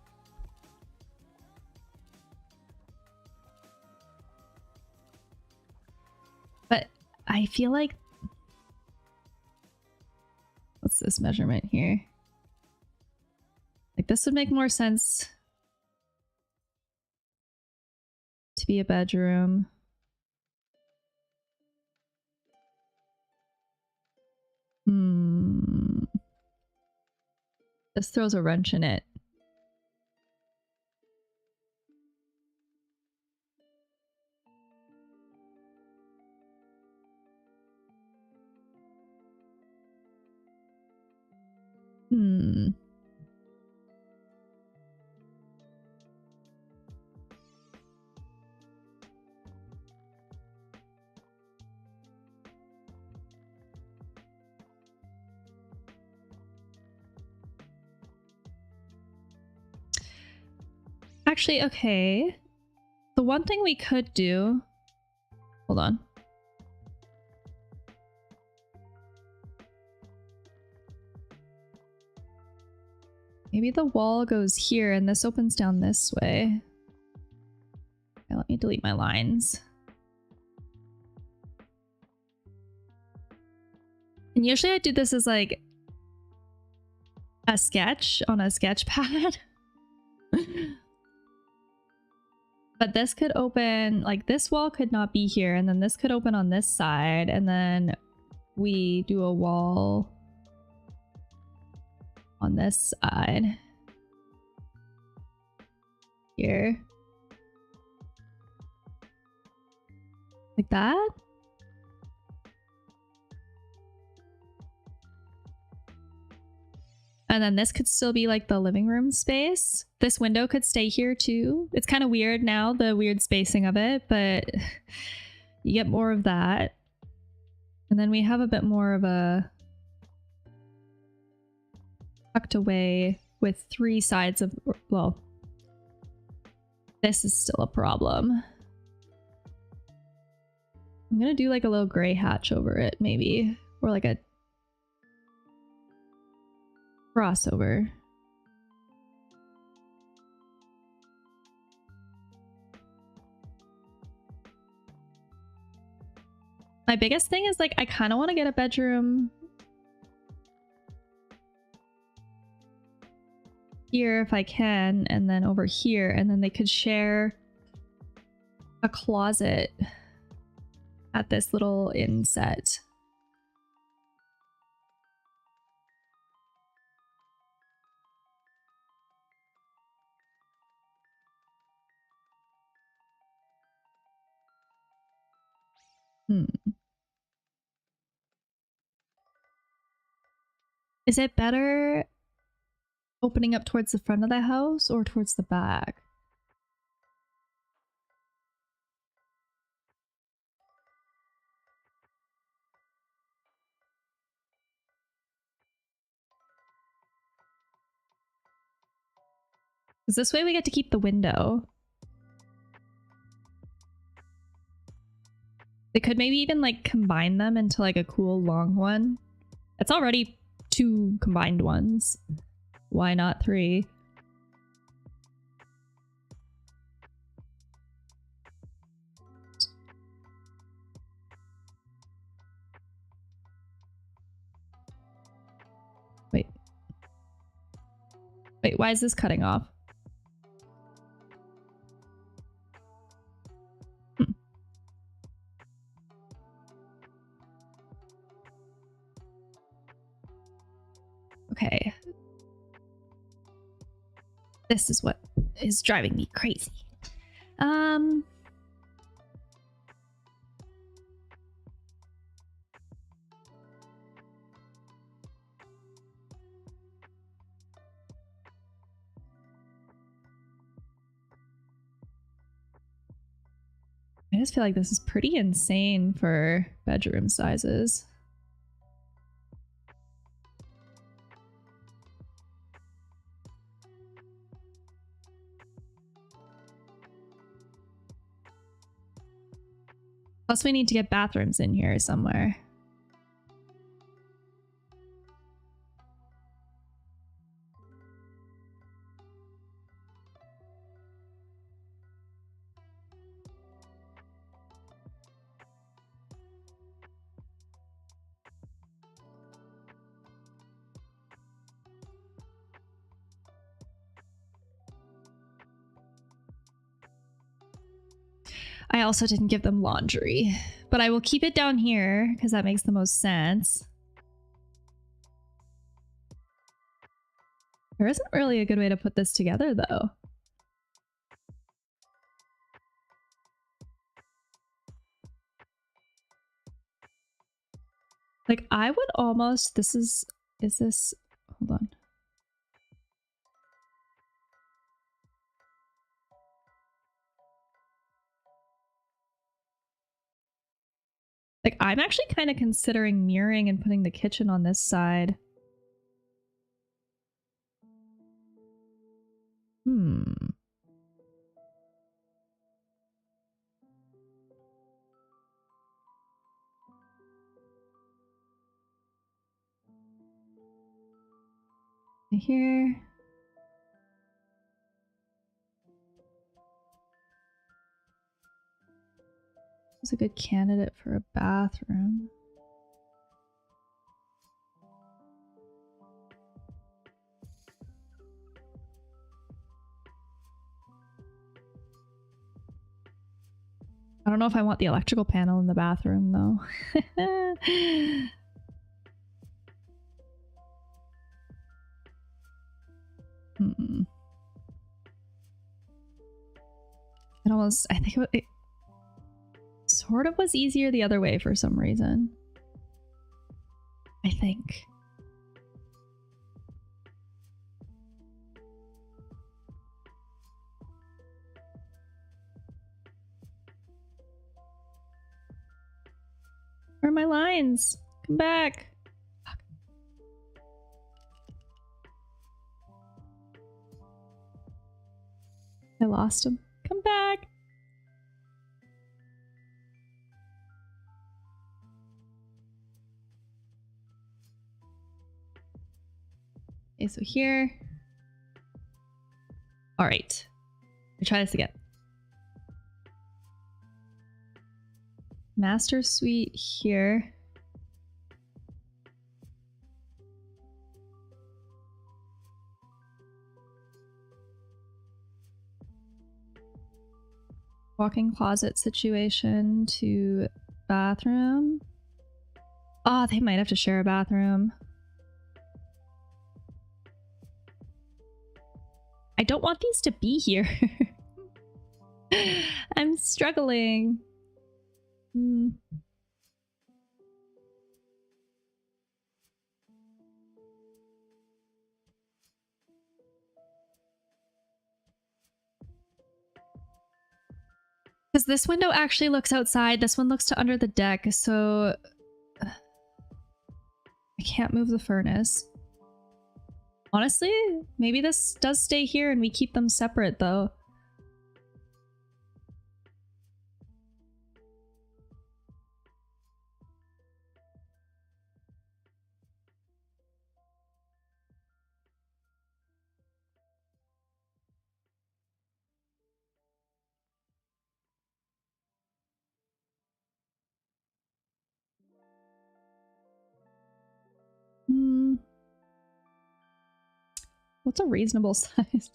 But I feel like... What's this measurement here? Like this would make more sense to be a bedroom. This throws a wrench in it. Actually, okay. The one thing we could do... Hold on. Maybe the wall goes here and this opens down this way. Okay, let me delete my lines. And usually I do this as like a sketch on a sketch pad. But this could open, like this wall could not be here, and then this could open on this side, and then we do a wall on this side. Here. Like that? And then this could still be like the living room space. This window could stay here too. It's kind of weird now, the weird spacing of it, but you get more of that. And then we have a bit more of a tucked away with 3 sides of, well, this is still a problem. I'm gonna do like a little gray hatch over it maybe, or like a crossover. My biggest thing is like I kind of want to get a bedroom here if I can, and then over here, and then they could share a closet at this little inset. Is it better opening up towards the front of the house or towards the back? Because this way we get to keep the window. They could maybe even like combine them into like a cool long one. It's already 2 combined ones. Why not 3? Wait. Wait, why is this cutting off? Okay. This is what is driving me crazy. I just feel like this is pretty insane for bedroom sizes. Plus we need to get bathrooms in here somewhere. I also didn't give them laundry, but I will keep it down here because that makes the most sense. There isn't really a good way to put this together though. Like I would almost, is this, hold on. Like, I'm actually kind of considering mirroring and putting the kitchen on this side. Here. This is a good candidate for a bathroom. don't know if I want the electrical panel in the bathroom though. It almost, I think it sort of was easier the other way for some reason. I think. Where are my lines? Come back. Fuck. I lost him. Come back. Okay, so here. All right. We try this again. Master suite here. Walk-in closet situation to bathroom. Oh, they might have to share a bathroom. I don't want these to be here. I'm struggling. Because this window actually looks outside. This one looks to under the deck, so I can't move the furnace. Honestly, maybe this does stay here and we keep them separate though. What's a reasonable size?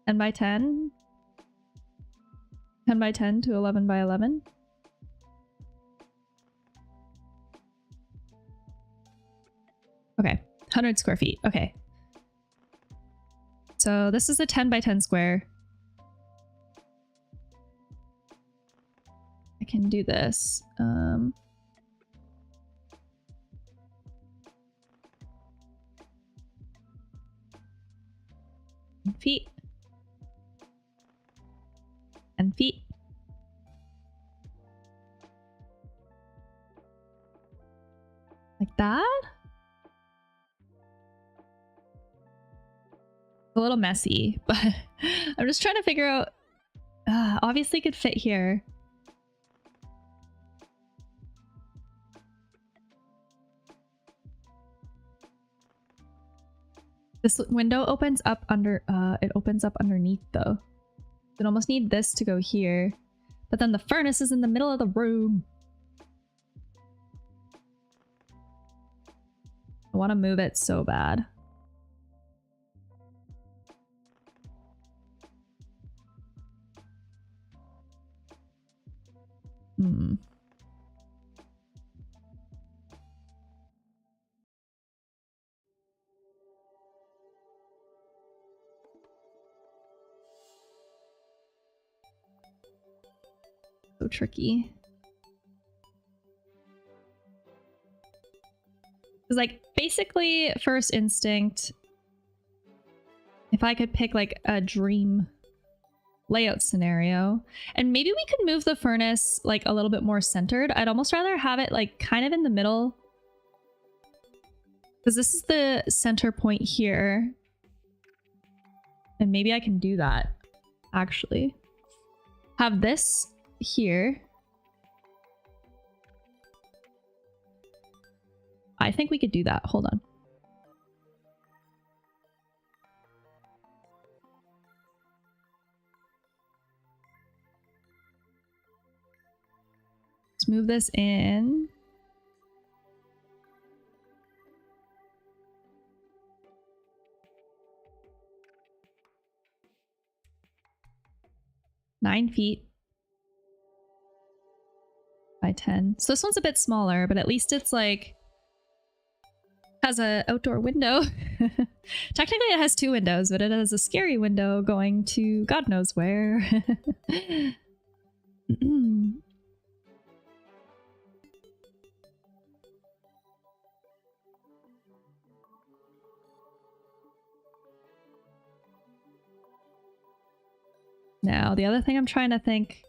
Ten by 10? 10 by 10 to 11 by 11? Okay, 100 square feet. Okay. So this is a 10 by 10 square. I can do this. Feet. And feet. Like that? A little messy, but I'm just trying to figure out. Obviously could fit here. This window opens up under, it opens up underneath though. You'd almost need this to go here. But then the furnace is in the middle of the room. I want to move it so bad. So tricky. It's like basically first instinct. If I could pick like a dream layout scenario, and maybe we could move the furnace like a little bit more centered. I'd almost rather have it like kind of in the middle, because this is the center point here. And maybe I can do that actually. Have this here. I think we could do that. Hold on. Let's move this in. 9 feet by 10. So this one's a bit smaller, but at least it's like has a outdoor window. Technically it has 2 windows, but it has a scary window going to God knows where. Now, the other thing I'm trying to think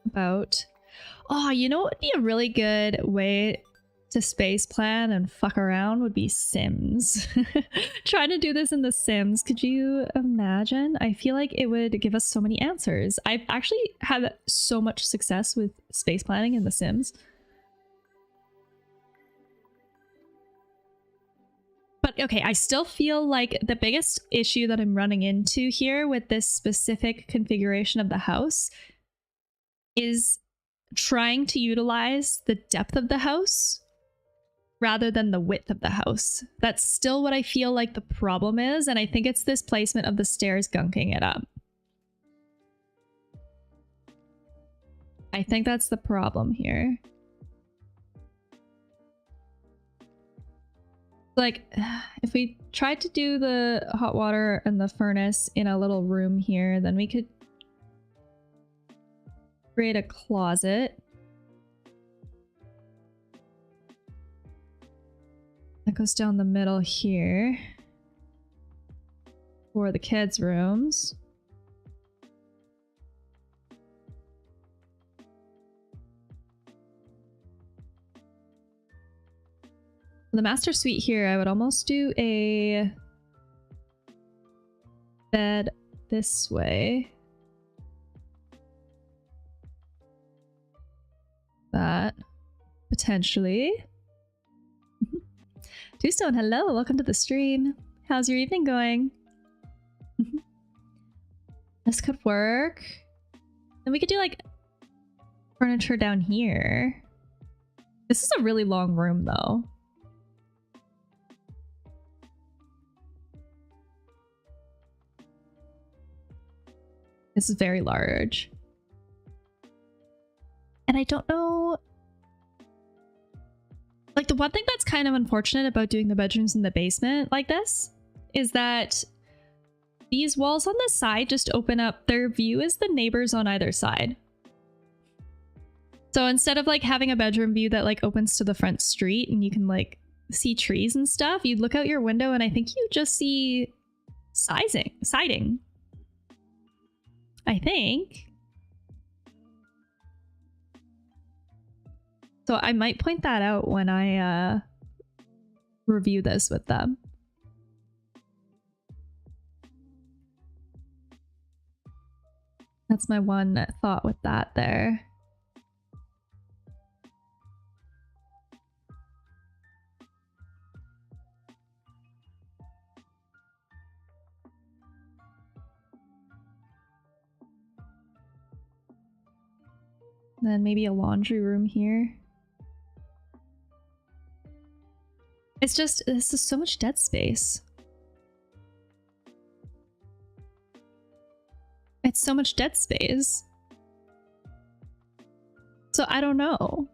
about... Oh, you know what would be a really good way to space plan and fuck around would be Sims. Trying to do this in The Sims, could you imagine? I feel like it would give us so many answers. I've actually had so much success with space planning in The Sims. But okay, I still feel like the biggest issue that I'm running into here with this specific configuration of the house is trying to utilize the depth of the house rather than the width of the house. That's still what I feel like the problem is, and I think it's this placement of the stairs gunking it up. I think that's the problem here. Like, if we tried to do the hot water and the furnace in a little room here, then we could create a closet. That goes down the middle here for the kids' rooms. For the master suite here, I would almost do a bed this way. That potentially. Two-Stone, hello, welcome to the stream. How's your evening going? This could work. Then we could do like furniture down here. This is a really long room though. This is very large. And I don't know... Like, the one thing that's kind of unfortunate about doing the bedrooms in the basement like this is that these walls on the side just open up. Their view is the neighbors on either side. So instead of like having a bedroom view that like opens to the front street and you can like see trees and stuff, you'd look out your window and I think you just see siding. I think. So I might point that out when I review this with them. That's my one thought with that there. Then maybe a laundry room here. It's just, this is so much dead space. It's so much dead space. So I don't know.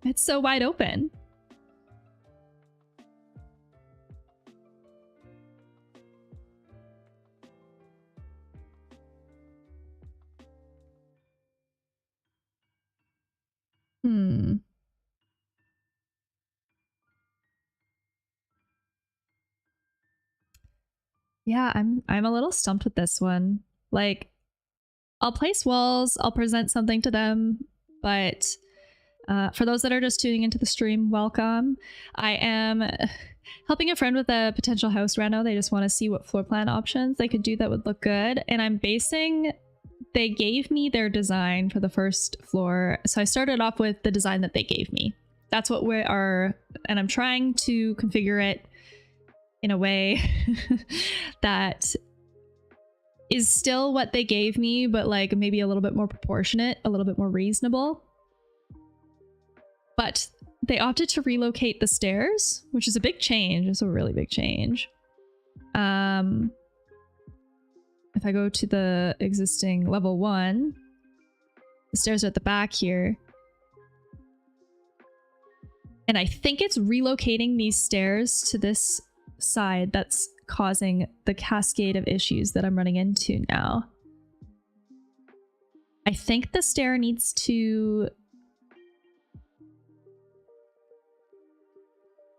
It's so wide open. Yeah, I'm a little stumped with this one. Like, I'll place walls, I'll present something to them, but for those that are just tuning into the stream, welcome. I am helping a friend with a potential house reno. They just want to see what floor plan options they could do that would look good. And I'm basing, they gave me their design for the first floor. So I started off with the design that they gave me. That's what we are, and I'm trying to configure it in a way that is still what they gave me, but like maybe a little bit more proportionate, a little bit more reasonable. But they opted to relocate the stairs, which is a big change. It's a really big change. If I go to the existing level 1, the stairs are at the back here. And I think it's relocating these stairs to this side that's causing the cascade of issues that I'm running into now. I think the stair needs to...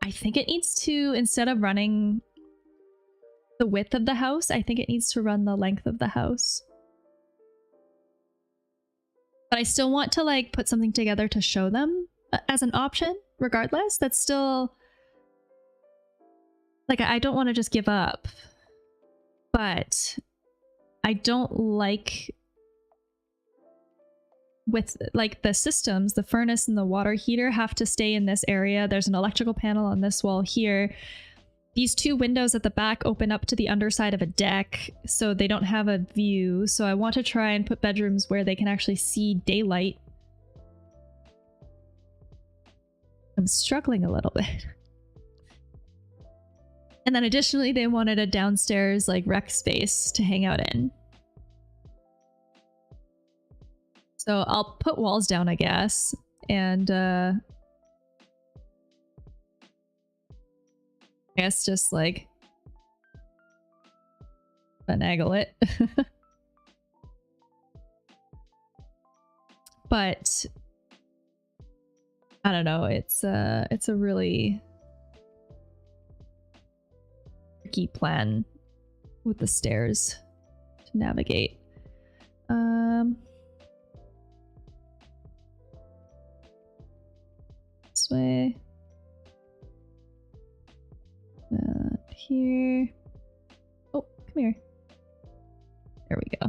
I think it needs to, instead of running the width of the house, I think it needs to run the length of the house. But I still want to like put something together to show them as an option, regardless. That's still... Like, I don't want to just give up. But I don't like... With like the systems, the furnace and the water heater have to stay in this area. There's an electrical panel on this wall here. These 2 windows at the back open up to the underside of a deck, so they don't have a view. So I want to try and put bedrooms where they can actually see daylight. I'm struggling a little bit. And then additionally, they wanted a downstairs like rec space to hang out in. So I'll put walls down, I guess, and I guess just like finagle it. But I don't know, it's a really tricky plan with the stairs to navigate. This way. Here. Oh, come here. There we go.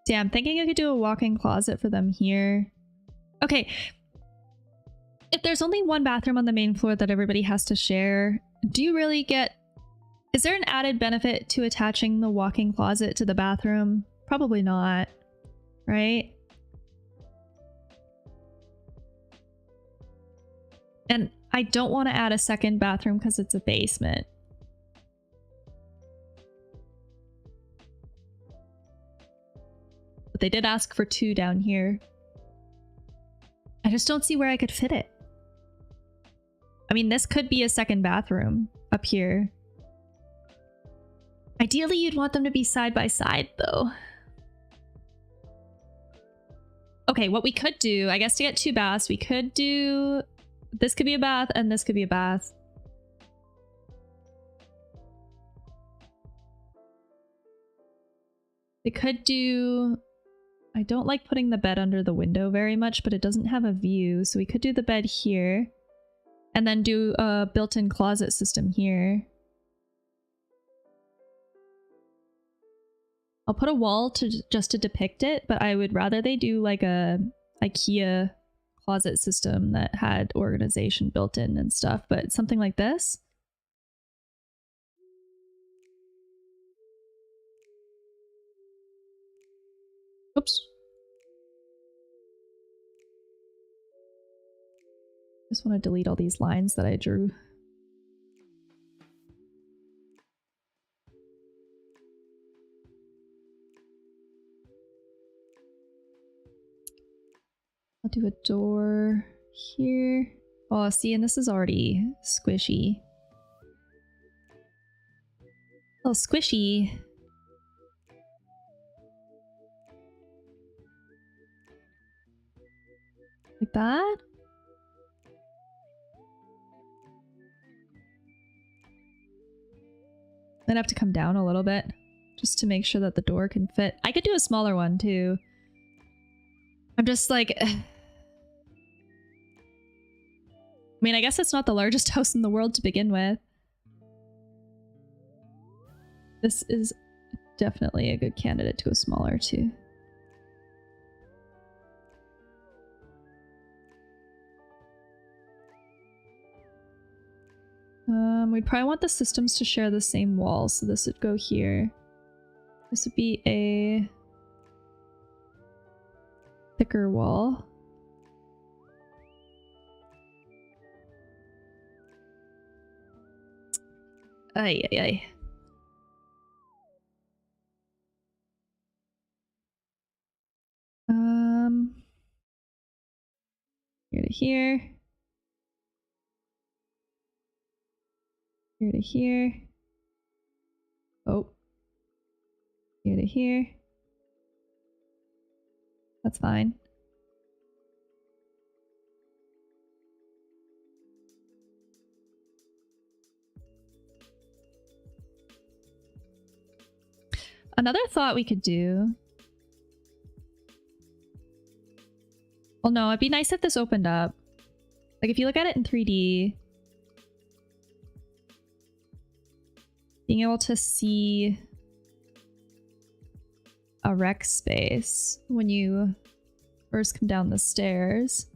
Yeah, I'm thinking I could do a walk-in closet for them here. Okay. If there's only one bathroom on the main floor that everybody has to share, do you really get... Is there an added benefit to attaching the walk-in closet to the bathroom? Probably not, right? And I don't want to add a second bathroom because it's a basement. But they did ask for 2 down here. I just don't see where I could fit it. I mean, this could be a second bathroom up here. Ideally, you'd want them to be side by side, though. Okay, what we could do, I guess to get 2 baths, we could do... This could be a bath, and this could be a bath. We could do... I don't like putting the bed under the window very much, but it doesn't have a view, so we could do the bed here. And then do a built-in closet system here. I'll put a wall just to depict it, but I would rather they do like a IKEA closet system that had organization built in and stuff, but something like this. Oops. Just want to delete all these lines that I drew. I'll do a door here. Oh, see, and this is already squishy. A little squishy. Like that? I'd have to come down a little bit just to make sure that the door can fit. I could do a smaller one too. I'm just like... I mean, I guess it's not the largest house in the world to begin with. This is definitely a good candidate to go smaller too. We'd probably want the systems to share the same wall, so this would go here. This would be a thicker wall. Ay, ay, ay. Here to here. Here to here. Oh. Here to here. That's fine. Another thought we could do. Well, no, it'd be nice if this opened up. Like if you look at it in 3D, being able to see a rec space when you first come down the stairs.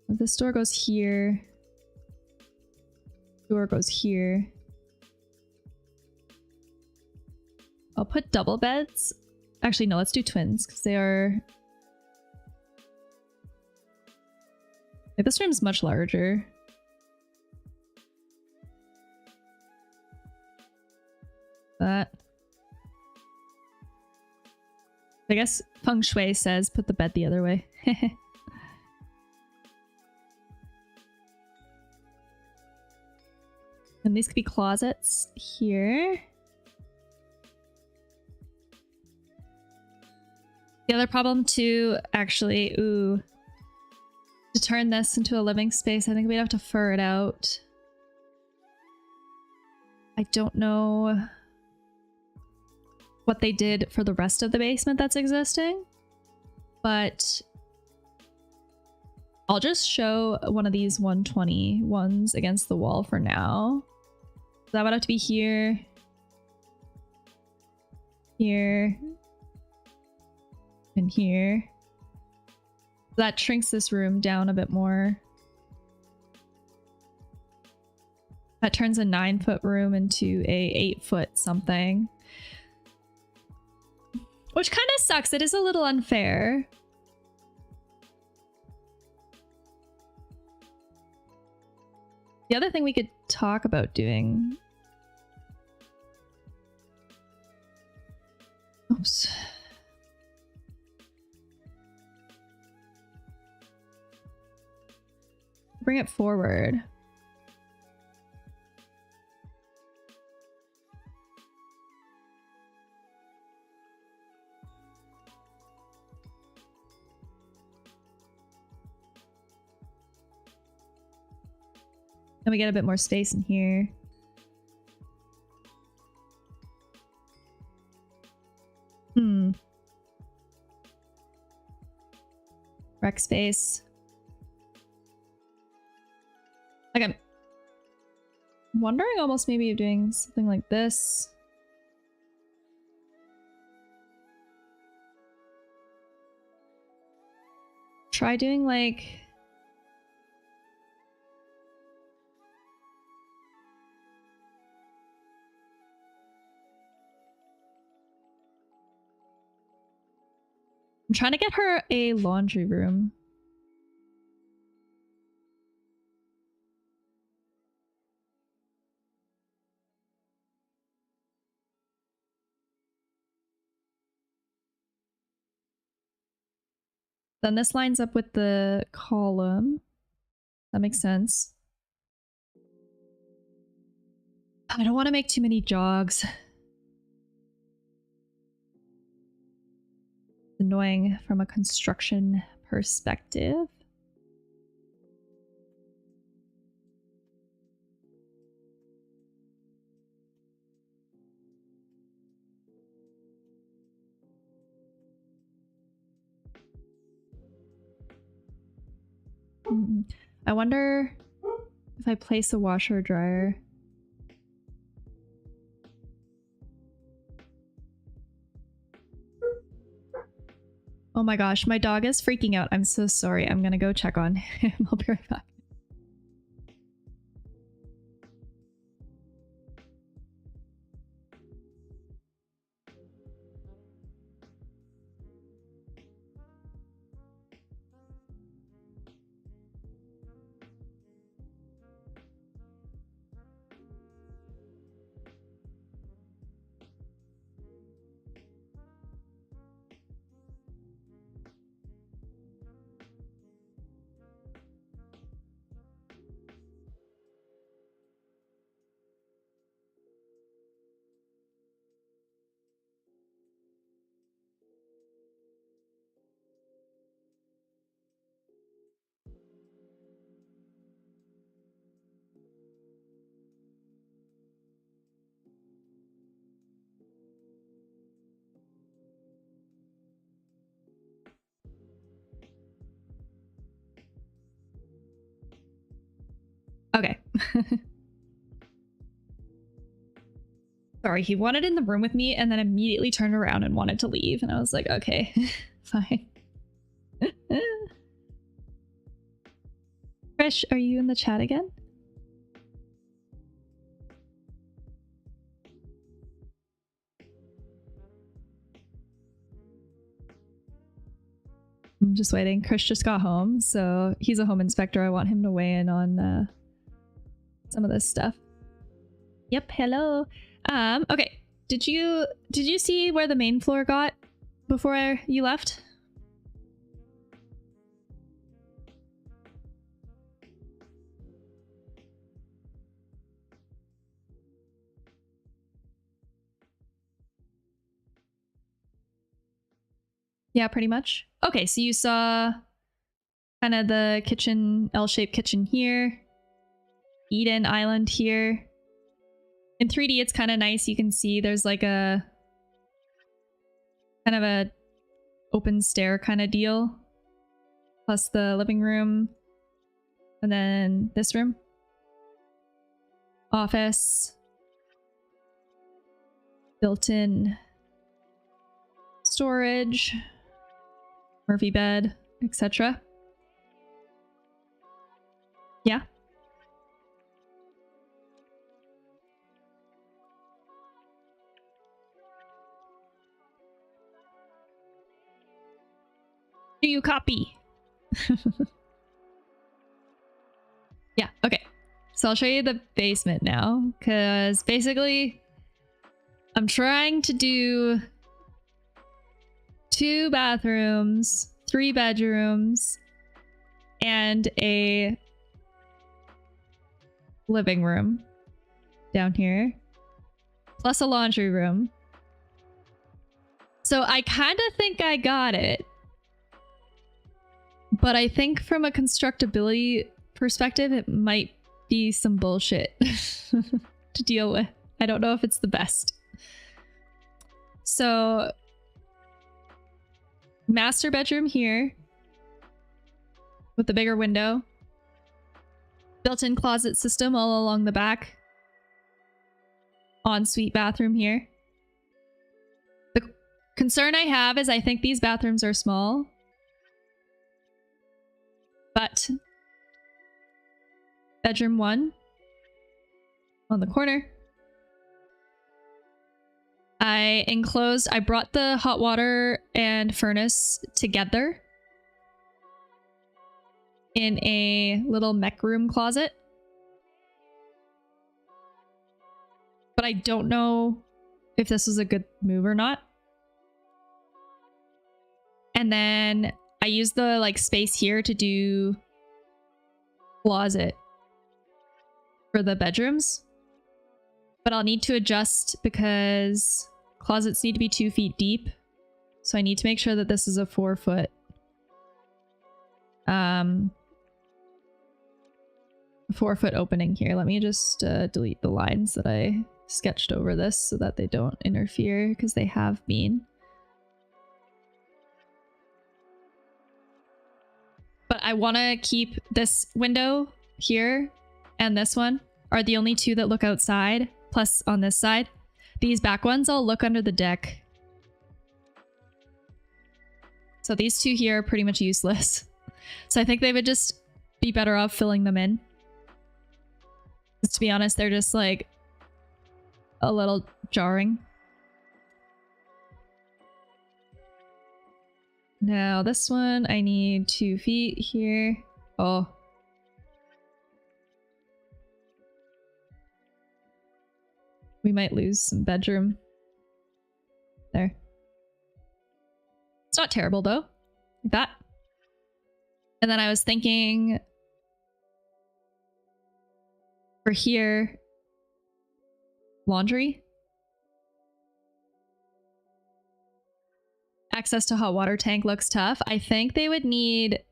If this door goes here, door goes here. I'll put double beds. Actually, no, let's do twins because they are... Like, this room's much larger. But I guess feng shui says put the bed the other way. And these could be closets here. The other problem too, actually, to turn this into a living space, I think we'd have to fur it out. I don't know what they did for the rest of the basement that's existing, but I'll just show one of these 120 ones against the wall for now. So that would have to be here, here, and here. That shrinks this room down a bit more. That turns a 9-foot room into a 8-foot something. Which kind of sucks. It is a little unfair. The other thing we could talk about doing... Oops. Bring it forward. And we get a bit more space in here. Rec space. Like I'm wondering almost maybe of doing something like this. Try doing like... I'm trying to get her a laundry room. Then this lines up with the column. That makes sense. I don't want to make too many jogs. Annoying from a construction perspective. I wonder if I place a washer or dryer. Oh my gosh, my dog is freaking out. I'm so sorry. I'm gonna go check on him. I'll be right back. Okay. Sorry, he wanted in the room with me and then immediately turned around and wanted to leave. And I was like, okay, fine. Krish, are you in the chat again? I'm just waiting. Krish just got home, so he's a home inspector. I want him to weigh in on some of this stuff. Yep, hello. Okay. Did you see where the main floor got before you left? Yeah, pretty much. Okay, so you saw kind of the kitchen, L-shaped kitchen here. Eden Island here. In 3D, it's kind of nice. You can see there's like a kind of a open stair kind of deal. Plus the living room. And then this room. Office. Built-in storage. Murphy bed, etc. Yeah. Do you copy? Yeah, okay. So I'll show you the basement now, because basically I'm trying to do 2 bathrooms, 3 bedrooms, and a living room down here, plus a laundry room. So I kind of think I got it. But I think from a constructability perspective, it might be some bullshit to deal with. I don't know if it's the best. So, master bedroom here with the bigger window. Built-in closet system all along the back. Ensuite bathroom here. The concern I have is I think these bathrooms are small. But bedroom 1 on the corner. I brought the hot water and furnace together in a little mech room closet. But I don't know if this was a good move or not. And then I used the like space here to do closet for the bedrooms. But I'll need to adjust because closets need to be 2 feet deep. So I need to make sure that this is a 4-foot. 4-foot opening here. Let me just delete the lines that I sketched over this so that they don't interfere, because they have been. But I want to keep this window here and this one are the only 2 that look outside. Plus on this side, these back ones all look under the deck. So these two here are pretty much useless. So I think they would just be better off filling them in. To be honest, they're just like a little jarring. Now this one, I need 2 feet here. Oh. We might lose some bedroom. There. It's not terrible though. Like that. And then I was thinking for here, laundry. Access to hot water tank looks tough. I think they would need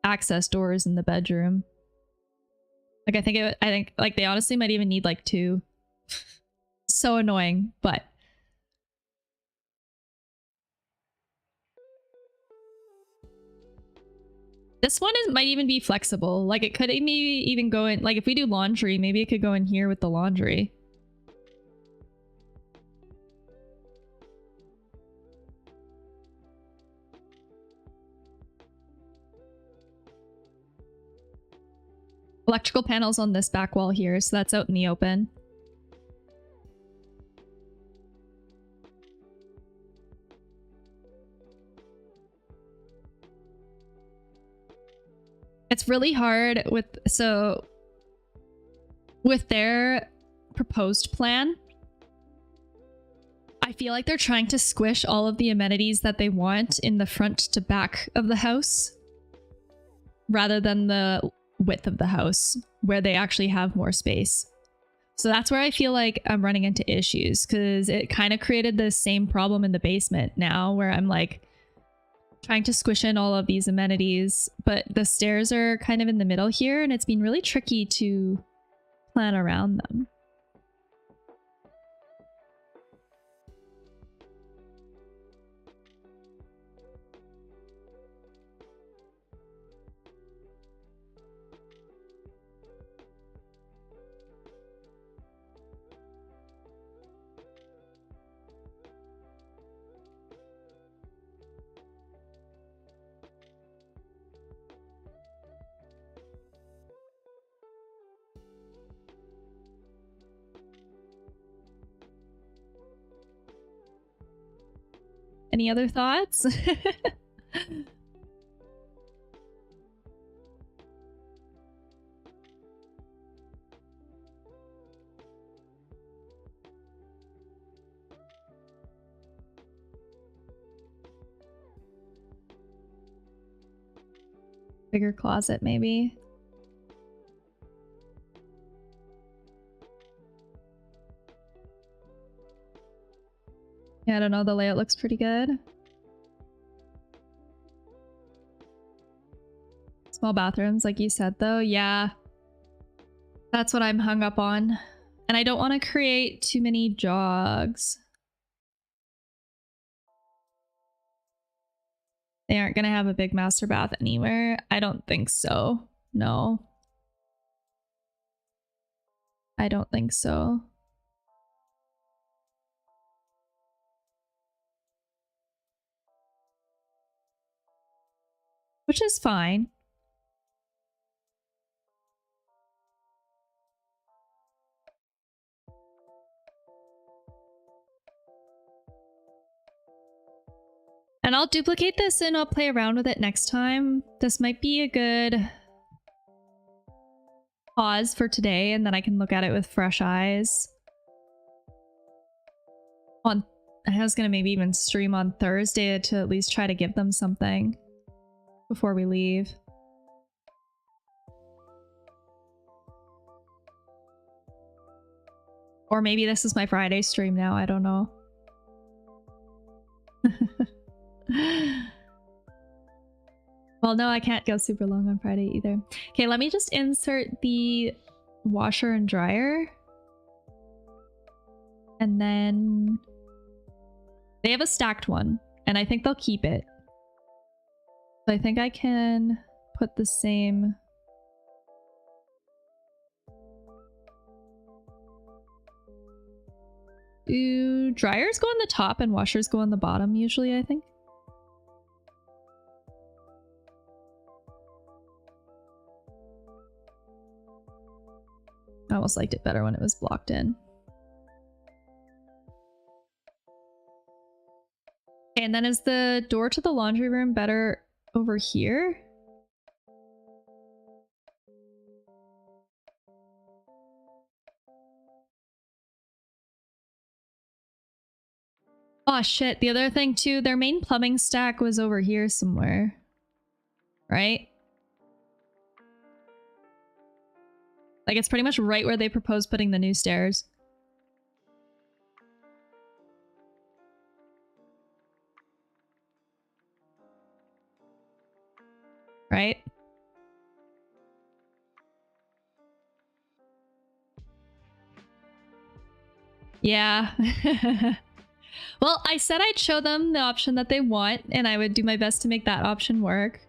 access doors in the bedroom. Like I think like they honestly might even need like 2. So annoying, but this one might even be flexible. Like it could maybe even go in, like if we do laundry, maybe it could go in here with the laundry. Electrical panels on this back wall here, so that's out in the open. It's really hard with their proposed plan. I feel like they're trying to squish all of the amenities that they want in the front to back of the house rather than the width of the house where they actually have more space. So that's where I feel like I'm running into issues, because it kind of created the same problem in the basement now where I'm like trying to squish in all of these amenities, but the stairs are kind of in the middle here and it's been really tricky to plan around them. Any other thoughts? Bigger closet, maybe. Yeah, I don't know. The layout looks pretty good. Small bathrooms, like you said, though. Yeah. That's what I'm hung up on. And I don't want to create too many jogs. They aren't going to have a big master bath anywhere. I don't think so. No. I don't think so. Which is fine. And I'll duplicate this and I'll play around with it next time. This might be a good pause for today, and then I can look at it with fresh eyes. I was gonna maybe even stream on Thursday to at least try to give them something before we leave. Or maybe this is my Friday stream now, I don't know. Well, no, I can't go super long on Friday either. Okay, let me just insert the washer and dryer. And then they have a stacked one, and I think they'll keep it. So I think I can put the same... Do dryers go on the top and washers go on the bottom usually, I think? almost liked it better when it was blocked in. Okay, and then is the door to the laundry room better over here? Oh shit, the other thing too, their main plumbing stack was over here somewhere. Right? Like it's pretty much right where they proposed putting the new stairs. Right? Yeah. Well, I said I'd show them the option that they want, and I would do my best to make that option work.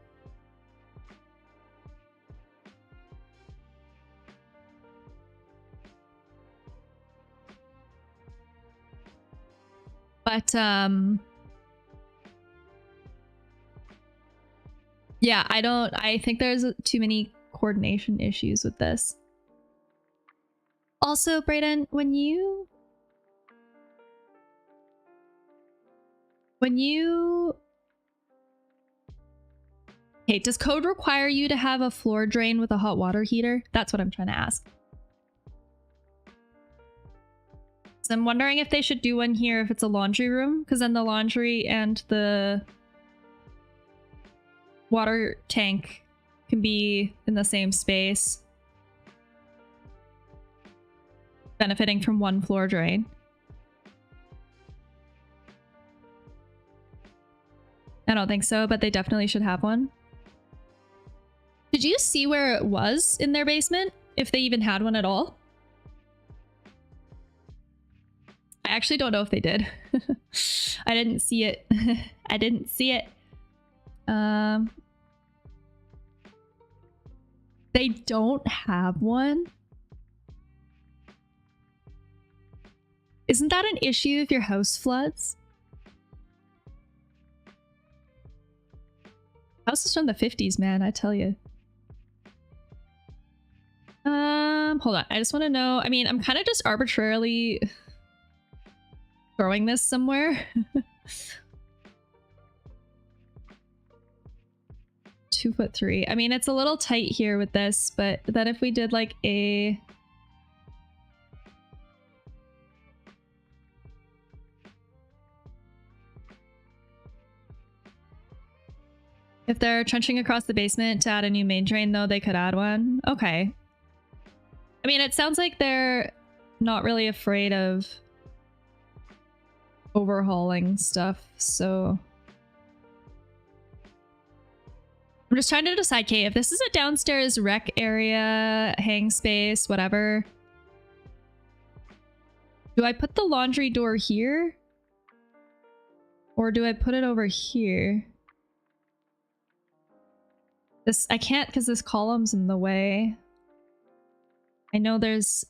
But, yeah, I think there's too many coordination issues with this. Also, Brayden, when you okay, does code require you to have a floor drain with a hot water heater? That's what I'm trying to ask. So I'm wondering if they should do one here if it's a laundry room, because then the laundry and the water tank can be in the same space, benefiting from one floor drain. I don't think so, but they definitely should have one. Did you see where it was in their basement? If they even had one at all? I actually don't know if they did. I didn't see it. I didn't see it. They don't have one? Isn't that an issue if your house floods? House is from the 50s, man, I tell you. Hold on. I just want to know. I mean, I'm kind of just arbitrarily throwing this somewhere. 2'3". I mean, it's a little tight here with this, but then if we did like a... If they're trenching across the basement to add a new main drain, though, they could add one. Okay. I mean, it sounds like they're not really afraid of overhauling stuff, so... I'm just trying to decide, okay, if this is a downstairs rec area, hang space, whatever. Do I put the laundry door here? Or do I put it over here? This, I can't because this column's in the way. I know there's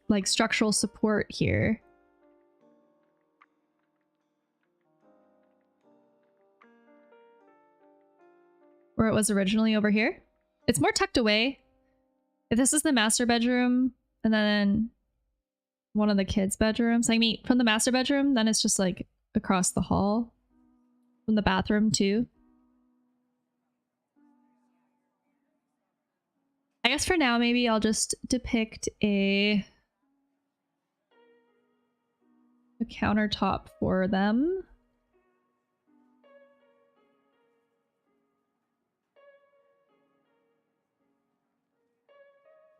like structural support here. Where it was originally over here. It's more tucked away. If this is the master bedroom and then one of the kids' bedrooms, I mean from the master bedroom, then it's just like across the hall from the bathroom too. I guess for now, maybe I'll just depict a countertop for them.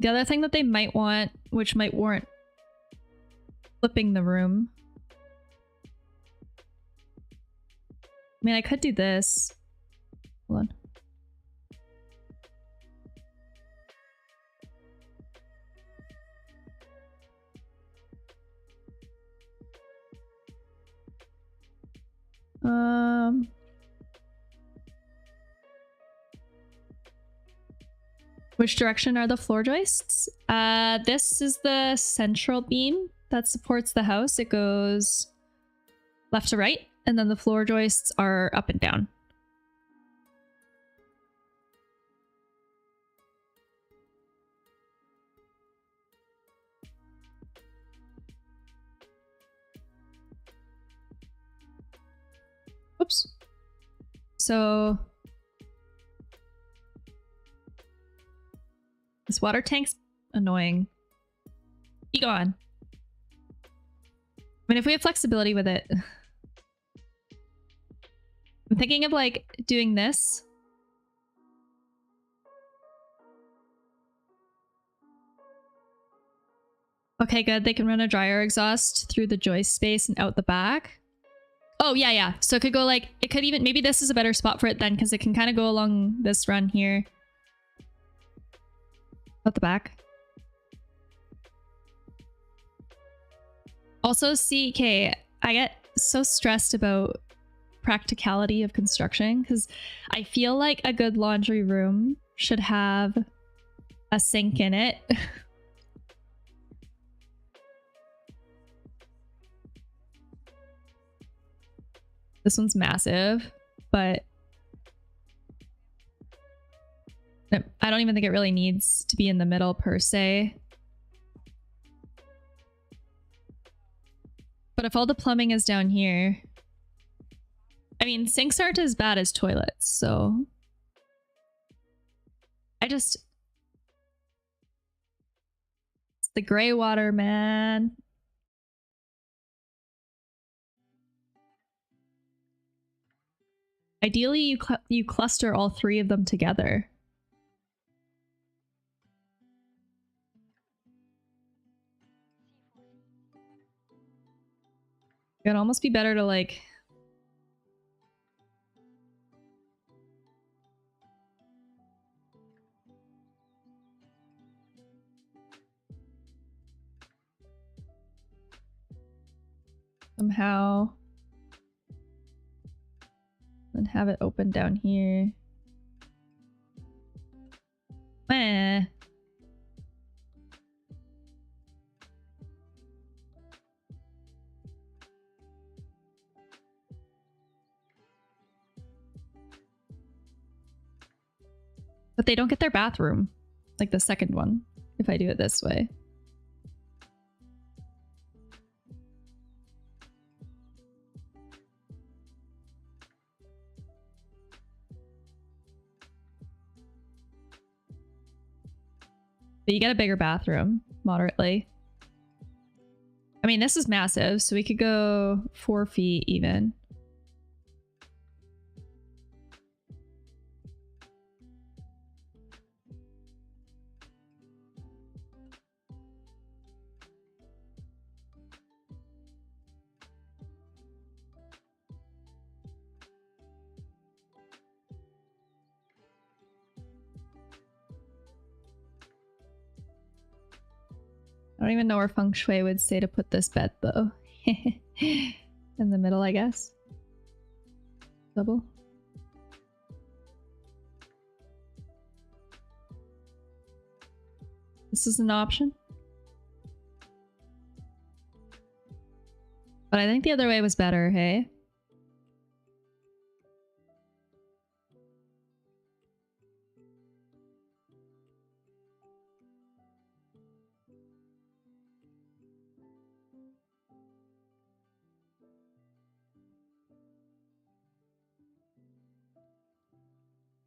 The other thing that they might want, which might warrant flipping the room. I mean, I could do this. Hold on. Which direction are the floor joists? This is the central beam that supports the house. It goes left to right, and then the floor joists are up and down. So this water tank's annoying. You go on. I mean, if we have flexibility with it. I'm thinking of like doing this. Okay, good. They can run a dryer exhaust through the joist space and out the back. Oh, yeah, yeah. So it could go like, it could even, maybe this is a better spot for it then because it can kind of go along this run here. Out the back. Also, CK, I get so stressed about practicality of construction because I feel like a good laundry room should have a sink in it. This one's massive, but I don't even think it really needs to be in the middle per se. But if all the plumbing is down here, I mean, sinks aren't as bad as toilets, so it's the gray water, man. Ideally, you cluster all three of them together. It'd almost be better to like... somehow... and have it open down here. Eh. But they don't get their bathroom, like the second one, if I do it this way. But you get a bigger bathroom, moderately. I mean, this is massive, so we could go 4 feet even. I don't even know where feng shui would say to put this bed though. In the middle, I guess. Double. This is an option. But I think the other way was better, hey?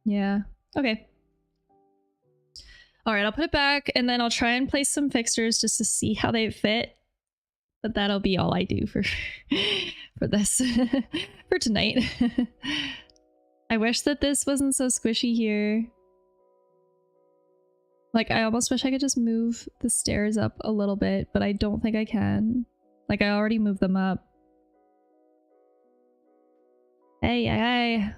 Yeah. Okay. All right, I'll put it back and then I'll try and place some fixtures just to see how they fit. But that'll be all I do for this for tonight. I wish that this wasn't so squishy here. Like, I almost wish I could just move the stairs up a little bit, but I don't think I can. Like, I already moved them up. Hey, hey.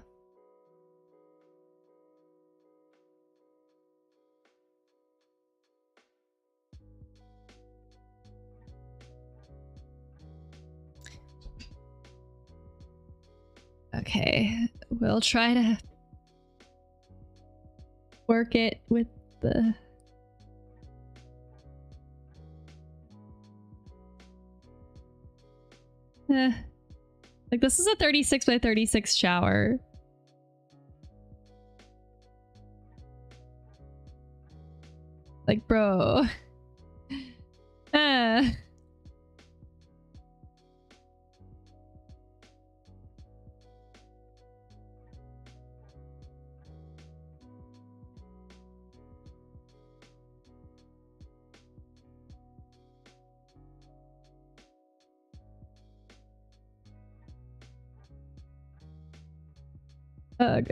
Okay, we'll try to work it with the... Like, this is a 36 by 36 shower. Like, bro. Ugh.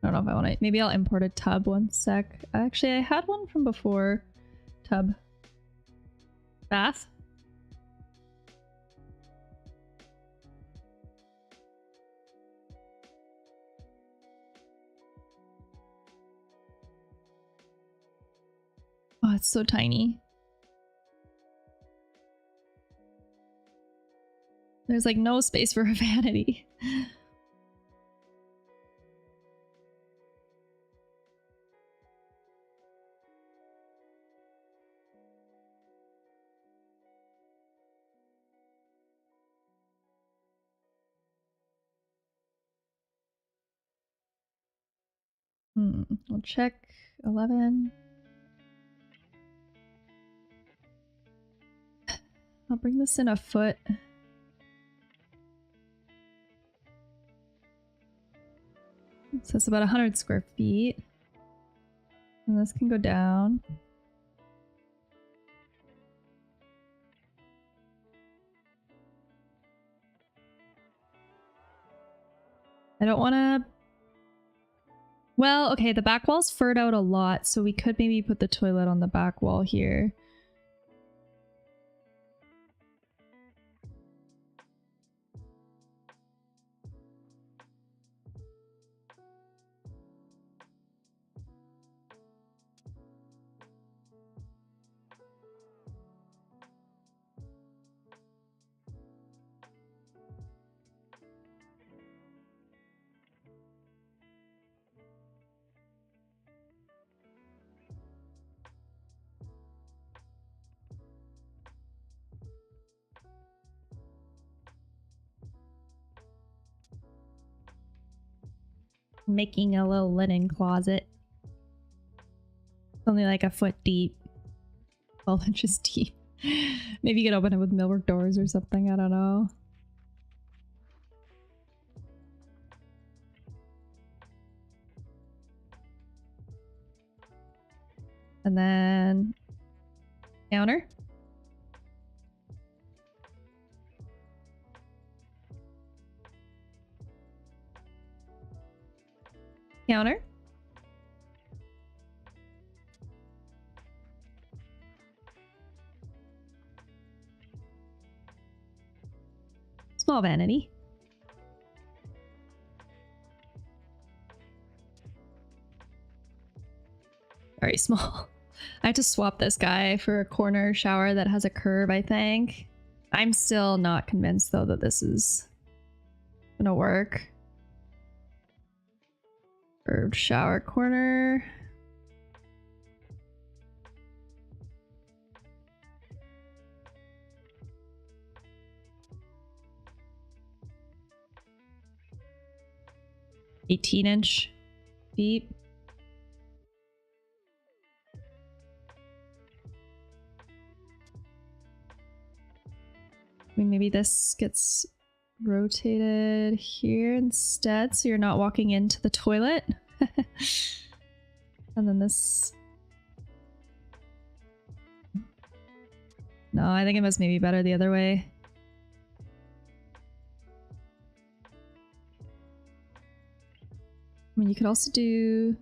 I don't know if I want to. Maybe I'll import a tub 1 sec. Actually, I had one from before. Tub. Bath. Oh, it's so tiny. There's like no space for a vanity. We'll check 11. I'll bring this in a foot. So it's about 100 square feet. And this can go down. I don't want to... Well, okay, the back wall's furred out a lot, so we could maybe put the toilet on the back wall here. Making a little linen closet. It's only like a foot deep. 12 inches deep. Maybe you could open it with millwork doors or something, I don't know. And then counter. Counter. Small vanity. Very small. I have to swap this guy for a corner shower that has a curve, I think. I'm still not convinced though that this is gonna work. Curved shower corner. "18-inch feet. I mean, maybe this gets rotated here instead, so you're not walking into the toilet. And then this... No, I think it must maybe better the other way. I mean, you could also do...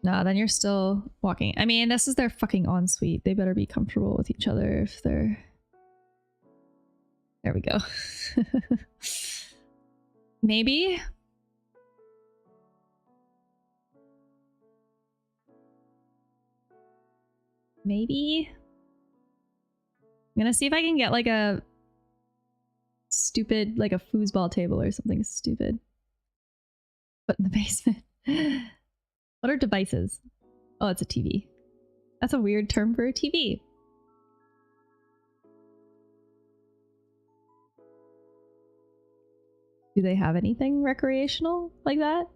No, then you're still walking. I mean, this is their fucking ensuite. They better be comfortable with each other if they're... There we go. Maybe? Maybe? I'm gonna see if I can get like a stupid, like a foosball table or something stupid. Put in the basement. What are devices? Oh, it's a TV. That's a weird term for a TV. Do they have anything recreational like that?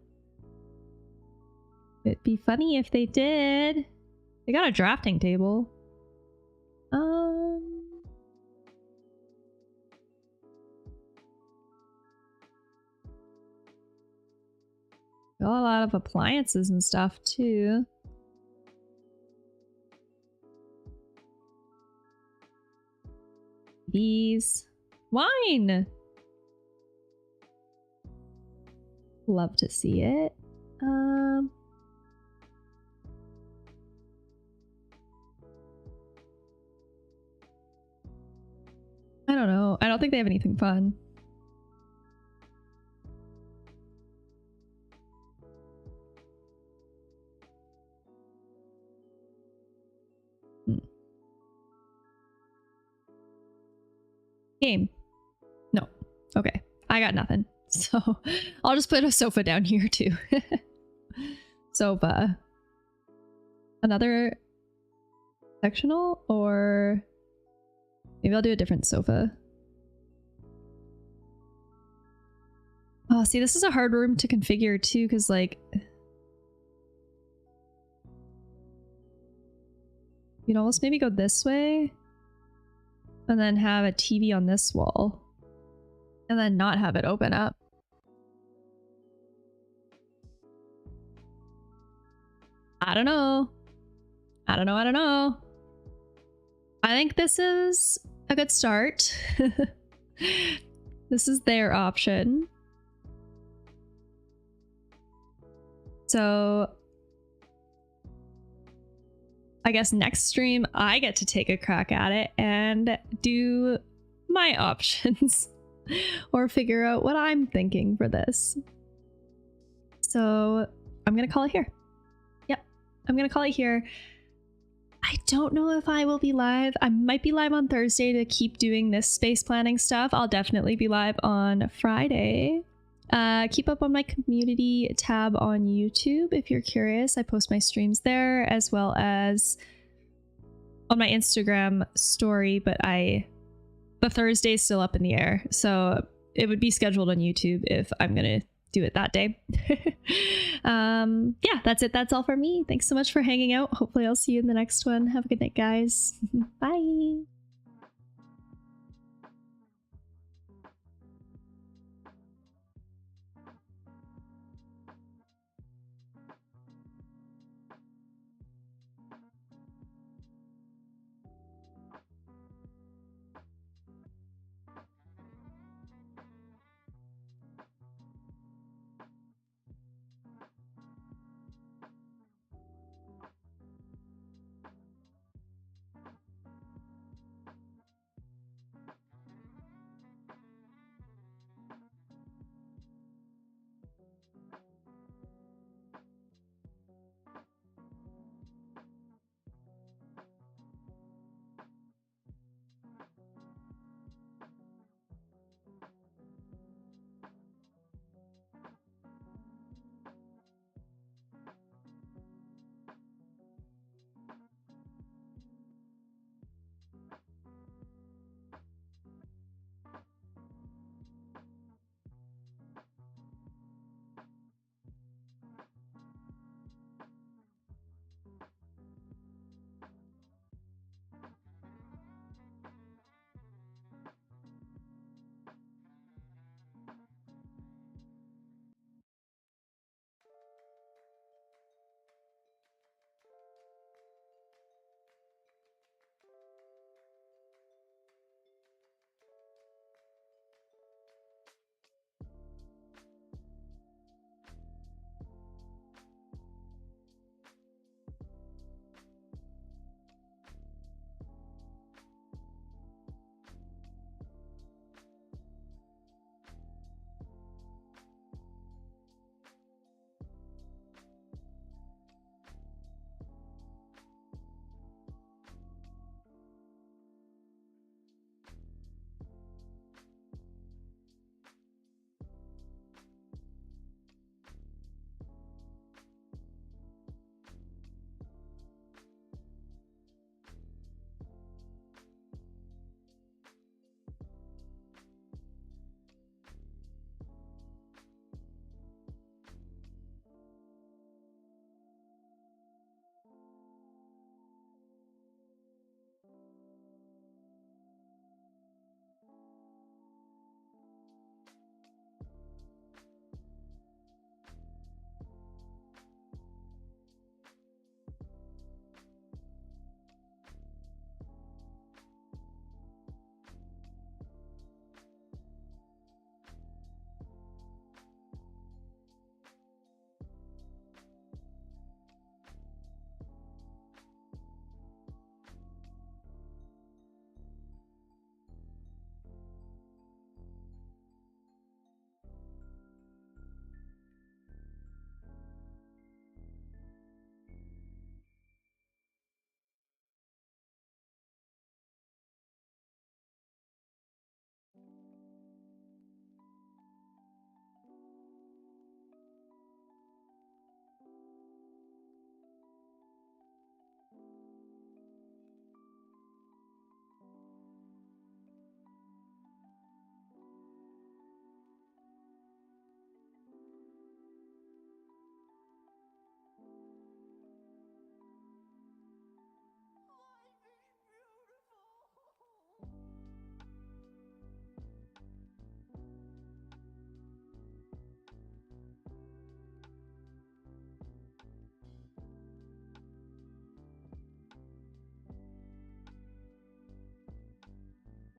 It'd be funny if they did. They got a drafting table. Got a lot of appliances and stuff too. These wine. Love to see it. I don't know. I don't think they have anything fun. Game. No. Okay. I got nothing. So I'll just put a sofa down here too. Sofa. Another sectional, or maybe I'll do a different sofa. Oh, see, this is a hard room to configure too, because like you'd almost maybe go this way and then have a TV on this wall and then not have it open up. I don't know. I don't know. I think this is a good start. This is their option. So I guess next stream I get to take a crack at it and do my options or figure out what I'm thinking for this. So I'm gonna call it here. Yep, I'm gonna call it here. I don't know if I will be live. I might be live on Thursday to keep doing this space planning stuff. I'll definitely be live on Friday. Keep up on my community tab on YouTube if you're curious. I post my streams there, as well as on my Instagram story, but the Thursday's still up in the air, so it would be scheduled on YouTube if I'm gonna do it that day. Yeah, that's it. That's all for me. Thanks so much for hanging out. Hopefully I'll see you in the next one. Have a good night, guys. Bye.